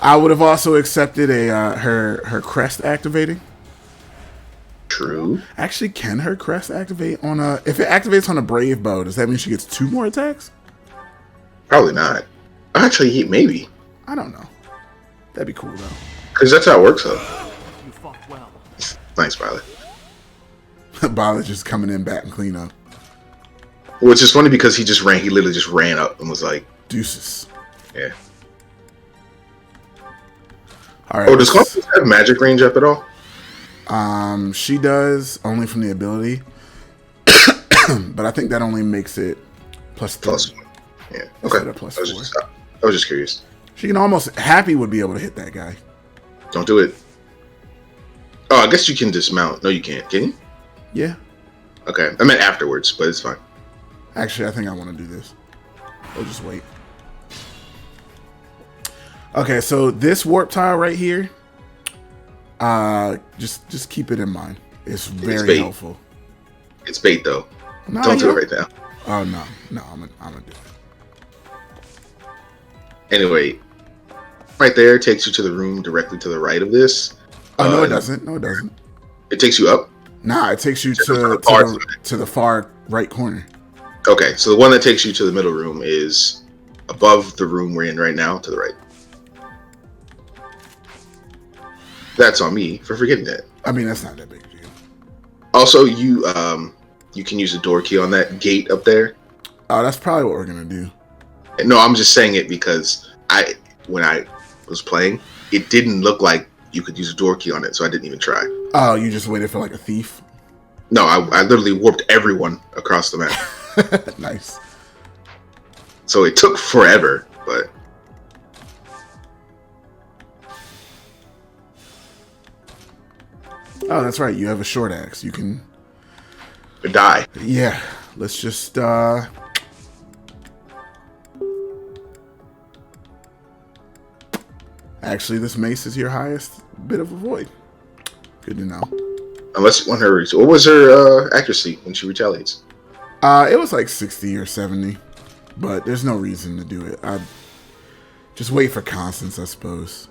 I would have also accepted a her crest activating. True. Actually, can her crest activate on a? If it activates on a brave bow, does that mean she gets 2 more attacks? Probably not. Actually, maybe. I don't know. That'd be cool though. Because that's how it works, though. You fought well. Nice, Violet. Violet just coming in back and clean up. Which is funny because he literally just ran up and was like, Deuces. yeah. All right. Oh, does Constance have magic range up at all? She does, only from the ability. But I think that only makes it +3. Plus 1. Yeah. Instead Okay. of +4. I was just curious. She can almost Happy would be able to hit that guy. Don't do it. Oh, I guess you can dismount. No, you can't. Can you? Yeah. Okay. I meant afterwards, but it's fine. Actually, I think I want to do this. We'll just wait. Okay, so this warp tile right here, just keep it in mind. It's very helpful. It's bait though. No, Don't do it right now. Oh no, I'm gonna do it. Anyway, right there takes you to the room directly to the right of this. Oh no, it doesn't. No, it doesn't. It takes you up. Nah, it takes you to the far right corner. Okay, so the one that takes you to the middle room is above the room we're in right now, to the right. That's on me for forgetting that. I mean, that's not that big a deal. Also, you can use the door key on that gate up there. Oh, that's probably what we're gonna do. No, I'm just saying it because when I was playing, it didn't look like you could use a door key on it, so I didn't even try. Oh, you just waited for like a thief? No, I literally warped everyone across the map. Nice. So it took forever, but oh, that's right. You have a short axe. You can die. Yeah. Let's just actually, this mace is your highest bit of a void. Good to know. Unless on her, what was her accuracy when she retaliates? It was like 60 or 70, but there's no reason to do it. I'd just wait for Constance, I suppose.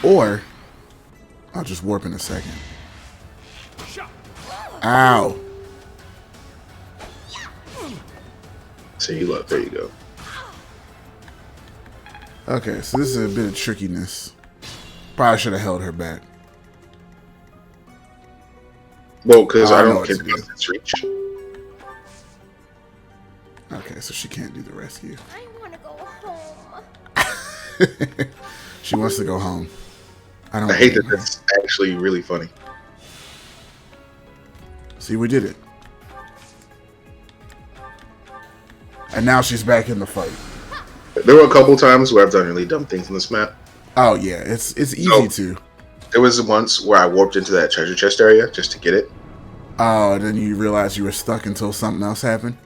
Or I'll just warp in a second. Ow. See, look, there you go. Okay, so this is a bit of trickiness. Probably should have held her back. Well, because I know don't it's get good. Constance reach. Okay, so she can't do the rescue. I want to go home. She wants to go home. I don't I hate that. blame her. That's actually really funny. See, we did it. And now she's back in the fight. There were a couple times where I've done really dumb things on this map. Oh yeah, it's easy to. There was once where I warped into that treasure chest area just to get it. Oh, and then you realize you were stuck until something else happened?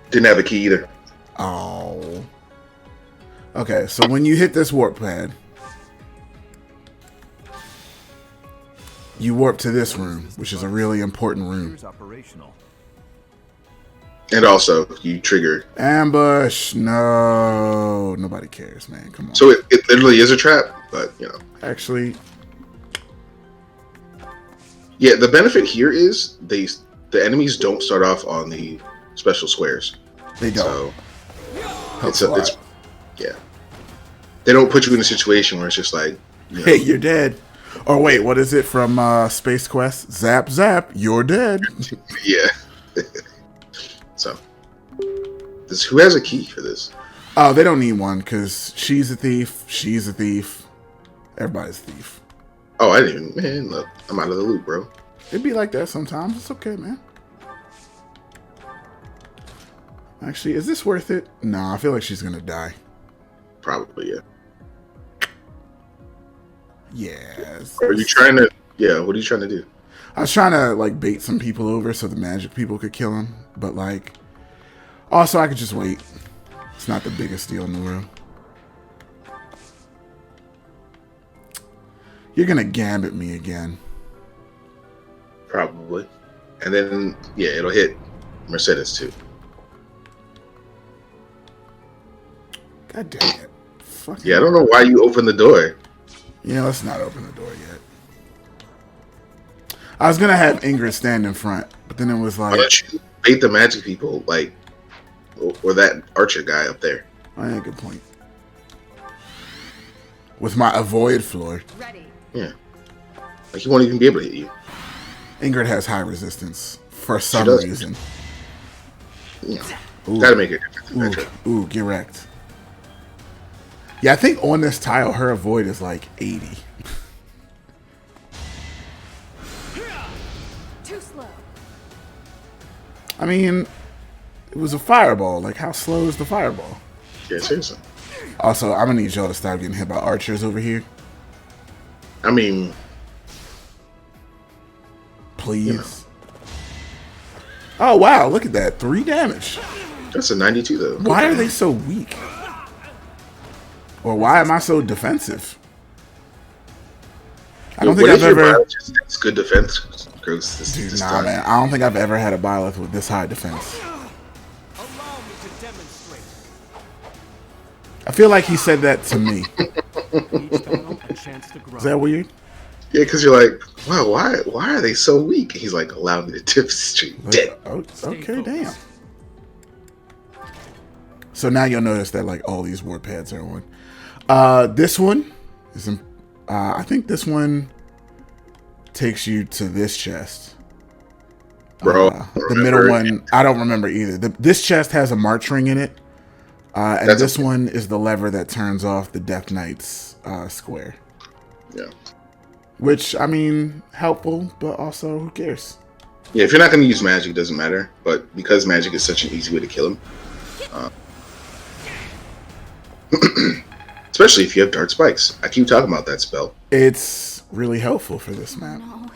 Didn't have a key either. Oh. Okay, so when you hit this warp pad, you warp to this room, which is a really important room. Here's operational. And also, you trigger. Ambush! No. Nobody cares, man. Come on. So it literally is a trap, but, you know. Actually, Yeah, the benefit here is the enemies don't start off on the special squares. they don't. So Helps a lot. yeah. They don't put you in a situation where it's just like, you know, Hey, you're dead. Or wait, what is it from Space Quest? Zap, zap, you're dead. yeah. So, who has a key for this? Oh, they don't need one because she's a thief. She's a thief. Everybody's a thief. Oh, I didn't even. Man, look, I'm out of the loop, bro. It'd be like that sometimes. It's okay, man. Actually, is this worth it? No, I feel like she's gonna die. Probably, yeah. Yes. Are you trying to? Yeah. What are you trying to do? I was trying to like bait some people over so the magic people could kill him, but like, also I could just wait. It's not the biggest deal in the world. You're gonna gambit me again. Probably. And then, yeah, it'll hit Mercedes too. God dang it. Fucking Yeah, I don't know why you opened the door. Yeah, let's not open the door yet. I was gonna have Ingrid stand in front, but then it was Why like, don't you bait the magic people, like, or that archer guy up there? oh yeah, good point. With my avoid floor, Ready. Yeah. Like, he won't even be able to hit you. Ingrid has high resistance for some does. reason. Yeah. Ooh. Gotta make it different. Ooh, get wrecked. Yeah, I think on this tile, her avoid is like 80. Too slow. I mean, it was a fireball. Like, how slow is the fireball? Yeah, seriously. Also, I'm gonna need y'all to stop getting hit by archers over here. I mean, Please. You know. Oh, wow, look at that. 3 damage. that's a 92, though. Why are they so weak? Or why am I so defensive? I don't think What I've if your ever... biologist has good defense? Gross. Dude, nah, man. I don't think I've ever had a Byleth with this high defense. Allow me to demonstrate. I feel like he said that to me. Each battle a chance to grow. Is that weird? Yeah, because you're like, wow, why are they so weak? He's like, allow me to demonstrate. Dead. Oh, okay, damn. So now you'll notice that like all these war pads are on. This one is, I think this one takes you to this chest. Bro, The middle one, I don't remember either. This chest has a march ring in it. And That's this okay. one is the lever that turns off the Death Knight's square. Yeah. Which, I mean, helpful, but also, who cares? Yeah, if you're not going to use magic, it doesn't matter. But because magic is such an easy way to kill him, especially if you have dark spikes. I keep talking about that spell. It's really helpful for this map. No.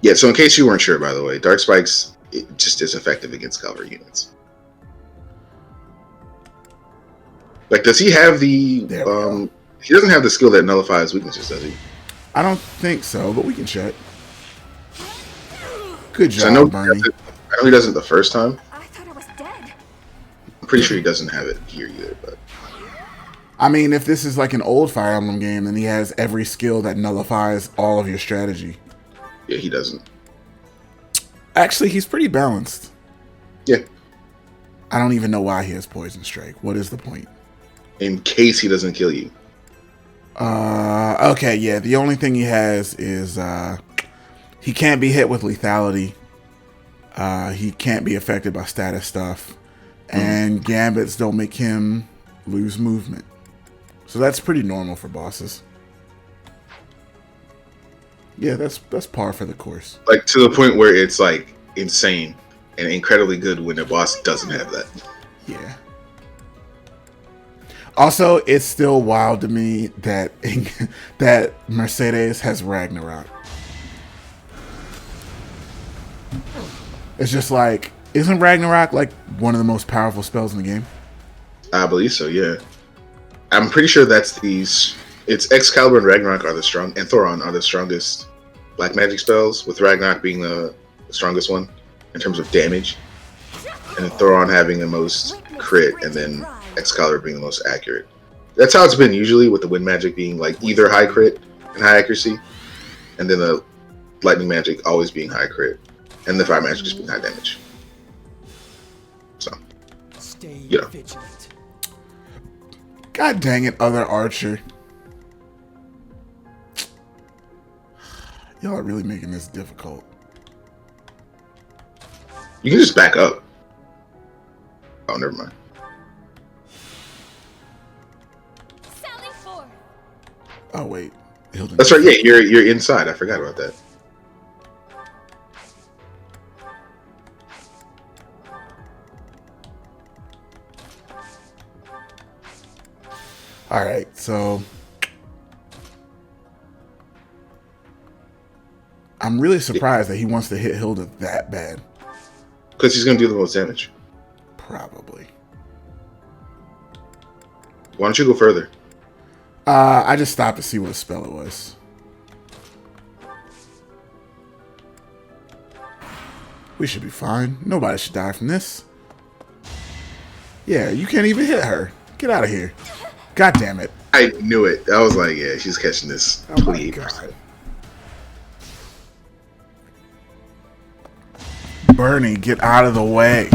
Yeah, so in case you weren't sure, by the way, dark spikes it just is effective against cavalry units. Like, does he have the? There we go. He doesn't have the skill that nullifies weaknesses, does he? I don't think so, but we can check. Good 'Cause I know job, Bernie. he doesn't the first time. I thought I was dead. I'm pretty sure he doesn't have it here either. But I mean, if this is like an old Fire Emblem game, then he has every skill that nullifies all of your strategy. yeah, he doesn't. Actually, he's pretty balanced. Yeah, I don't even know why he has Poison Strike. What is the point? in case he doesn't kill you. Okay, yeah. The only thing he has is he can't be hit with lethality. He can't be affected by status stuff, and gambits don't make him lose movement. So that's pretty normal for bosses. Yeah, that's par for the course. Like to the point where it's like insane and incredibly good when a boss doesn't have that. Yeah. Also, it's still wild to me that that Mercedes has Ragnarok. It's just like, isn't Ragnarok like one of the most powerful spells in the game? I believe so. Yeah, I'm pretty sure that's these. It's Excalibur and Ragnarok are the strong, and Thoron are the strongest black magic spells. With Ragnarok being the strongest one in terms of damage, and then Thoron having the most crit, and then Excalibur being the most accurate. That's how it's been usually, with the wind magic being like either high crit and high accuracy, and then the lightning magic always being high crit, and the fire magic just being high damage. So, Stay you know. vigilant. God dang it, other archer. Y'all are really making this difficult. You can just back up. Oh, never mind. Sally forth. Oh wait, Hilden. That's right. Yeah, you're inside. I forgot about that. All right, so I'm really surprised that he wants to hit Hilda that bad. Because he's gonna do the most damage. Probably. Why don't you go further? I just stopped to see what spell it was. We should be fine. Nobody should die from this. Yeah, you can't even hit her. Get out of here. God damn it. I knew it. I was like, yeah, she's catching this. Oh my 28%. God. Bernie, get out of the way.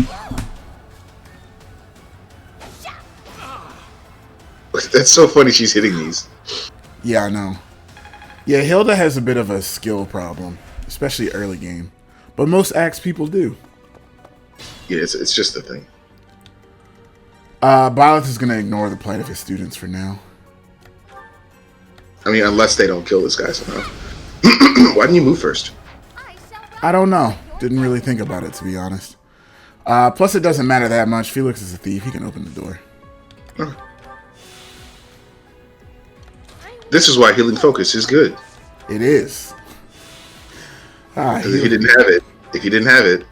That's so funny she's hitting these. Yeah, I know. Yeah, Hilda has a bit of a skill problem, especially early game. But most axe people do. Yeah, it's just a thing. Byleth is going to ignore the plight of his students for now. I mean, unless they don't kill this guy somehow. Why didn't you move first? I don't know. Didn't really think about it, to be honest. Plus, it doesn't matter that much. Felix is a thief. He can open the door. Okay. This is why healing focus is good. It is. If he didn't have it,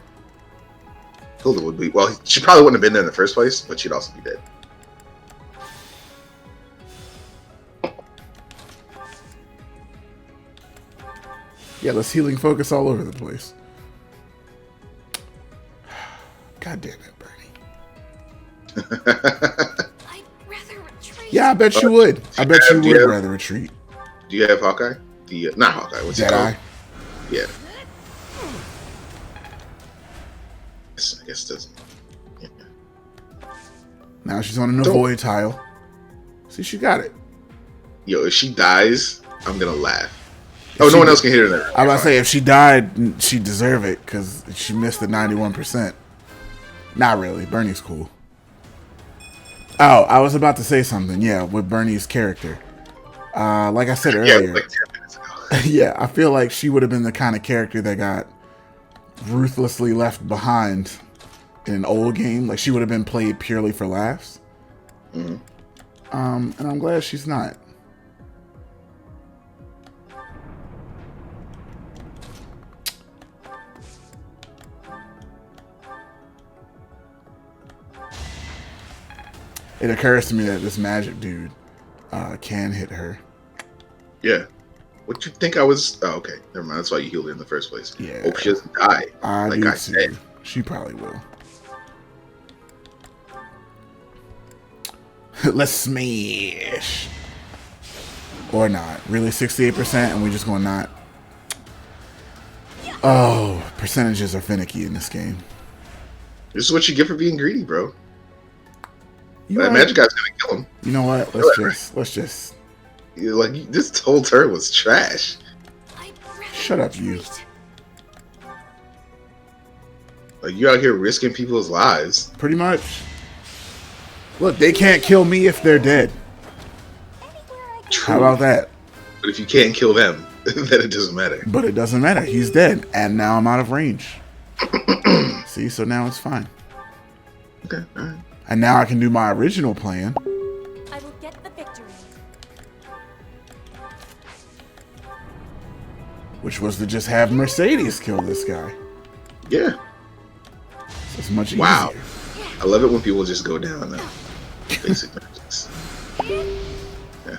Hilda would be. Well, she probably wouldn't have been there in the first place, but she'd also be dead. Yeah, let's healing focus all over the place. God damn it, Bernie. I'd rather retreat. Yeah, I bet you would. I bet you would rather retreat. Do you have Hawkeye? Not Hawkeye. What's it Jedi. called? Yeah. I guess it doesn't. Yeah. Now she's on an avoid tile. See, she got it. Yo, if she dies, I'm gonna laugh. Oh, no one else can hit her there. I was about to say, if she died, she'd deserve it because she missed the 91%. Not really. Bernie's cool. Oh, I was about to say something. Yeah, with Bernie's character. Like I said earlier. Yeah, like 10 minutes ago. Yeah, I feel like she would have been the kind of character that got ruthlessly left behind in an old game. Like, she would have been played purely for laughs. Mm-hmm. And I'm glad she's not. It occurs to me that this magic dude can hit her. Yeah. What you think I was? Oh, okay. Never mind. That's why you healed her in the first place. Yeah. Hope she doesn't die. I like do I too. said. She probably will. Let's smash. Or not. Really, 68%, and we're just going not. Oh, percentages are finicky in this game. This is what you get for being greedy, bro. You That know magic guy's gonna kill him. You know what? Let's just. Like, this whole turn was trash. I'd rather Shut up, you. retreat. Like, you out here risking people's lives. Pretty much. Look, they can't kill me if they're dead. How about that? But if you can't kill them, then it doesn't matter. But it doesn't matter. He's dead, and now I'm out of range. See, so now it's fine. Okay, alright. And now I can do my original plan. I will get the victory. Which was to just have Mercedes kill this guy. Yeah. So it's much Wow. easier. I love it when people just go down the basic magics. Yeah.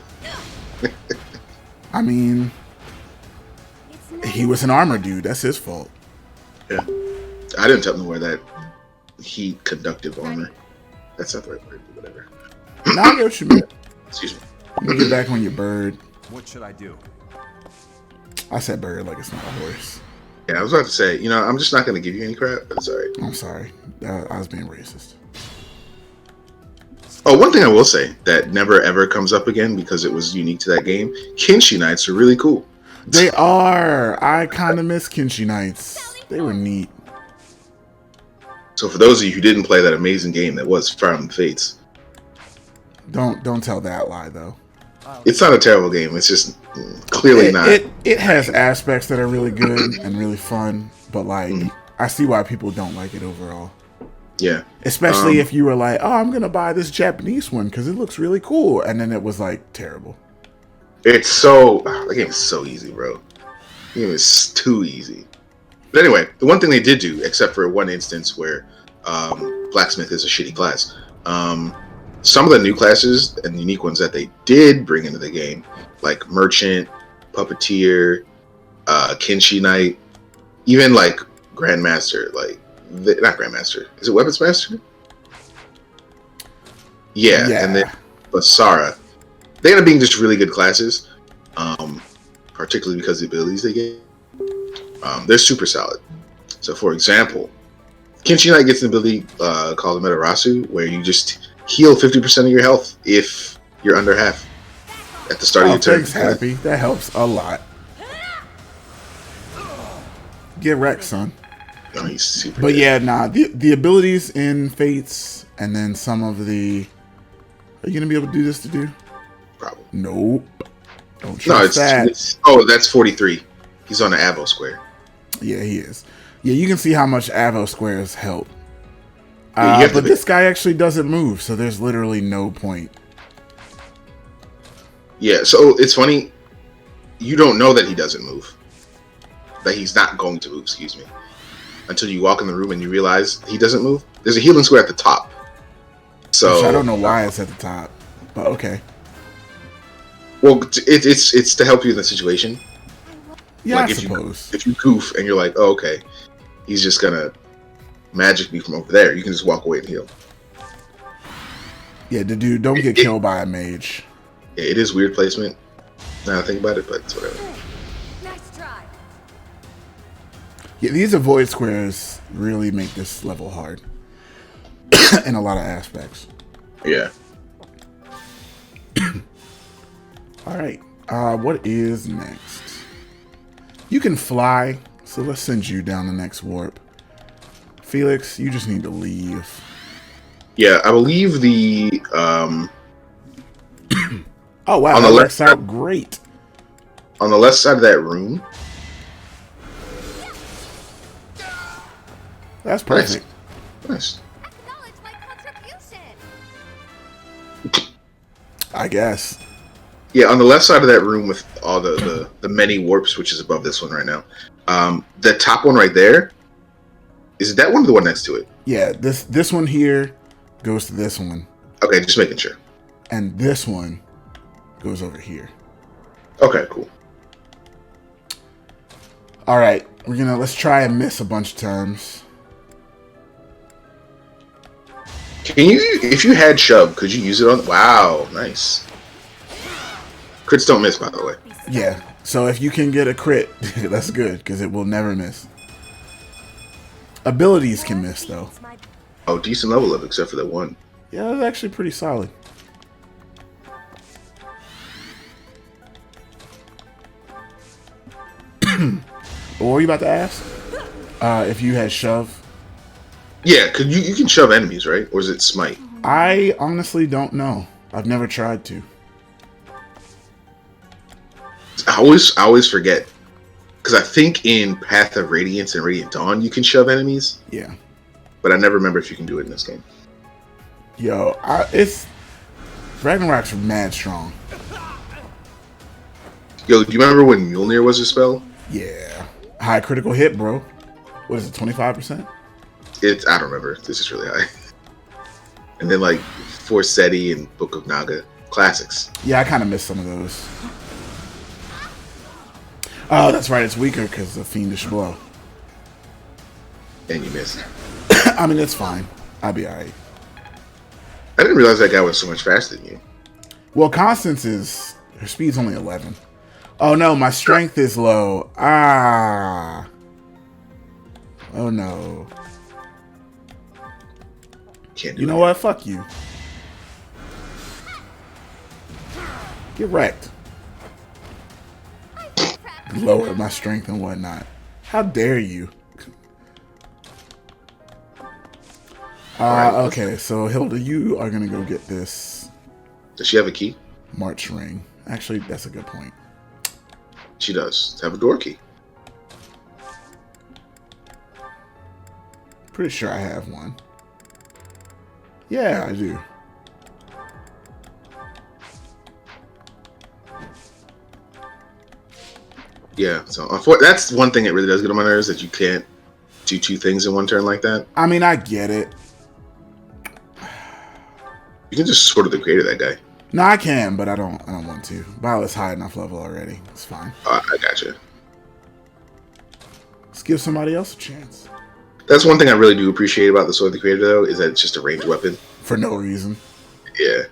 I mean, It's not he was an armor dude. That's his fault. Yeah. I didn't tell them to wear that heat conductive armor. That's not the right word, but whatever. Now I get what you mean. Excuse me. Let me get back on your bird. What should I do? I said bird like it's not a horse. Yeah, I was about to say, I'm just not going to give you any crap, but it's alright. I'm sorry. I was being racist. Oh, one thing I will say that never ever comes up again because it was unique to that game. Kinshi Knights are really cool. They are. I kind of miss Kinshi Knights. They were neat. So for those of you who didn't play that amazing game that was Fire Emblem Fates, Don't tell that lie though. it's not a terrible game. It's just clearly not. It has aspects that are really good and really fun, but like I see why people don't like it overall. Yeah. Especially if you were like, oh, I'm going to buy this Japanese one because it looks really cool. And then it was like terrible. It's so... that game is so easy, bro. The game is too easy. But anyway, the one thing they did do, except for one instance where Blacksmith is a shitty class, some of the new classes and unique ones that they did bring into the game, like Merchant, Puppeteer, Kinshi Knight, even like Grandmaster, like... not Grandmaster. Is it Weapons Master? Yeah. And then Basara. They end up being just really good classes, particularly because of the abilities they get. They're super solid. So, for example, Kinshi Knight gets an ability called the Metarasu, where you just heal 50% of your health if you're under half at the start of your turn. Thanks, Happy. That helps a lot. Get wrecked, son. Oh, he's super But good. yeah, nah, the abilities in Fates and then some of the... Are you going to be able to do this to do? Probably. Nope. Don't trust No, that. that's 43. He's on the Avo square. Yeah, he is. Yeah, you can see how much Avo squares help. Yeah, you have but to- this guy actually doesn't move, so there's literally no point. Yeah, so it's funny. You don't know that he doesn't move. That he's not going to move, excuse me. Until you walk in the room and you realize he doesn't move. There's a healing square at the top. So Which I don't know why it's at the top, but okay. Well, it's to help you in the situation. Yeah, Like I if suppose. if you goof and you're like, oh, okay, he's just gonna magic me from over there. You can just walk away and heal. Yeah, the dude don't get killed by a mage. Yeah, it is weird placement. Now I think about it, but it's whatever. Nice try. Yeah, these avoid squares really make this level hard in a lot of aspects. Yeah. All right, what is next? You can fly, so let's send you down the next warp. Felix, you just need to leave. Yeah, I believe the Oh wow, On that the works left- out great. on the left side of that room. That's perfect. Nice. Acknowledge my contribution. I guess. Yeah, on the left side of that room with all the many warps, which is above this one right now. The top one right there, is that one or the one next to it? Yeah, this one here goes to this one, Okay, just making sure. and this one goes over here. Okay, cool. All right, let's try and miss a bunch of times. Can you, if you had shove, could you use it on? Wow, nice. Crits don't miss, by the way. Yeah, so if you can get a crit, that's good because it will never miss. Abilities can miss though. Oh, decent level up, except for that one. Yeah, that's actually pretty solid. What were you about to ask? If you had shove? Yeah, could you can shove enemies, right? Or is it smite? I honestly don't know. I've never tried to. I always forget because I think in Path of Radiance and Radiant Dawn you can shove enemies, Yeah. but I never remember if you can do it in this game. Yo, it's Ragnarok's mad strong. Yo, do you remember when Mjolnir was a spell? Yeah. High critical hit, bro. What is it, 25%? I don't remember. This is really high. And then like Forseti and Book of Naga, classics. Yeah, I kind of missed some of those. Oh, that's right. It's weaker because of Fiendish Blow. And you missed. I mean, it's fine. I'll be alright. I didn't realize that guy was so much faster than you. Well, Constance her speed's only 11. Oh no, my strength is low. Ah. Oh no. Can't do You know what? Fuck you. Get wrecked. Lower my strength and whatnot. How dare you? Okay, so Hilda, you are gonna go get this Does she have a key? March ring. Actually, that's a good point. She does. Have a door key. Pretty sure I have one. Yeah, I do. Yeah, so that's one thing that really does get on my nerves, that you can't do two things in one turn like that. I mean, I get it. You can just sort of the creator that guy. No, I can, but I don't want to. Violet's high enough level already. It's fine. I gotcha. Let's give somebody else a chance. That's one thing I really do appreciate about the Sword of the Creator, though, is that it's just a ranged weapon. For no reason. Yeah.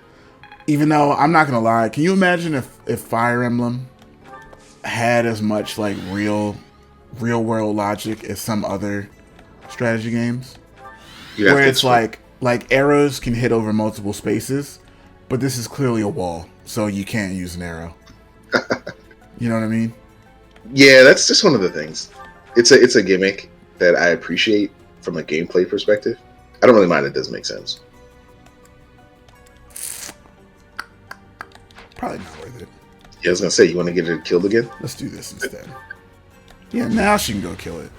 Even though, I'm not going to lie, can you imagine if Fire Emblem had as much like real world logic as some other strategy games? Where it's like arrows can hit over multiple spaces, but this is clearly a wall, so you can't use an arrow. You know what I mean? Yeah, that's just one of the things. It's a gimmick that I appreciate from a gameplay perspective. I don't really mind. It does make sense. Probably not worth it. Yeah, I was gonna say, you want to get her killed again? Let's do this instead. Yeah, now she can go kill it.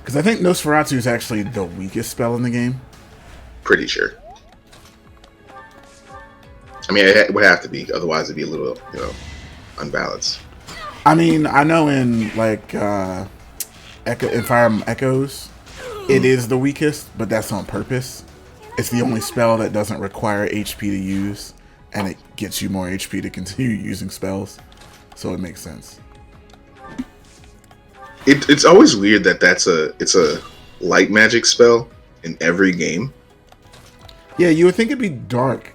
Because I think Nosferatu is actually the weakest spell in the game. Pretty sure. I mean, it would have to be, otherwise it'd be a little, unbalanced. I mean, I know in like in Fire Emblem Echoes, it is the weakest, but that's on purpose. It's the only spell that doesn't require HP to use, and it gets you more HP to continue using spells, so it makes sense. It's always weird that it's a light magic spell in every game. Yeah, you would think it'd be dark.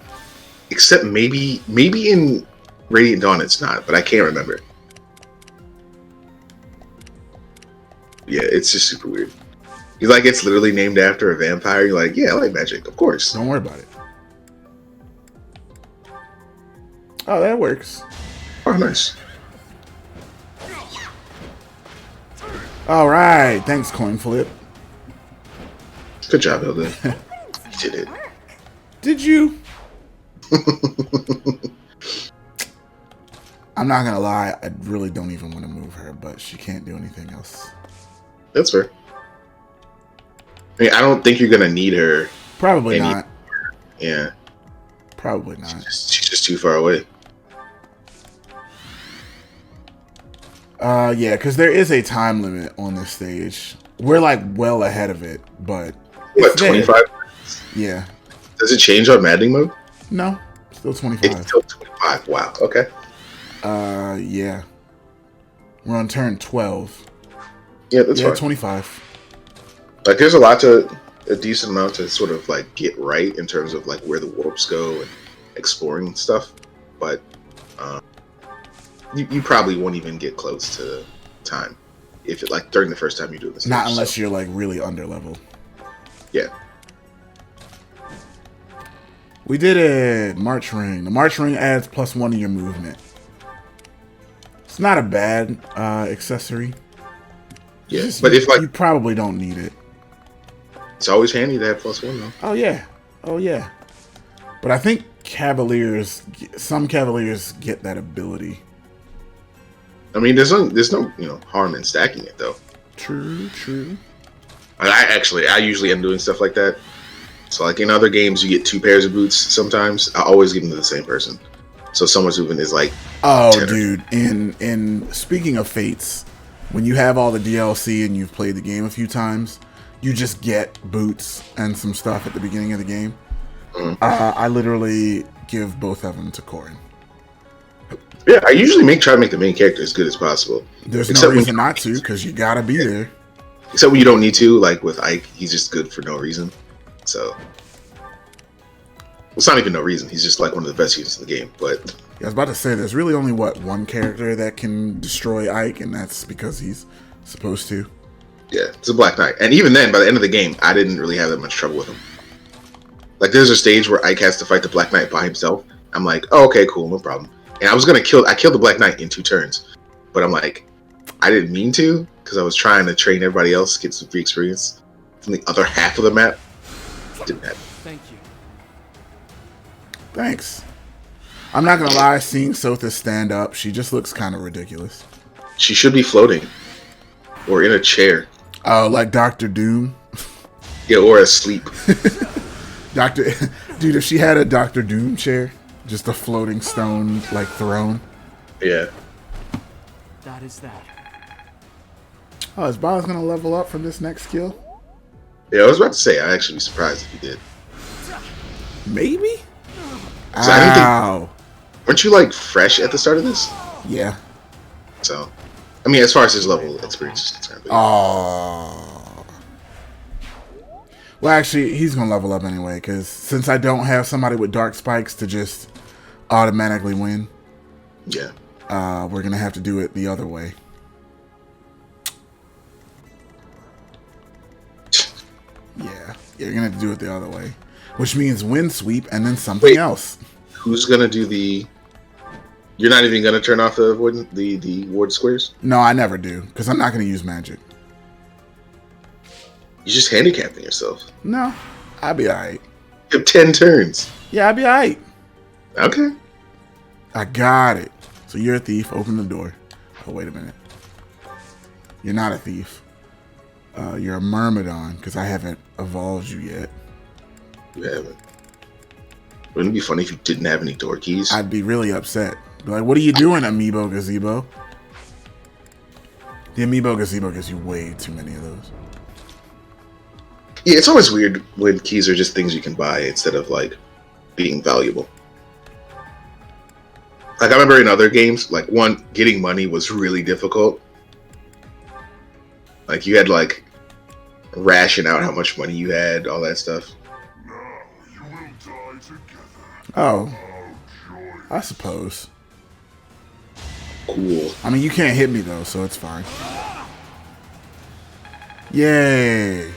Except maybe in Radiant Dawn it's not, but I can't remember. Yeah, it's just super weird. You're like, it's literally named after a vampire. You're like, yeah, I like magic, of course. Don't worry about it. Oh, that works. Oh, nice. All right, thanks, coin flip. Good job, Hilda. You did it. Did you? I'm not gonna lie, I really don't even want to move her, but she can't do anything else. That's fair. I mean, I don't think you're gonna need her. Probably not. Yeah. Probably not. She's just too far away. Yeah, because there is a time limit on this stage. We're like well ahead of it, but what, 25? Yeah. Does it change on Maddening mode? No, still 25. It's still 25. Wow. Okay. Yeah. We're on turn 12. Yeah, that's fine. 25. Like, there's a decent amount to sort of like get right in terms of like where the warps go and exploring stuff, but you probably won't even get close to time if it like during the first time you do this. Not unless you're like really under level. Yeah. We did it. March ring. The March ring adds +1 to your movement. It's not a bad accessory. Yeah, but if like you probably don't need it. It's always handy to have +1 though. Oh yeah. But I think some Cavaliers get that ability. I mean, there's no harm in stacking it though. True. I usually am doing stuff like that. So like in other games, you get 2 pairs of boots. Sometimes I always give them to the same person. So someone's movement is like. Oh, dude! In speaking of fates, when you have all the DLC and you've played the game a few times, you just get boots and some stuff at the beginning of the game. Mm-hmm. I literally give both of them to Corin. Yeah, I usually try to make the main character as good as possible. There's no reason not to, because you gotta be there. Except when you don't need to, like with Ike, he's just good for no reason. So it's not even no reason. He's just like one of the best units in the game. But I was about to say, there's really only one character that can destroy Ike, and that's because he's supposed to. Yeah, it's a Black Knight, and even then, by the end of the game, I didn't really have that much trouble with him. Like, there's a stage where Ike has to fight the Black Knight by himself. I'm like, oh, okay, cool, no problem. And I killed the Black Knight in 2 turns, but I'm like, I didn't mean to, because I was trying to train everybody else, get some free experience from the other half of the map. Didn't happen. Thank you. Thanks. I'm not gonna lie, seeing Sotha stand up, she just looks kind of ridiculous. She should be floating, or in a chair. Oh, like Dr. Doom? Yeah, or asleep. Doctor, dude, if she had a Doctor Doom chair, just a floating stone like throne. Yeah. That is that. Oh, is Bow's gonna level up from this next skill? Yeah, I was about to say, I'd actually be surprised if he did. Maybe. So I don't think, Ow. weren't you like fresh at the start of this? Yeah. So, I mean, as far as his level experience is concerned. But yeah. Oh. Well, actually, he's gonna level up anyway, because since I don't have somebody with dark spikes to just automatically win, Yeah. we're gonna have to do it the other way. Yeah, you're gonna have to do it the other way, which means win sweep and then something Wait. else. Who's gonna do the? You're not even gonna turn off the ward squares. No, I never do, because I'm not gonna use magic. You're just handicapping yourself. No, I'll be alright. You have 10 turns. Yeah, I'll be alright. Okay. I got it. So you're a thief. Open the door. Oh, wait a minute. You're not a thief. You're a Myrmidon, because I haven't evolved you yet. You haven't. Wouldn't it be funny if you didn't have any door keys? I'd be really upset. Be like, what are you doing, Amiibo Gazebo? The Amiibo Gazebo gives you way too many of those. Yeah, it's always weird when keys are just things you can buy instead of like being valuable. Like I remember in other games, like getting money was really difficult. Like you had like ration out how much money you had, all that stuff. Oh. I suppose. Cool. I mean, you can't hit me, though, so it's fine. Yay.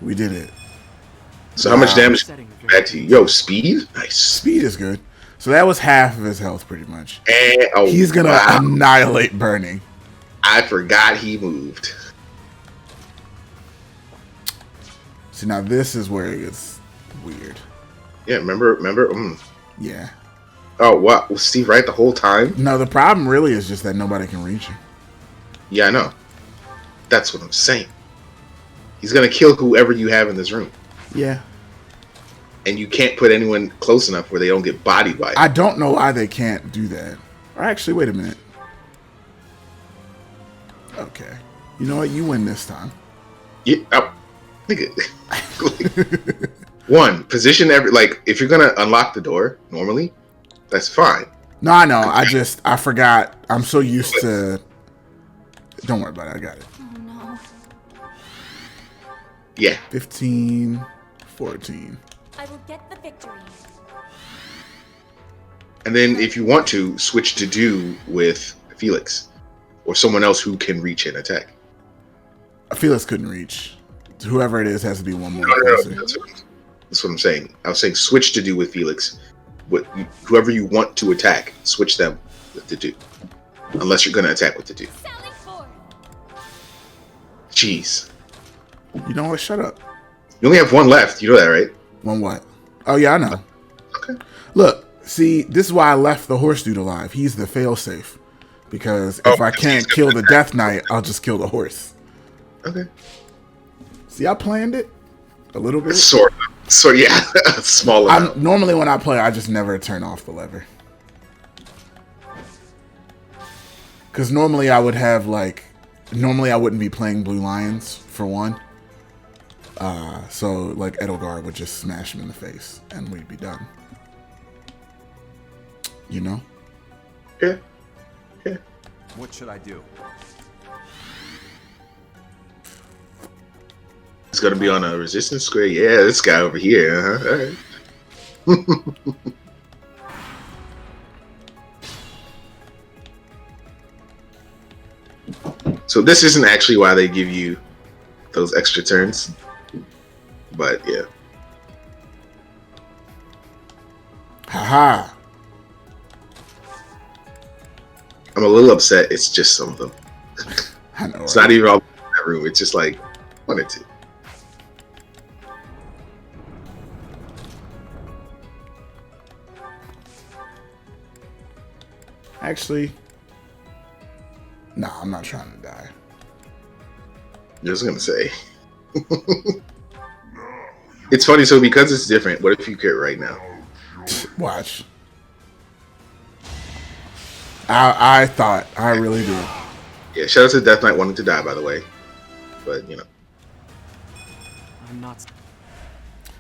We did it. So how much damage back to you? Yo, speed? Nice. Speed is good. So that was half of his health, pretty much. And, oh, He's going to annihilate Burning. I forgot he moved. See, now this is where it gets weird. Yeah, remember? Yeah. Oh, what? Was Steve right the whole time? No, the problem really is just that nobody can reach him. Yeah, I know. That's what I'm saying. He's gonna kill whoever you have in this room. Yeah. And you can't put anyone close enough where they don't get bodied by it. I don't know why they can't do that. Or actually, wait a minute. Okay. You know what? You win this time. Yeah, nigga. One, position if you're gonna unlock the door normally, that's fine. No, I know. I forgot. I'm so used to. Don't worry about it. I got it. Oh no. Yeah. 15, 14. I will get the victory. And then if you want to, switch to do with Felix. Or someone else who can reach and attack. Felix couldn't reach. Whoever it is has to be one more. No, that's what I'm saying. I was saying switch to do with Felix. Whoever you want to attack, switch them with the do. Unless you're going to attack with the do. Sally forth. Jeez. You know what? Shut up. You only have one left. You know that, right? One what? Oh, yeah, I know. Okay. Look, see, this is why I left the horse dude alive. He's the failsafe. Because if I can't kill the Death Knight, I'll just kill the horse. Okay. See, I planned it a little bit. Sort of. So, yeah. Small amount. Normally when I play, I just never turn off the lever. Because normally I would have, normally I wouldn't be playing Blue Lions, for one. So, Edelgard would just smash him in the face, and we'd be done. You know? Yeah. Yeah. What should I do? It's going to be on a resistance square. Yeah, this guy over here. All right. So this isn't actually why they give you those extra turns. But yeah. Haha. I'm a little upset. It's just some of them. I know. It's not even all in that room. It's just like one or two. Actually, no, I'm not trying to die. I was gonna say, It's funny. So because it's different, what if you quit right now? Watch. I really did. Yeah. Shout out to Death Knight wanting to die, by the way. But you know. I'm not.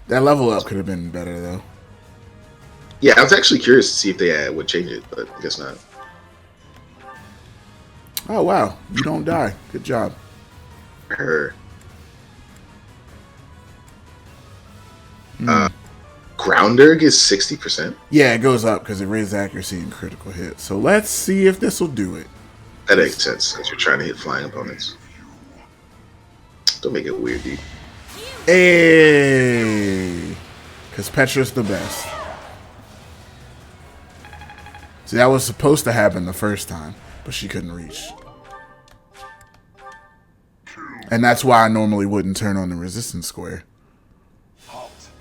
That level up could have been better though. Yeah, I was actually curious to see if they would change it, but I guess not. Oh wow, you don't die. Good job. Her. Grounder gets 60%. Yeah, it goes up because it raises accuracy and critical hit. So let's see if this will do it. That makes sense because you're trying to hit flying opponents. Don't make it weird, dude. Hey, because Petra's the best. See, that was supposed to happen the first time, but she couldn't reach. And that's why I normally wouldn't turn on the resistance square.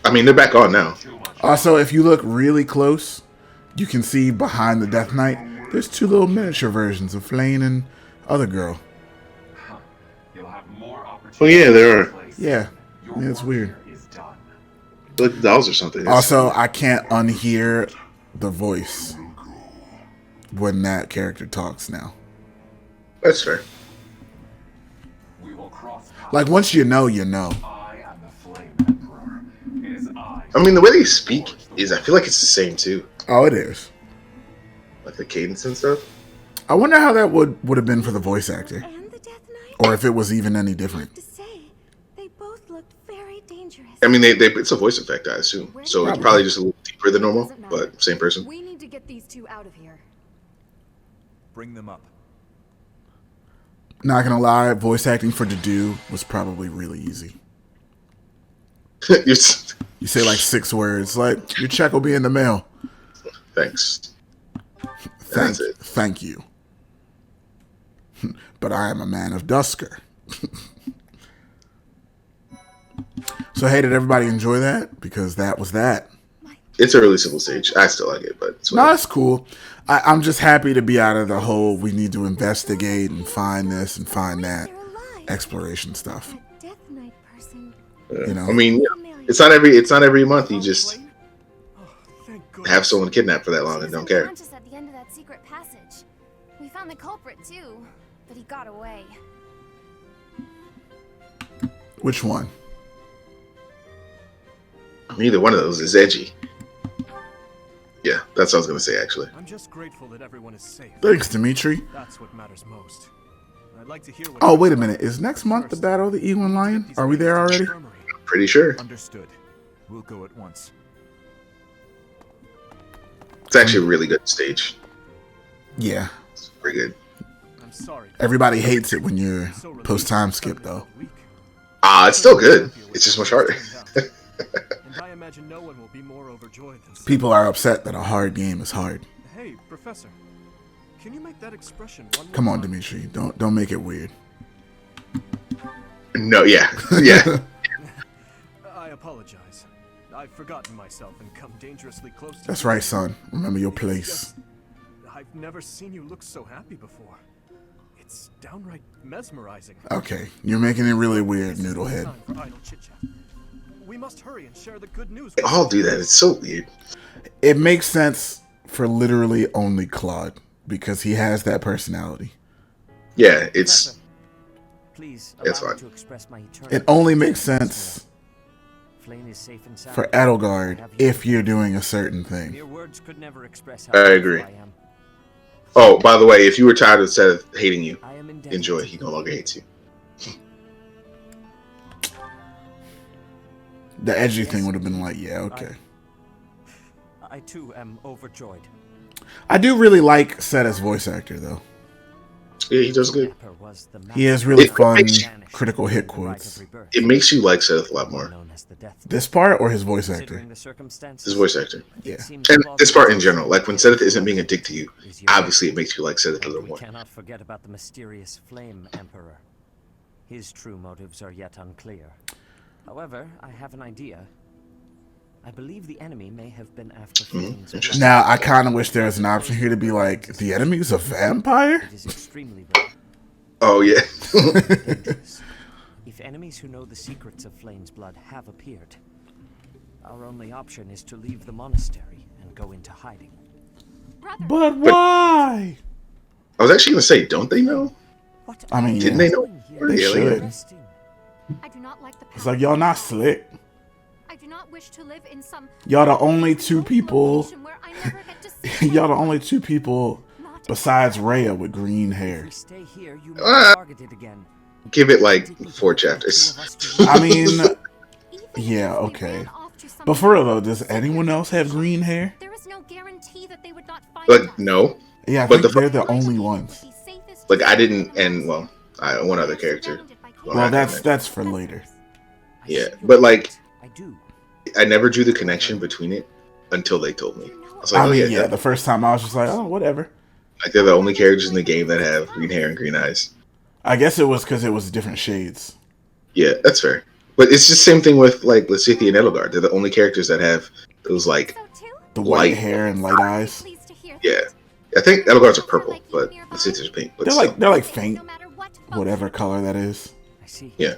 I mean, they're back on now. Also, if you look really close, you can see behind the Death Knight, there's two little miniature versions of Flayn and other girl. Oh yeah, there are. Yeah, it's weird. Like dolls or something. Also, I can't unhear the voice when that character talks now. That's fair. Like, once you know, you know. I mean, the way they speak is, I feel like it's the same too. Oh, it is. Like the cadence and stuff. I wonder how that would have been for the voice actor. And the Death Knight? Or if it was even any different. To say, they both looked very dangerous. I mean, it's a voice effect, I assume. So it's probably just a little deeper than normal, but same person. We need to get these two out of here. Bring them up. Not gonna lie, voice acting for Dedu was probably really easy. You say like 6 words, like, your check will be in the mail. Thanks. That's it. Thank you. But I am a man of Dusker. So hey, did everybody enjoy that? Because that was that. It's a really simple stage. I still like it, but it's No, it's cool. I'm just happy to be out of the whole we need to investigate and find this and find that exploration stuff. Death Knight person. You know? I mean, it's not every month you just have someone kidnapped for that long and don't care. Unconscious at the end of that secret passage. We found the culprit too, but he got away. Which one? Neither one of those is edgy. Yeah, that's what I was gonna say actually. I'm just grateful that everyone is safe. Thanks, Dimitri. That's what matters most. I'd like to hear what. Oh, wait a minute. Is next month the Battle of the Eagle and Lion? Are we there already? Pretty sure. Understood. We'll go at once. It's actually a really good stage. Yeah. It's pretty good. I'm sorry. Everybody hates it when you're post-time skip, though. It's still good. It's just much harder. And I imagine no one will be more overjoyed than People are upset that a hard game is hard. Hey, Professor. Can you make that expression one more Come on, time? Dimitri. Don't make it weird. No, yeah. Yeah. I apologize. I've forgotten myself and come dangerously close to That's you. right, son. Remember your It's place. just- I've never seen you look so happy before. It's downright mesmerizing. Okay, you're making it really weird, This is no Noodlehead. time for idle chit-chat. We must hurry and share the good news. They all do that. It's so weird. It makes sense for literally only Claude, because he has that personality. Yeah, it's Please That's allow me fine. to express my eternal It only makes gratitude. sense Flayn is safe and sound. for Edelgard if you're doing a certain thing. Mere words could never express how I grateful agree. I am. Oh, by the way, if you were tired of Seth hating you, I am indebted enjoy. to He you. no longer hates you. The edgy thing would have been like, yeah, okay. I too am overjoyed. I do really like Seth as voice actor, though. Yeah, he does good. Emperor was the He has really It fun makes- critical hit the right quotes. of rebirth, It makes you like Seth a lot more. known as the Death This part or his voice Knight. actor? Considering the circumstances, His voice actor. Yeah. it seems And this part in plausible general. Like when Seth isn't being a dick to you, is your obviously it makes you like Seth a And little we more. cannot forget about the mysterious Flame Emperor. His true motives are yet unclear. However, I have an idea. I believe the enemy may have been after Flayn's blood. Now, I kind of wish there was an option here to be like, the enemy's a vampire? It is extremely rare. Oh yeah. Dangerous. If If enemies who know the secrets of Flayn's blood have appeared, our only option is to leave the monastery and go into hiding. Brother, But why? I was actually gonna say, don't they know? What I mean, Didn't yeah, they know? they Yeah, should. I do not like the It's like y'all not slick. I do not wish to live in some Y'all the only two people. location where I never get to see Y'all the anyone. only two people Not besides Rhea with green If hair. we stay here, you may Ah. be targeted again. Give it like 4 chapters. I mean, even yeah, if we okay. ran off to some But for real though, remote does secret anyone else have green hair? There is no guarantee that they would not find But us. no, Yeah, I But think the- they're the I only believe it ones. would be safest like to I stay didn't, in and well, one other character. Well, that's for later. I Yeah, see your but, like- point. I do. I never drew the connection between it until they told me. I was like, I oh mean, yeah, yeah, the first time I was just like, oh, whatever. like they're the only characters in the game that have green hair and green eyes. I guess it was because it was different shades. Yeah, that's fair. But it's just the same thing with like Lysithea and Edelgard. They're the only characters that have those like, So too? The white Light. hair and light eyes. Pleased to hear yeah. that. I think Edelgard's are purple, but Lysithea's pink. But still, They're like faint, No matter what whatever color that is. I see. Yeah.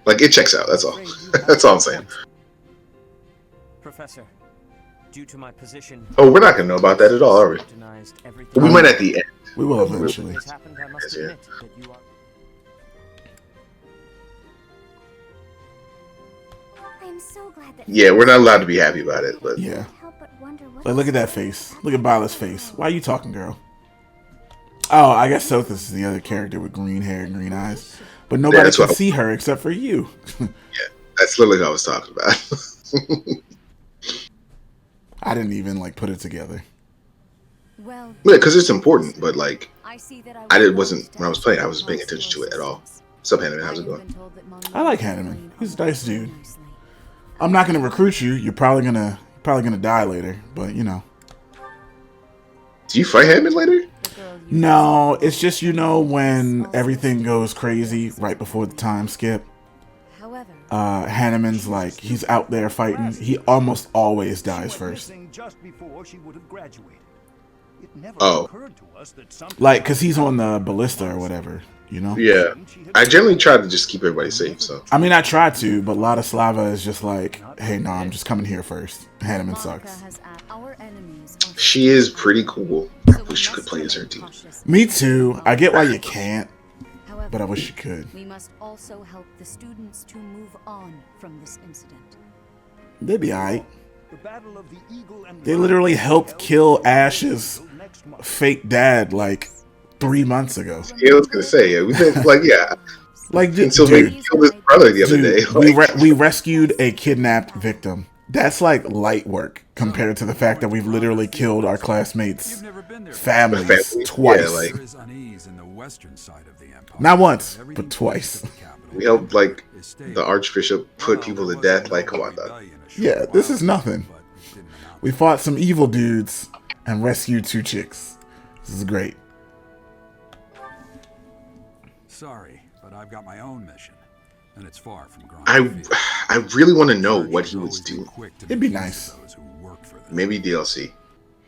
like it checks out. That's all. That's all I'm saying. Professor, due to my position, Oh, we're not gonna know about that at all, are we? scrutinized everything We might at the end. We will eventually. has happened, I must Yeah. admit that you are. I am so glad that Yeah, we're not allowed to be happy about it, but Yeah. Help but wonder what Like, look at that face. Look at Violet's face. Why are you talking, girl? Oh, I guess Sothis is the other character with green hair and green eyes. But nobody that's can what- see her except for you. that's literally what I was talking about. I didn't even, like, put it together. Well, Yeah, because it's important, but like I see that wasn't when I was playing. I wasn't paying attention to it at all. What's up, Hanneman? How's it going? I like Hanneman. He's a nice dude. I'm not gonna recruit you. You're probably gonna die later, but you know. Do you fight Hanneman later? No, it's just, you know, when everything goes crazy right before the time skip. However, Hanneman's like, he's out there fighting. He almost always dies first. Just before she would have graduated. It never Oh. occurred to us that something Like, cause he's on the ballista or whatever, you know? Yeah. I generally try to just keep everybody safe. So I mean, I try to, but Ladislava is just like, hey, no, I'm just coming here first. Hanneman sucks. she is pretty cool. I wish you could play as her too. Me too. I get why you can't, but I wish you could. We must also help the students to move on from this incident. They'd be alright. The Battle of the Eagle and They literally helped kill Ash's fake dad like 3 months ago. Yeah, I was gonna say, yeah, we've been like, yeah. Like, And Sylvain dude, killed his brother the other day. dude, Like, we rescued a kidnapped victim. That's like light work compared to the fact that we've literally killed our classmates' You've never been there. families Family, twice. yeah, like- There is unease in the western side of the empire. Not once, Everything but twice. east of the capital we helped like is stable. the Archbishop put Well, people there to was death. a Like, come on, rebellion dog. a short Yeah, this while is ago, nothing. but it didn't amount We fought some evil dudes and rescued 2 chicks. This is great. Sorry, but I've got my own mission, and it's far from I grinding field. I really want to know what Church he has was always been doing. quick to It'd be make use nice. of those who work for them. Maybe DLC.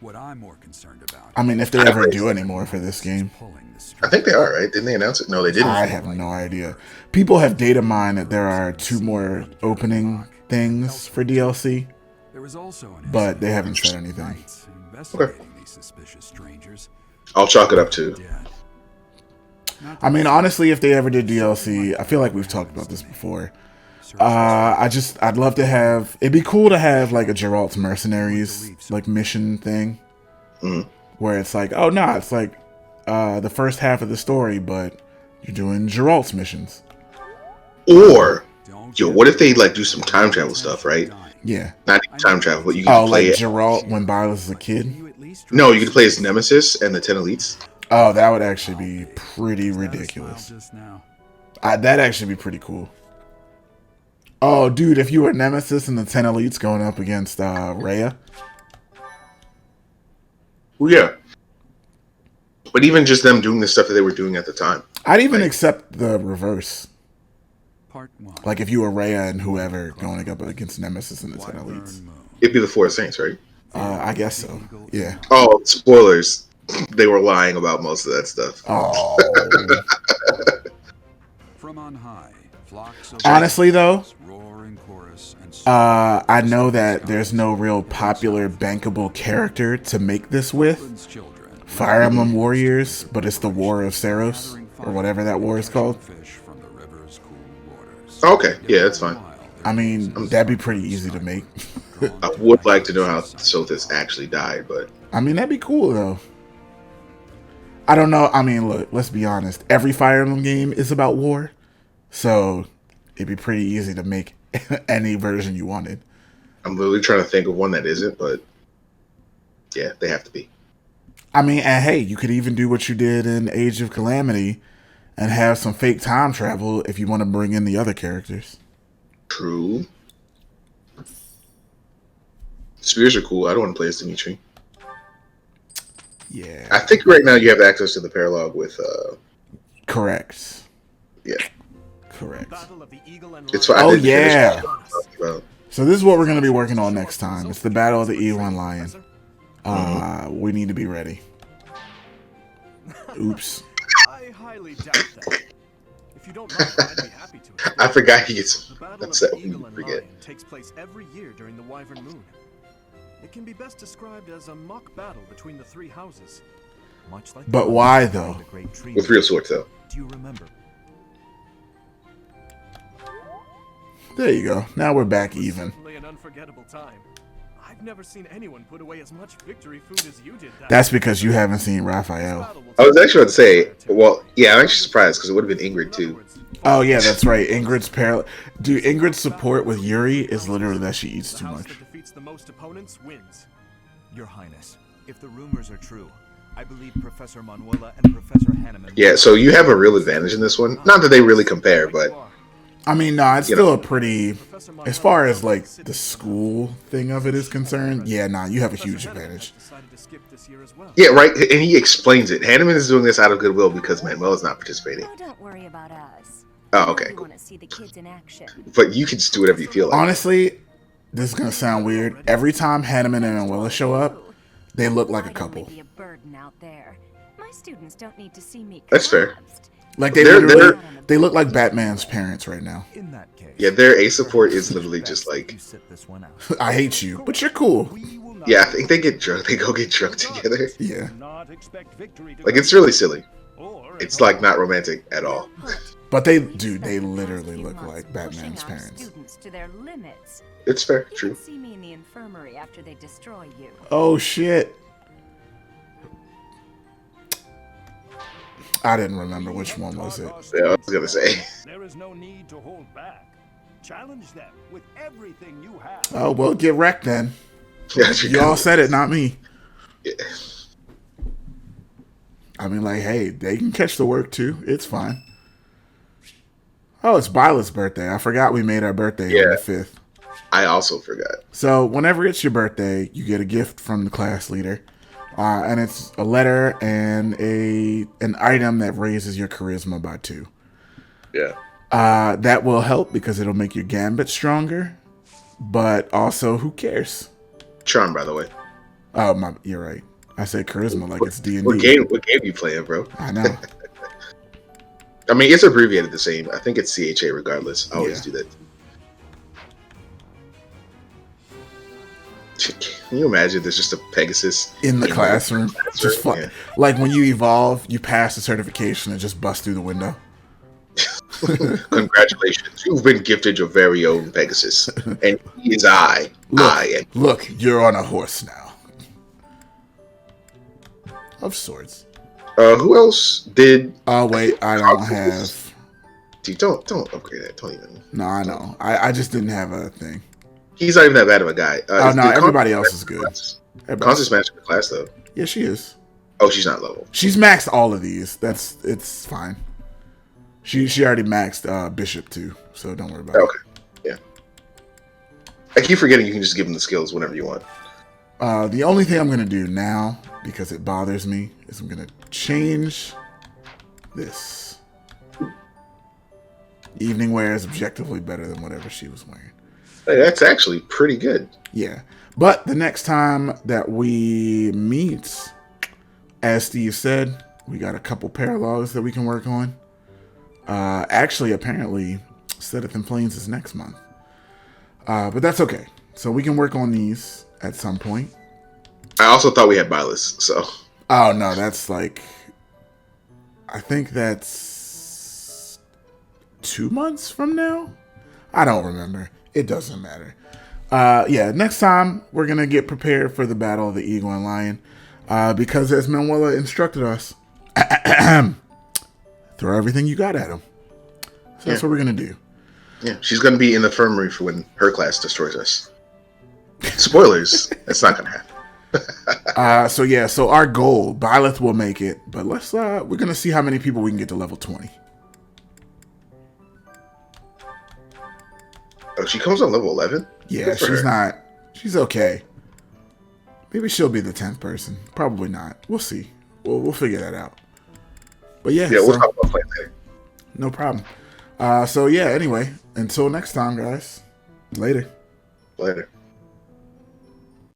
What I'm more concerned about I mean, if they ever do any more for this game, pulling the I think they are, right? Didn't they announce it? No, they didn't. I have no idea. People have data mined that there are 2 more opening things for DLC, There was also an but they incident haven't said last anything. night investigating these suspicious strangers. I'll chalk it up to. Dead. Not I mean, honestly, if they ever did DLC, I feel like we've talked about this before. I'd love to have. It'd be cool to have like a Geralt's Mercenaries like mission thing, where it's like, oh no, it's like the first half of the story, but you're doing Geralt's missions. Or, Don't yo, get what if they like do some time travel stuff, right? Yeah. Not even time travel, but you can Oh, like play it. Geralt when Byleth is a kid. you at least No, you can play as Nemesis and the 10 Elites. Oh, that would actually be pretty ridiculous. just now. That'd actually be pretty cool. Oh, dude, if you were Nemesis and the 10 Elites going up against Rhea. Well, yeah. But even just them doing the stuff that they were doing at the time. I'd even accept the reverse. Part 1. Like if you were Rhea and whoever going up against Nemesis and the 10 Elites. It'd be the Four Saints, right? I guess so. Yeah. Oh, spoilers. They were lying about most of that stuff. Oh. From on high, Flocks of Honestly, though, birds roar in chorus and I know that there's no real popular bankable character to make this with Scotland's children Fire Emblem Warriors, but it's the War of Saros, or whatever that war is called. fish from the river's cool waters. Okay, yeah, that's fine. I mean, that'd be pretty easy to make. I would like to know how Sothis actually died, but I mean, that'd be cool, though. I don't know. I mean, look, let's be honest. Every Fire Emblem game is about war. So it'd be pretty easy to make any version you wanted. I'm literally trying to think of one that isn't, but yeah, they have to be. I mean, and hey, you could even do what you did in Age of Calamity and have some fake time travel if you want to bring in the other characters. True. Spears are cool. I don't want to play as Dimitri. Yeah. I think right now you have access to the paralogue with Correct. yeah. Correct. Battle of the Eagle and It's Lion. fine. Oh, I didn't finish yeah. what I was talking about. So this is what we're going to be working on next time. It's the Battle of the E1 Lion. We need to be ready. Oops. I highly doubt that. If you don't mind, I'd be happy to explain. I forgot he gets The Battle of upset the when Eagle you and forget. Lion takes place every year during the Wyvern Moon. It can be best described as a mock battle between the three houses. Much like But why, though? the great tree. With real swords, though. Do you remember? There you go. Now we're back It was even. certainly an unforgettable time. I've never seen anyone put away as much victory food as you did. That's because you haven't seen Raphael. I was actually about to say, well, yeah, I'm actually surprised because it would have been Ingrid too. Oh, yeah, that's right. Ingrid's Dude, Ingrid's support with Yuri is literally that she eats The too house much. that defeats the most opponents wins. Your Highness, if the rumors are true, I believe Professor Manuela and Professor Hanneman. Yeah, so you have a real advantage in this one. Not that they really compare, but I mean, no, it's You still know. a pretty... As far as, like, the school thing of it is concerned, yeah, nah, you have a huge advantage. Decided to skip this year as well. yeah, right. And he explains it. Hanneman is doing this out of goodwill because Manuela's not participating. Oh, don't worry about us. Oh, okay, We cool. want to see the kids in action. But you can just do whatever you feel like. Honestly, this is going to sound weird. Every time Hanneman and Manuela show up, they look like a I'd only couple. be a burden out there. My students don't need to see me That's fair. collapsed. Like, they They're- literally... They look like Batman's parents right now. In that case, Yeah, their A support is literally just like, you sit this one out. I hate you, but you're cool. yeah, I think they get drunk. They go get drunk together. Yeah. Like, it's really silly. It's like not romantic at all. But they literally look like Batman's Pushing our parents. students to their limits. It's fair, You true. can see me in the infirmary after they destroy you. Oh, shit. I didn't remember which one was it. Yeah, I was gonna say. There is no need to hold back. Challenge them with everything you have. Oh, well, get wrecked then. Yeah, Y'all said it, not me. Yeah. I mean, like, hey, they can catch the work too. It's fine. Oh, it's Violet's birthday. I forgot we made our birthday on Yeah. the 5th. I also forgot. So whenever it's your birthday, you get a gift from the class leader. And it's a letter and an item that raises your charisma by 2. Yeah. That will help because it'll make your gambit stronger. But also, who cares? Charm, by the way. Oh, you're right. I said charisma like it's D&D. What game you playing, bro? I know. I mean, it's abbreviated the same. I think it's CHA regardless. I always do that. Can you imagine there's just a Pegasus In the classroom. Just fun. Yeah. Like when you evolve, you pass the certification and just bust through the window. Congratulations, you've been gifted your very own Pegasus, and he is I. Look, you're on a horse now. Of sorts. Who else did? Oh wait, I don't have. Dude, don't upgrade that. Don't even. No, I know. I just didn't have a thing. He's not even that bad of a guy. Oh no, did everybody Constance else is good. Everybody- Constance matched the class though. Yeah, she is. Oh, she's not level. She's maxed all of these. It's fine. She already maxed Bishop too, so don't worry about it. Okay. Yeah. I keep forgetting you can just give him the skills whenever you want. The only thing I'm gonna do now, because it bothers me, is I'm gonna change this. Evening wear is objectively better than whatever she was wearing. Hey, that's actually pretty good. Yeah. But the next time that we meet, as Steve said, we got a couple paralogs that we can work on. Actually, apparently, Instead of Flayn's is next month. But that's okay. So we can work on these at some point. I also thought we had Bylus, so. Oh no, that's like, I think that's 2 months from now. I don't remember. It doesn't matter. Yeah, next time we're gonna get prepared for the Battle of the Eagle and Lion, because as Manuela instructed us, throw everything you got at him. So that's what we're gonna do. Yeah, she's gonna be in the infirmary for when her class destroys us. Spoilers. That's not gonna happen. So our goal, Byleth will make it, but we're gonna see how many people we can get to level 20. Oh, she comes on level 11? Yeah, she's okay. Maybe she'll be the 10th person. Probably not. We'll see. We'll figure that out. But we'll talk about Flayn later. No problem. Anyway, until next time, guys. Later.